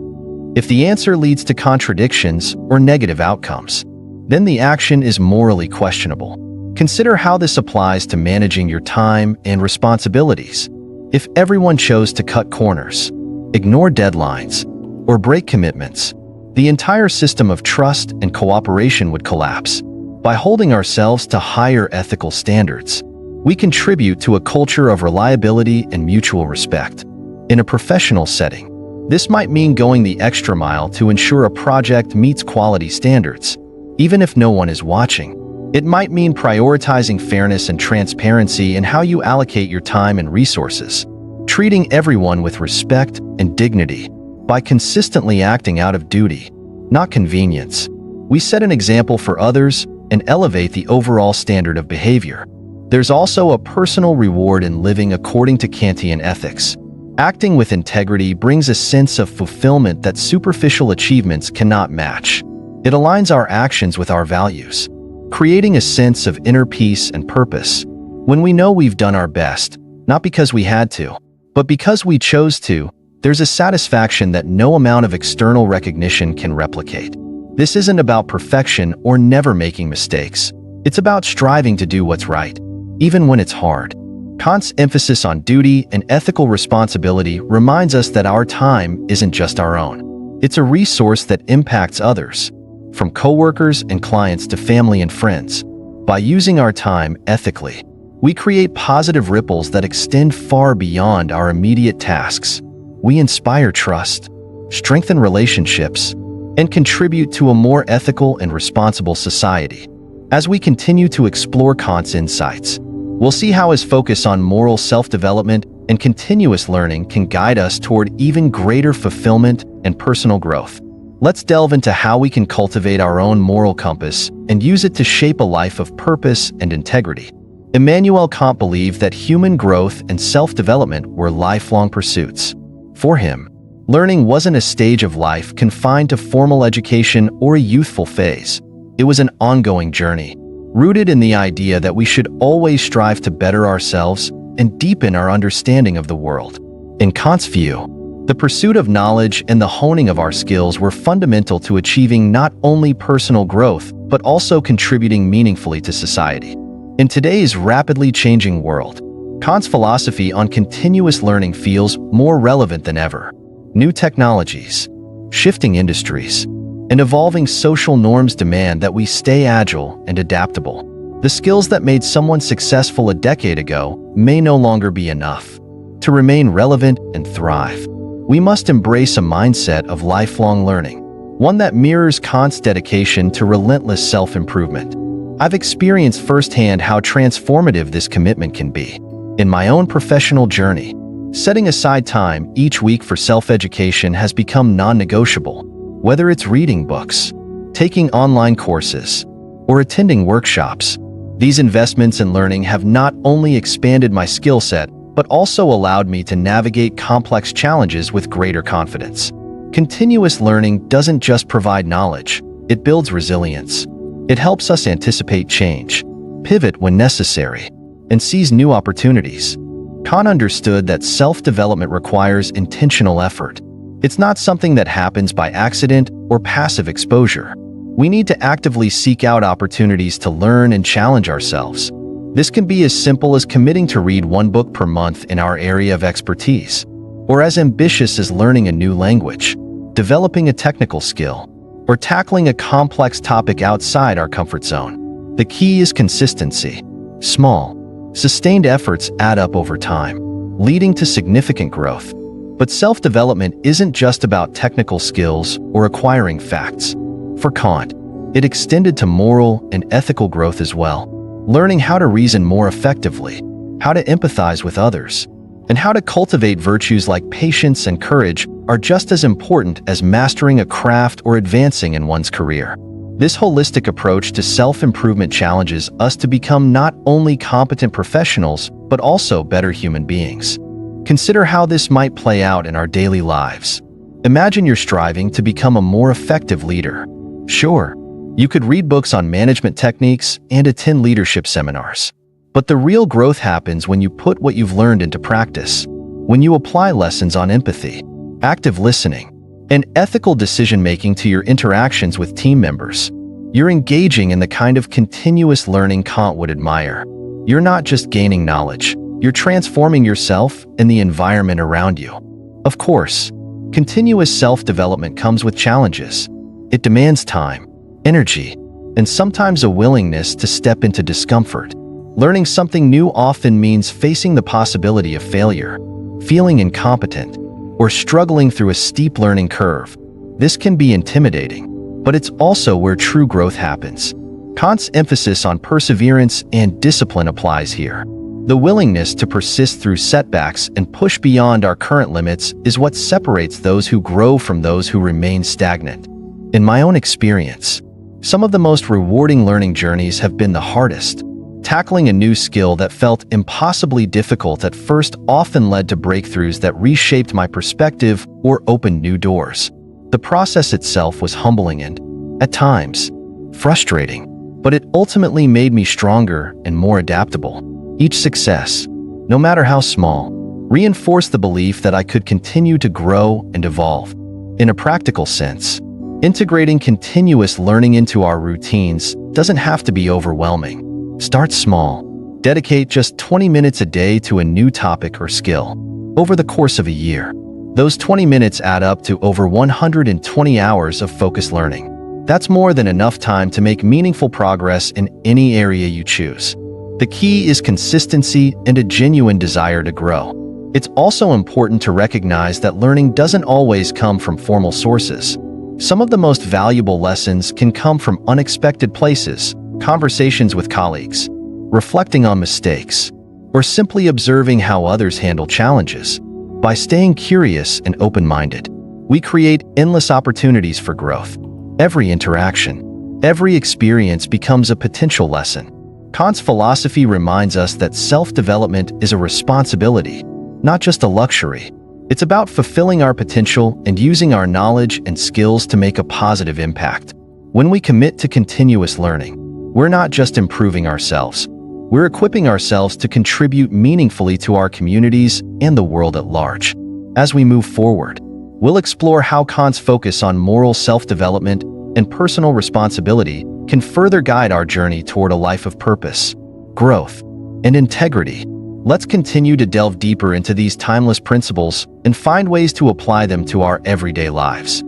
If the answer leads to contradictions or negative outcomes, then the action is morally questionable. Consider how this applies to managing your time and responsibilities. If everyone chose to cut corners, ignore deadlines, or break commitments, the entire system of trust and cooperation would collapse. By holding ourselves to higher ethical standards, we contribute to a culture of reliability and mutual respect. In a professional setting, this might mean going the extra mile to ensure a project meets quality standards, even if no one is watching. It might mean prioritizing fairness and transparency in how you allocate your time and resources, treating everyone with respect and dignity. By consistently acting out of duty, not convenience, we set an example for others and elevate the overall standard of behavior. There's also a personal reward in living according to Kantian ethics. Acting with integrity brings a sense of fulfillment that superficial achievements cannot match. It aligns our actions with our values, creating a sense of inner peace and purpose. When we know we've done our best, not because we had to, but because we chose to, there's a satisfaction that no amount of external recognition can replicate. This isn't about perfection or never making mistakes. It's about striving to do what's right, even when it's hard. Kant's emphasis on duty and ethical responsibility reminds us that our time isn't just our own. It's a resource that impacts others, from coworkers and clients to family and friends. By using our time ethically, we create positive ripples that extend far beyond our immediate tasks. We inspire trust, strengthen relationships, and contribute to a more ethical and responsible society. As we continue to explore Kant's insights, we'll see how his focus on moral self-development and continuous learning can guide us toward even greater fulfillment and personal growth. Let's delve into how we can cultivate our own moral compass and use it to shape a life of purpose and integrity. Immanuel Kant believed that human growth and self-development were lifelong pursuits. For him, learning wasn't a stage of life confined to formal education or a youthful phase. It was an ongoing journey, rooted in the idea that we should always strive to better ourselves and deepen our understanding of the world. In Kant's view, the pursuit of knowledge and the honing of our skills were fundamental to achieving not only personal growth, but also contributing meaningfully to society. In today's rapidly changing world, Kant's philosophy on continuous learning feels more relevant than ever. New technologies, shifting industries, and evolving social norms demand that we stay agile and adaptable. The skills that made someone successful a decade ago may no longer be enough. To remain relevant and thrive, we must embrace a mindset of lifelong learning, one that mirrors Kant's dedication to relentless self-improvement. I've experienced firsthand how transformative this commitment can be. In my own professional journey, setting aside time each week for self-education has become non-negotiable. Whether it's reading books, taking online courses, or attending workshops, these investments in learning have not only expanded my skill set, but also allowed me to navigate complex challenges with greater confidence. Continuous learning doesn't just provide knowledge, it builds resilience. It helps us anticipate change, pivot when necessary, and seize new opportunities. Kant understood that self-development requires intentional effort. It's not something that happens by accident or passive exposure. We need to actively seek out opportunities to learn and challenge ourselves. This can be as simple as committing to read one book per month in our area of expertise, or as ambitious as learning a new language, developing a technical skill, or tackling a complex topic outside our comfort zone. The key is consistency. Small, sustained efforts add up over time, leading to significant growth. But self-development isn't just about technical skills or acquiring facts. For Kant, it extended to moral and ethical growth as well. Learning how to reason more effectively, how to empathize with others, and how to cultivate virtues like patience and courage are just as important as mastering a craft or advancing in one's career. This holistic approach to self-improvement challenges us to become not only competent professionals, but also better human beings. Consider how this might play out in our daily lives. Imagine you're striving to become a more effective leader. Sure, you could read books on management techniques and attend leadership seminars. But the real growth happens when you put what you've learned into practice, when you apply lessons on empathy, active listening, and ethical decision-making to your interactions with team members. You're engaging in the kind of continuous learning Kant would admire. You're not just gaining knowledge, you're transforming yourself and the environment around you. Of course, continuous self-development comes with challenges. It demands time, energy, and sometimes a willingness to step into discomfort. Learning something new often means facing the possibility of failure, feeling incompetent, or struggling through a steep learning curve. This can be intimidating, but it's also where true growth happens. Kant's emphasis on perseverance and discipline applies here. The willingness to persist through setbacks and push beyond our current limits is what separates those who grow from those who remain stagnant. In my own experience, some of the most rewarding learning journeys have been the hardest. Tackling a new skill that felt impossibly difficult at first often led to breakthroughs that reshaped my perspective or opened new doors. The process itself was humbling and, at times, frustrating, but it ultimately made me stronger and more adaptable. Each success, no matter how small, reinforced the belief that I could continue to grow and evolve. In a practical sense, integrating continuous learning into our routines doesn't have to be overwhelming. Start small. Dedicate just 20 minutes a day to a new topic or skill. Over the course of a year, those 20 minutes add up to over 120 hours of focused learning. That's more than enough time to make meaningful progress in any area you choose. The key is consistency and a genuine desire to grow. It's also important to recognize that learning doesn't always come from formal sources. Some of the most valuable lessons can come from unexpected places, conversations with colleagues, reflecting on mistakes, or simply observing how others handle challenges. By staying curious and open-minded, we create endless opportunities for growth. Every interaction, every experience becomes a potential lesson. Kant's philosophy reminds us that self-development is a responsibility, not just a luxury. It's about fulfilling our potential and using our knowledge and skills to make a positive impact. When we commit to continuous learning, we're not just improving ourselves. We're equipping ourselves to contribute meaningfully to our communities and the world at large. As we move forward, we'll explore how Kant's focus on moral self-development and personal responsibility can further guide our journey toward a life of purpose, growth, and integrity. Let's continue to delve deeper into these timeless principles and find ways to apply them to our everyday lives.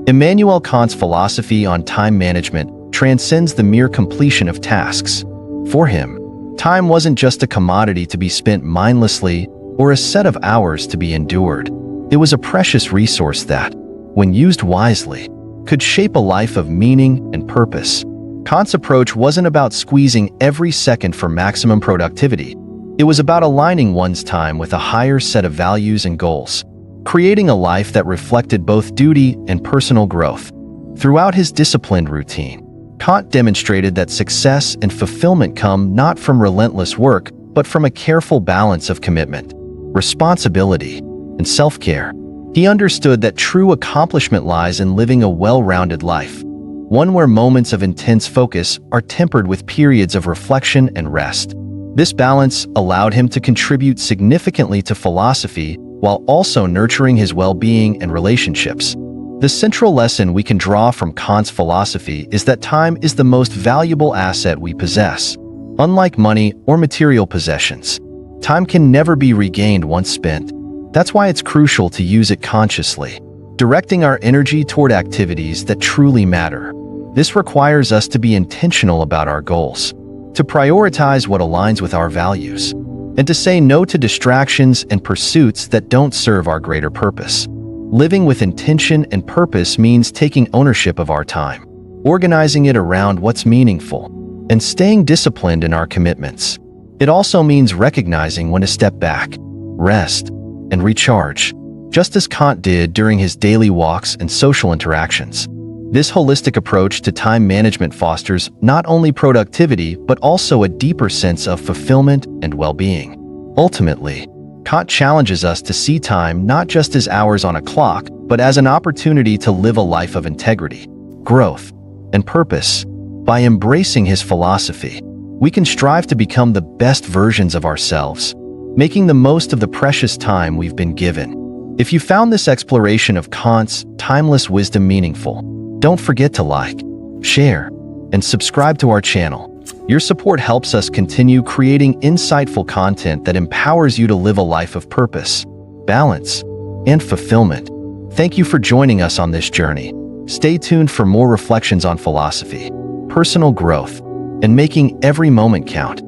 Immanuel Kant's philosophy on time management transcends the mere completion of tasks. For him, time wasn't just a commodity to be spent mindlessly or a set of hours to be endured. It was a precious resource that, when used wisely, could shape a life of meaning and purpose. Kant's approach wasn't about squeezing every second for maximum productivity. It was about aligning one's time with a higher set of values and goals, creating a life that reflected both duty and personal growth. Throughout his disciplined routine, Kant demonstrated that success and fulfillment come not from relentless work, but from a careful balance of commitment, responsibility, and self-care. He understood that true accomplishment lies in living a well-rounded life, one where moments of intense focus are tempered with periods of reflection and rest. This balance allowed him to contribute significantly to philosophy while also nurturing his well-being and relationships. The central lesson we can draw from Kant's philosophy is that time is the most valuable asset we possess. Unlike money or material possessions, time can never be regained once spent. That's why it's crucial to use it consciously, directing our energy toward activities that truly matter. This requires us to be intentional about our goals, to prioritize what aligns with our values, and to say no to distractions and pursuits that don't serve our greater purpose. Living with intention and purpose means taking ownership of our time, organizing it around what's meaningful, and staying disciplined in our commitments. It also means recognizing when to step back, rest, and recharge, just as Kant did during his daily walks and social interactions. This holistic approach to time management fosters not only productivity but also a deeper sense of fulfillment and well-being. Ultimately, Kant challenges us to see time not just as hours on a clock, but as an opportunity to live a life of integrity, growth, and purpose. By embracing his philosophy, we can strive to become the best versions of ourselves, making the most of the precious time we've been given. If you found this exploration of Kant's timeless wisdom meaningful, don't forget to like, share, and subscribe to our channel. Your support helps us continue creating insightful content that empowers you to live a life of purpose, balance, and fulfillment. Thank you for joining us on this journey. Stay tuned for more reflections on philosophy, personal growth, and making every moment count.